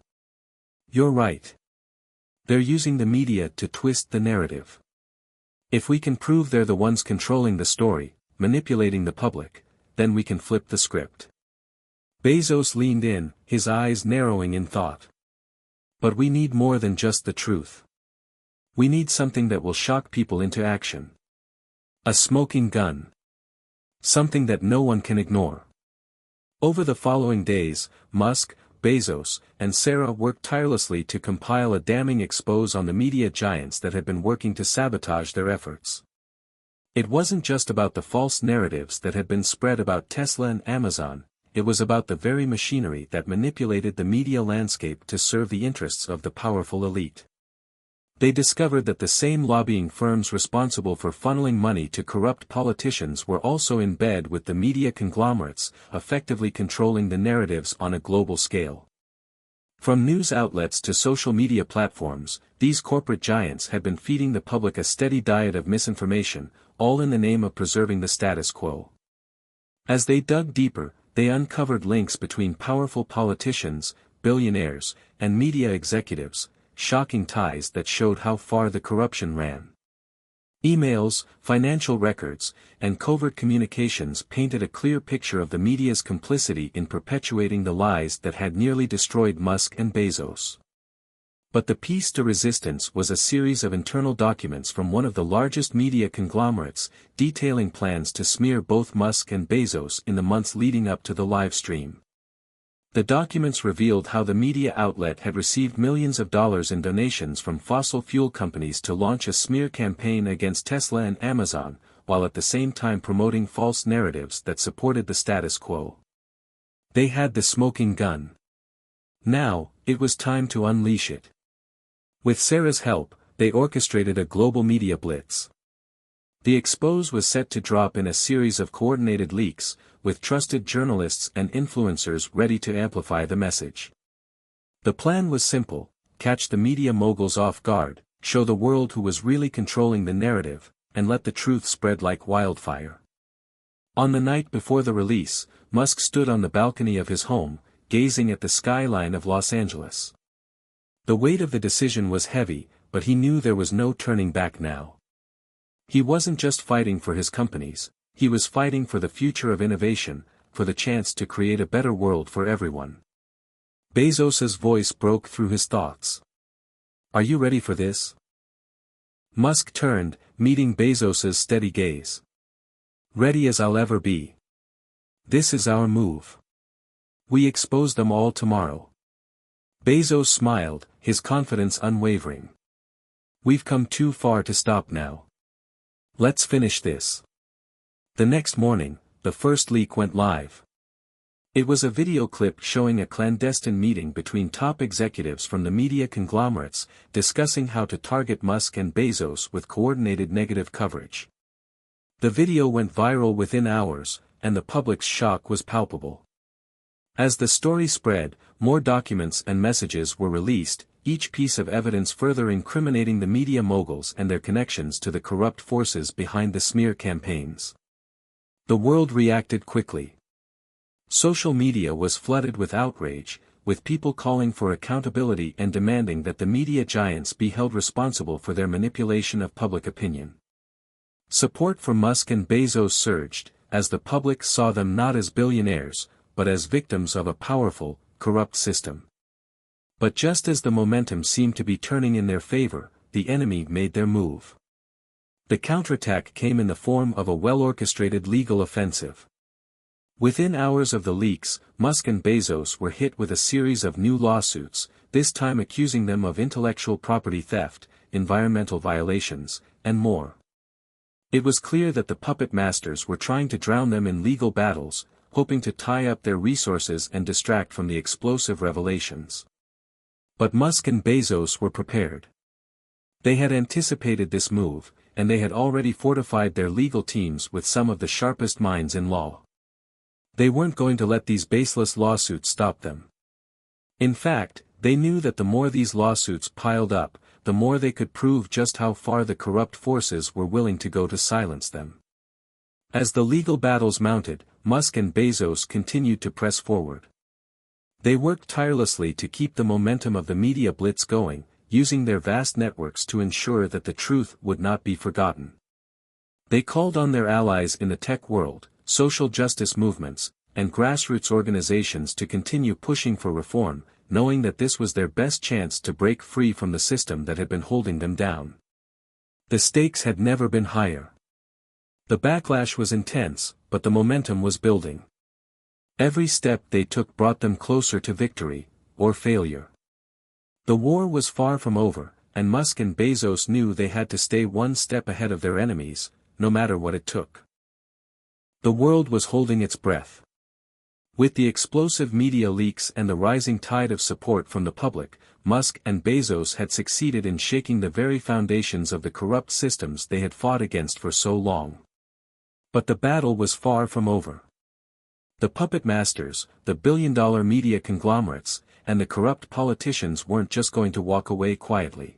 "You're right. They're using the media to twist the narrative. If we can prove they're the ones controlling the story, manipulating the public, then we can flip the script." Bezos leaned in, his eyes narrowing in thought. "But we need more than just the truth. We need something that will shock people into action. A smoking gun. Something that no one can ignore." Over the following days, Musk, Bezos, and Sarah worked tirelessly to compile a damning expose on the media giants that had been working to sabotage their efforts. It wasn't just about the false narratives that had been spread about Tesla and Amazon, it was about the very machinery that manipulated the media landscape to serve the interests of the powerful elite. They discovered that the same lobbying firms responsible for funneling money to corrupt politicians were also in bed with the media conglomerates, effectively controlling the narratives on a global scale. From news outlets to social media platforms, these corporate giants had been feeding the public a steady diet of misinformation, all in the name of preserving the status quo. As they dug deeper, they uncovered links between powerful politicians, billionaires, and media executives, shocking ties that showed how far the corruption ran. Emails, financial records, and covert communications painted a clear picture of the media's complicity in perpetuating the lies that had nearly destroyed Musk and Bezos. But the piece de resistance was a series of internal documents from one of the largest media conglomerates, detailing plans to smear both Musk and Bezos in the months leading up to the live stream. The documents revealed how the media outlet had received millions of dollars in donations from fossil fuel companies to launch a smear campaign against Tesla and Amazon, while at the same time promoting false narratives that supported the status quo. They had the smoking gun. Now, it was time to unleash it. With Sarah's help, they orchestrated a global media blitz. The expose was set to drop in a series of coordinated leaks, with trusted journalists and influencers ready to amplify the message. The plan was simple: catch the media moguls off guard, show the world who was really controlling the narrative, and let the truth spread like wildfire. On the night before the release, Musk stood on the balcony of his home, gazing at the skyline of Los Angeles. The weight of the decision was heavy, but he knew there was no turning back now. He wasn't just fighting for his companies, he was fighting for the future of innovation, for the chance to create a better world for everyone. Bezos's voice broke through his thoughts. "Are you ready for this?" Musk turned, meeting Bezos's steady gaze. "Ready as I'll ever be. This is our move. We expose them all tomorrow." Bezos smiled, his confidence unwavering. "We've come too far to stop now. Let's finish this." The next morning, the first leak went live. It was a video clip showing a clandestine meeting between top executives from the media conglomerates, discussing how to target Musk and Bezos with coordinated negative coverage. The video went viral within hours, and the public's shock was palpable. As the story spread, more documents and messages were released, each piece of evidence further incriminating the media moguls and their connections to the corrupt forces behind the smear campaigns. The world reacted quickly. Social media was flooded with outrage, with people calling for accountability and demanding that the media giants be held responsible for their manipulation of public opinion. Support for Musk and Bezos surged, as the public saw them not as billionaires, but as victims of a powerful, corrupt system. But just as the momentum seemed to be turning in their favor, the enemy made their move. The counterattack came in the form of a well-orchestrated legal offensive. Within hours of the leaks, Musk and Bezos were hit with a series of new lawsuits, this time accusing them of intellectual property theft, environmental violations, and more. It was clear that the puppet masters were trying to drown them in legal battles, hoping to tie up their resources and distract from the explosive revelations. But Musk and Bezos were prepared. They had anticipated this move, and they had already fortified their legal teams with some of the sharpest minds in law. They weren't going to let these baseless lawsuits stop them. In fact, they knew that the more these lawsuits piled up, the more they could prove just how far the corrupt forces were willing to go to silence them. As the legal battles mounted, Musk and Bezos continued to press forward. They worked tirelessly to keep the momentum of the media blitz going, using their vast networks to ensure that the truth would not be forgotten. They called on their allies in the tech world, social justice movements, and grassroots organizations to continue pushing for reform, knowing that this was their best chance to break free from the system that had been holding them down. The stakes had never been higher. The backlash was intense, but the momentum was building. Every step they took brought them closer to victory, or failure. The war was far from over, and Musk and Bezos knew they had to stay one step ahead of their enemies, no matter what it took. The world was holding its breath. With the explosive media leaks and the rising tide of support from the public, Musk and Bezos had succeeded in shaking the very foundations of the corrupt systems they had fought against for so long. But the battle was far from over. The puppet masters, the billion-dollar media conglomerates, and the corrupt politicians weren't just going to walk away quietly.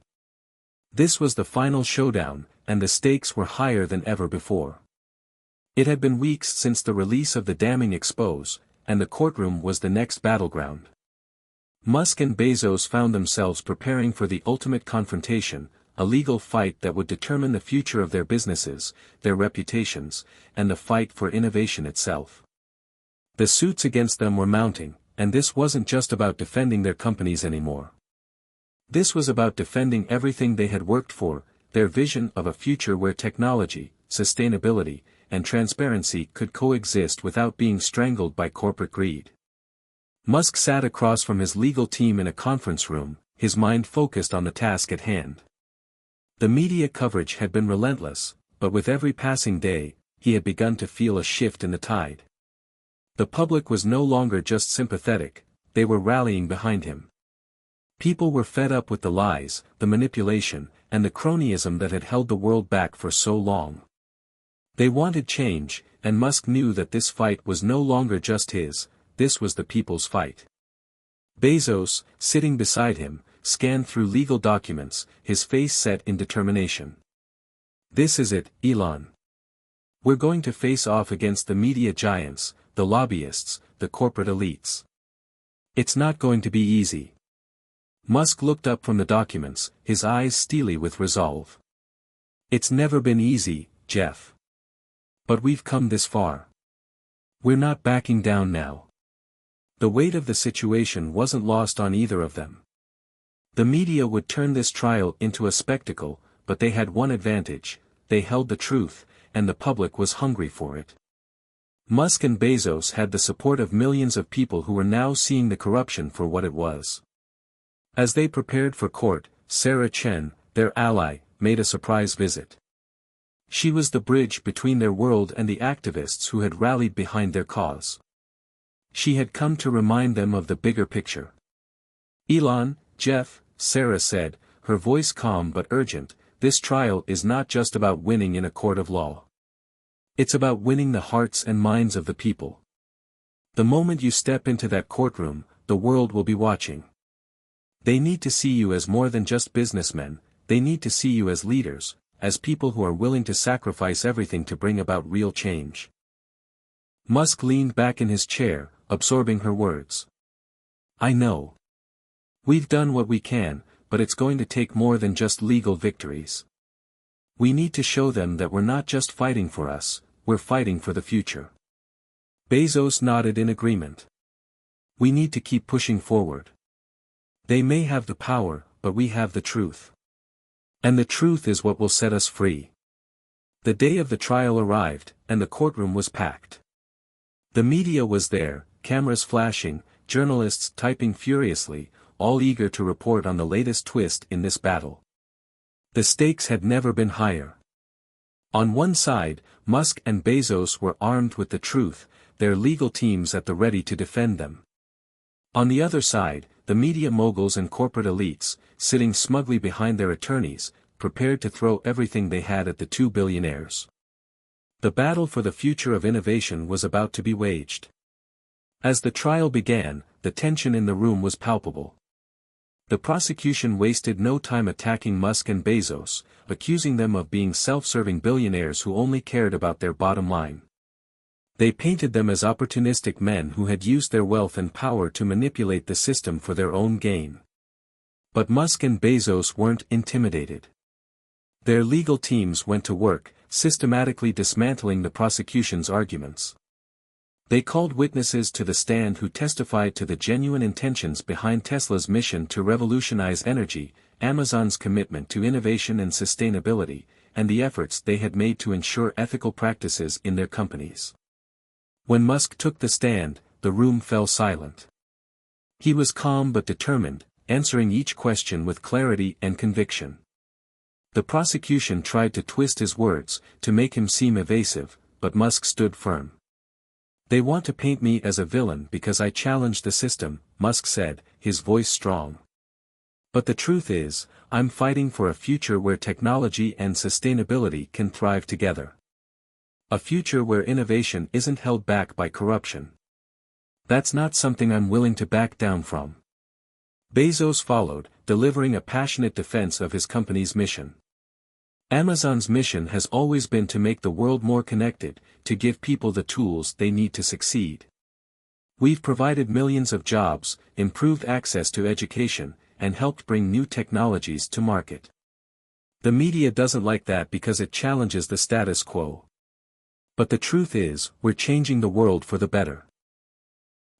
This was the final showdown, and the stakes were higher than ever before. It had been weeks since the release of the damning expose, and the courtroom was the next battleground. Musk and Bezos found themselves preparing for the ultimate confrontation, a legal fight that would determine the future of their businesses, their reputations, and the fight for innovation itself. The suits against them were mounting, and this wasn't just about defending their companies anymore. This was about defending everything they had worked for, their vision of a future where technology, sustainability, and transparency could coexist without being strangled by corporate greed. Musk sat across from his legal team in a conference room, his mind focused on the task at hand. The media coverage had been relentless, but with every passing day, he had begun to feel a shift in the tide. The public was no longer just sympathetic, they were rallying behind him. People were fed up with the lies, the manipulation, and the cronyism that had held the world back for so long. They wanted change, and Musk knew that this fight was no longer just his, this was the people's fight. Bezos, sitting beside him, scanned through legal documents, his face set in determination. This is it, Elon. We're going to face off against the media giants, the lobbyists, the corporate elites. It's not going to be easy. Musk looked up from the documents, his eyes steely with resolve. It's never been easy, Jeff. But we've come this far. We're not backing down now. The weight of the situation wasn't lost on either of them. The media would turn this trial into a spectacle, but they had one advantage, they held the truth, and the public was hungry for it. Musk and Bezos had the support of millions of people who were now seeing the corruption for what it was. As they prepared for court, Sarah Chen, their ally, made a surprise visit. She was the bridge between their world and the activists who had rallied behind their cause. She had come to remind them of the bigger picture. Elon, Jeff, Sarah said, her voice calm but urgent, this trial is not just about winning in a court of law. It's about winning the hearts and minds of the people. The moment you step into that courtroom, the world will be watching. They need to see you as more than just businessmen, they need to see you as leaders, as people who are willing to sacrifice everything to bring about real change. Musk leaned back in his chair, absorbing her words. I know. We've done what we can, but it's going to take more than just legal victories. We need to show them that we're not just fighting for us, we're fighting for the future. Bezos nodded in agreement. We need to keep pushing forward. They may have the power, but we have the truth. And the truth is what will set us free. The day of the trial arrived, and the courtroom was packed. The media was there, cameras flashing, journalists typing furiously, all eager to report on the latest twist in this battle. The stakes had never been higher. On one side, Musk and Bezos were armed with the truth, their legal teams at the ready to defend them. On the other side, the media moguls and corporate elites, sitting smugly behind their attorneys, prepared to throw everything they had at the two billionaires. The battle for the future of innovation was about to be waged. As the trial began, the tension in the room was palpable. The prosecution wasted no time attacking Musk and Bezos, accusing them of being self-serving billionaires who only cared about their bottom line. They painted them as opportunistic men who had used their wealth and power to manipulate the system for their own gain. But Musk and Bezos weren't intimidated. Their legal teams went to work, systematically dismantling the prosecution's arguments. They called witnesses to the stand who testified to the genuine intentions behind Tesla's mission to revolutionize energy, Amazon's commitment to innovation and sustainability, and the efforts they had made to ensure ethical practices in their companies. When Musk took the stand, the room fell silent. He was calm but determined, answering each question with clarity and conviction. The prosecution tried to twist his words, to make him seem evasive, but Musk stood firm. "They want to paint me as a villain because I challenged the system," Musk said, his voice strong. "But the truth is, I'm fighting for a future where technology and sustainability can thrive together. A future where innovation isn't held back by corruption. That's not something I'm willing to back down from." Bezos followed, delivering a passionate defense of his company's mission. Amazon's mission has always been to make the world more connected, to give people the tools they need to succeed. "We've provided millions of jobs, improved access to education, and helped bring new technologies to market. The media doesn't like that because it challenges the status quo. But the truth is, we're changing the world for the better."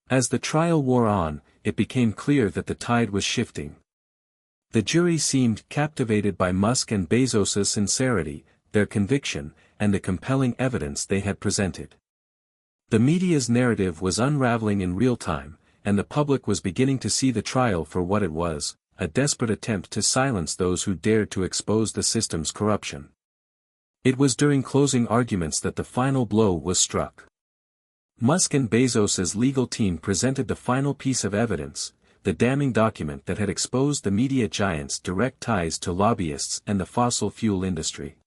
As the trial wore on, it became clear that the tide was shifting. The jury seemed captivated by Musk and Bezos' sincerity, their conviction, and the compelling evidence they had presented. The media's narrative was unraveling in real time, and the public was beginning to see the trial for what it was, a desperate attempt to silence those who dared to expose the system's corruption. It was during closing arguments that the final blow was struck. Musk and Bezos' legal team presented the final piece of evidence, the damning document that had exposed the media giants' direct ties to lobbyists and the fossil fuel industry.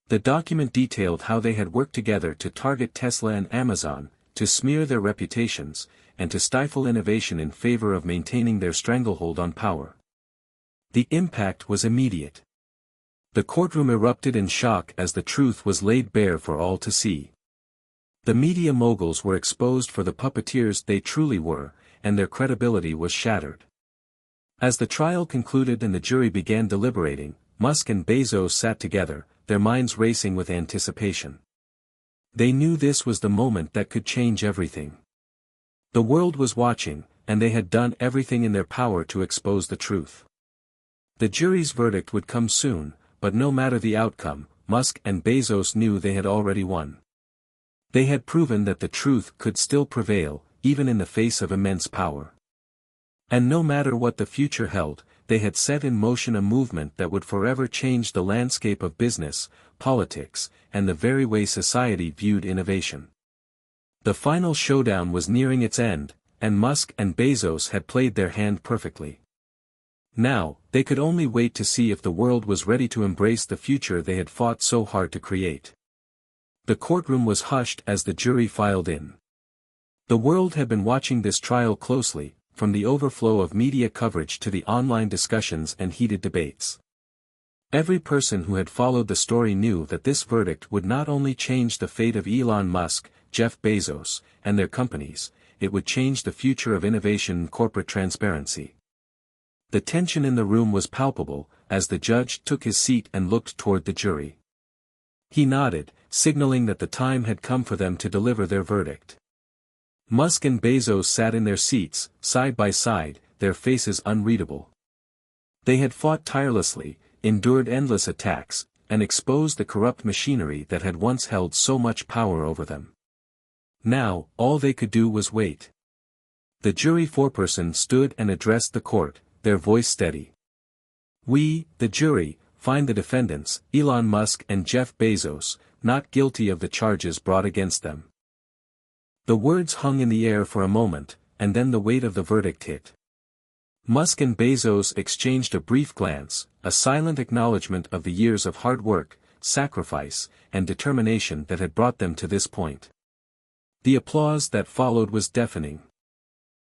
The document detailed how they had worked together to target Tesla and Amazon, to smear their reputations, and to stifle innovation in favor of maintaining their stranglehold on power. The impact was immediate. The courtroom erupted in shock as the truth was laid bare for all to see. The media moguls were exposed for the puppeteers they truly were, and their credibility was shattered. As the trial concluded and the jury began deliberating, Musk and Bezos sat together, their minds racing with anticipation. They knew this was the moment that could change everything. The world was watching, and they had done everything in their power to expose the truth. The jury's verdict would come soon, but no matter the outcome, Musk and Bezos knew they had already won. They had proven that the truth could still prevail, even in the face of immense power. And no matter what the future held, they had set in motion a movement that would forever change the landscape of business, politics, and the very way society viewed innovation. The final showdown was nearing its end, and Musk and Bezos had played their hand perfectly. Now, they could only wait to see if the world was ready to embrace the future they had fought so hard to create. The courtroom was hushed as the jury filed in. The world had been watching this trial closely, from the overflow of media coverage to the online discussions and heated debates. Every person who had followed the story knew that this verdict would not only change the fate of Elon Musk, Jeff Bezos, and their companies, it would change the future of innovation and corporate transparency. The tension in the room was palpable, as the judge took his seat and looked toward the jury. He nodded, signaling that the time had come for them to deliver their verdict. Musk and Bezos sat in their seats, side by side, their faces unreadable. They had fought tirelessly, endured endless attacks, and exposed the corrupt machinery that had once held so much power over them. Now, all they could do was wait. The jury foreperson stood and addressed the court, their voice steady. We, the jury, find the defendants, Elon Musk and Jeff Bezos, not guilty of the charges brought against them. The words hung in the air for a moment, and then the weight of the verdict hit. Musk and Bezos exchanged a brief glance, a silent acknowledgement of the years of hard work, sacrifice, and determination that had brought them to this point. The applause that followed was deafening.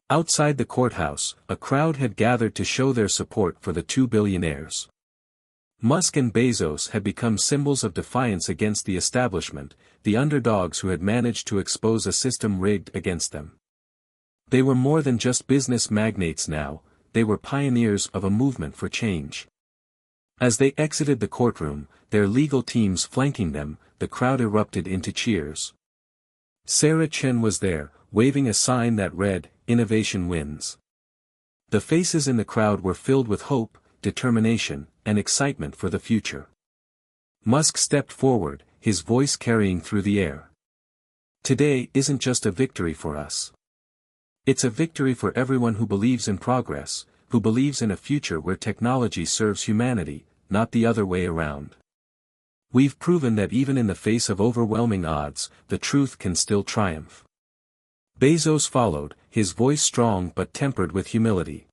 Outside the courthouse, a crowd had gathered to show their support for the two billionaires. Musk and Bezos had become symbols of defiance against the establishment, the underdogs who had managed to expose a system rigged against them. They were more than just business magnates now, they were pioneers of a movement for change. As they exited the courtroom, their legal teams flanking them, the crowd erupted into cheers. Sarah Chen was there, waving a sign that read, "Innovation wins." The faces in the crowd were filled with hope, determination, and excitement for the future. Musk stepped forward, his voice carrying through the air. Today isn't just a victory for us. It's a victory for everyone who believes in progress, who believes in a future where technology serves humanity, not the other way around. We've proven that even in the face of overwhelming odds, the truth can still triumph. Bezos followed, his voice strong but tempered with humility.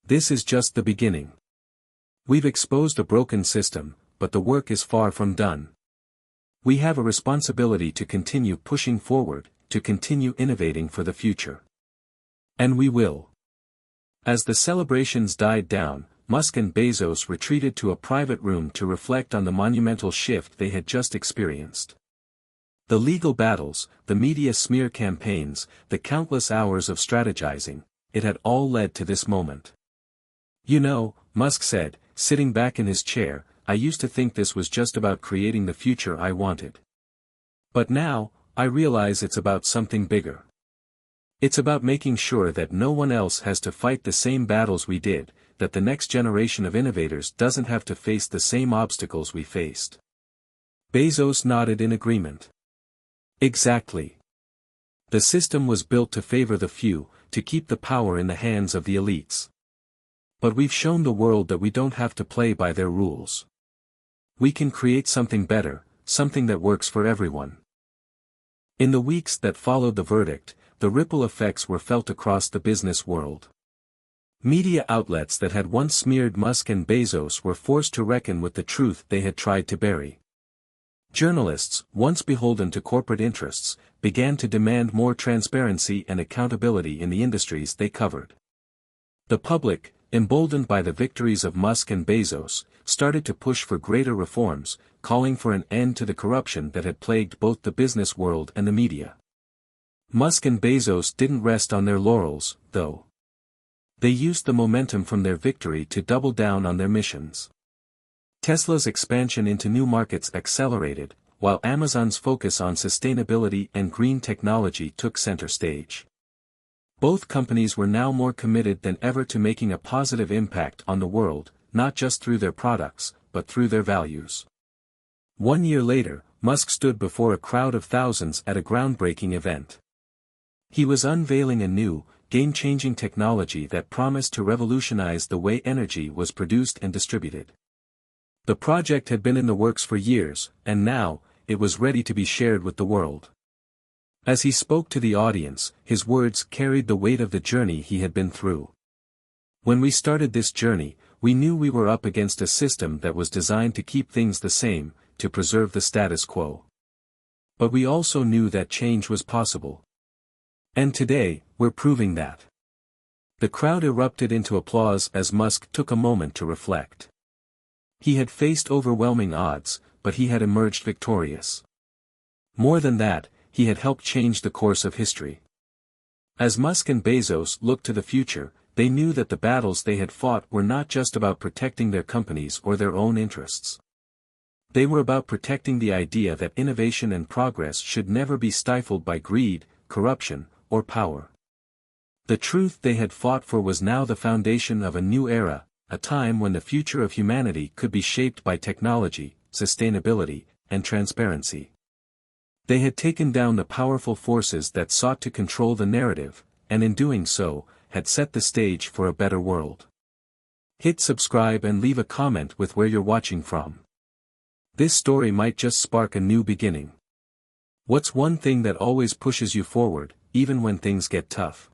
This is just the beginning. We've exposed a broken system, but the work is far from done. We have a responsibility to continue pushing forward, to continue innovating for the future. And we will. As the celebrations died down, Musk and Bezos retreated to a private room to reflect on the monumental shift they had just experienced. The legal battles, the media smear campaigns, the countless hours of strategizing, it had all led to this moment. You know, Musk said, sitting back in his chair, I used to think this was just about creating the future I wanted. But now, I realize it's about something bigger. It's about making sure that no one else has to fight the same battles we did, that the next generation of innovators doesn't have to face the same obstacles we faced. Bezos nodded in agreement. Exactly. The system was built to favor the few, to keep the power in the hands of the elites. But we've shown the world that we don't have to play by their rules. We can create something better, something that works for everyone. In the weeks that followed the verdict, the ripple effects were felt across the business world. Media outlets that had once smeared Musk and Bezos were forced to reckon with the truth they had tried to bury. Journalists, once beholden to corporate interests, began to demand more transparency and accountability in the industries they covered. The public, emboldened by the victories of Musk and Bezos, started to push for greater reforms, calling for an end to the corruption that had plagued both the business world and the media. Musk and Bezos didn't rest on their laurels, though. They used the momentum from their victory to double down on their missions. Tesla's expansion into new markets accelerated, while Amazon's focus on sustainability and green technology took center stage. Both companies were now more committed than ever to making a positive impact on the world, not just through their products, but through their values. 1 year later, Musk stood before a crowd of thousands at a groundbreaking event. He was unveiling a new, game-changing technology that promised to revolutionize the way energy was produced and distributed. The project had been in the works for years, and now, it was ready to be shared with the world. As he spoke to the audience, his words carried the weight of the journey he had been through. When we started this journey, we knew we were up against a system that was designed to keep things the same, to preserve the status quo. But we also knew that change was possible. And today, we're proving that. The crowd erupted into applause as Musk took a moment to reflect. He had faced overwhelming odds, but he had emerged victorious. More than that, he had helped change the course of history. As Musk and Bezos looked to the future, they knew that the battles they had fought were not just about protecting their companies or their own interests. They were about protecting the idea that innovation and progress should never be stifled by greed, corruption, or power. The truth they had fought for was now the foundation of a new era, a time when the future of humanity could be shaped by technology, sustainability, and transparency. They had taken down the powerful forces that sought to control the narrative, and in doing so, had set the stage for a better world. Hit subscribe and leave a comment with where you're watching from. This story might just spark a new beginning. What's one thing that always pushes you forward, even when things get tough?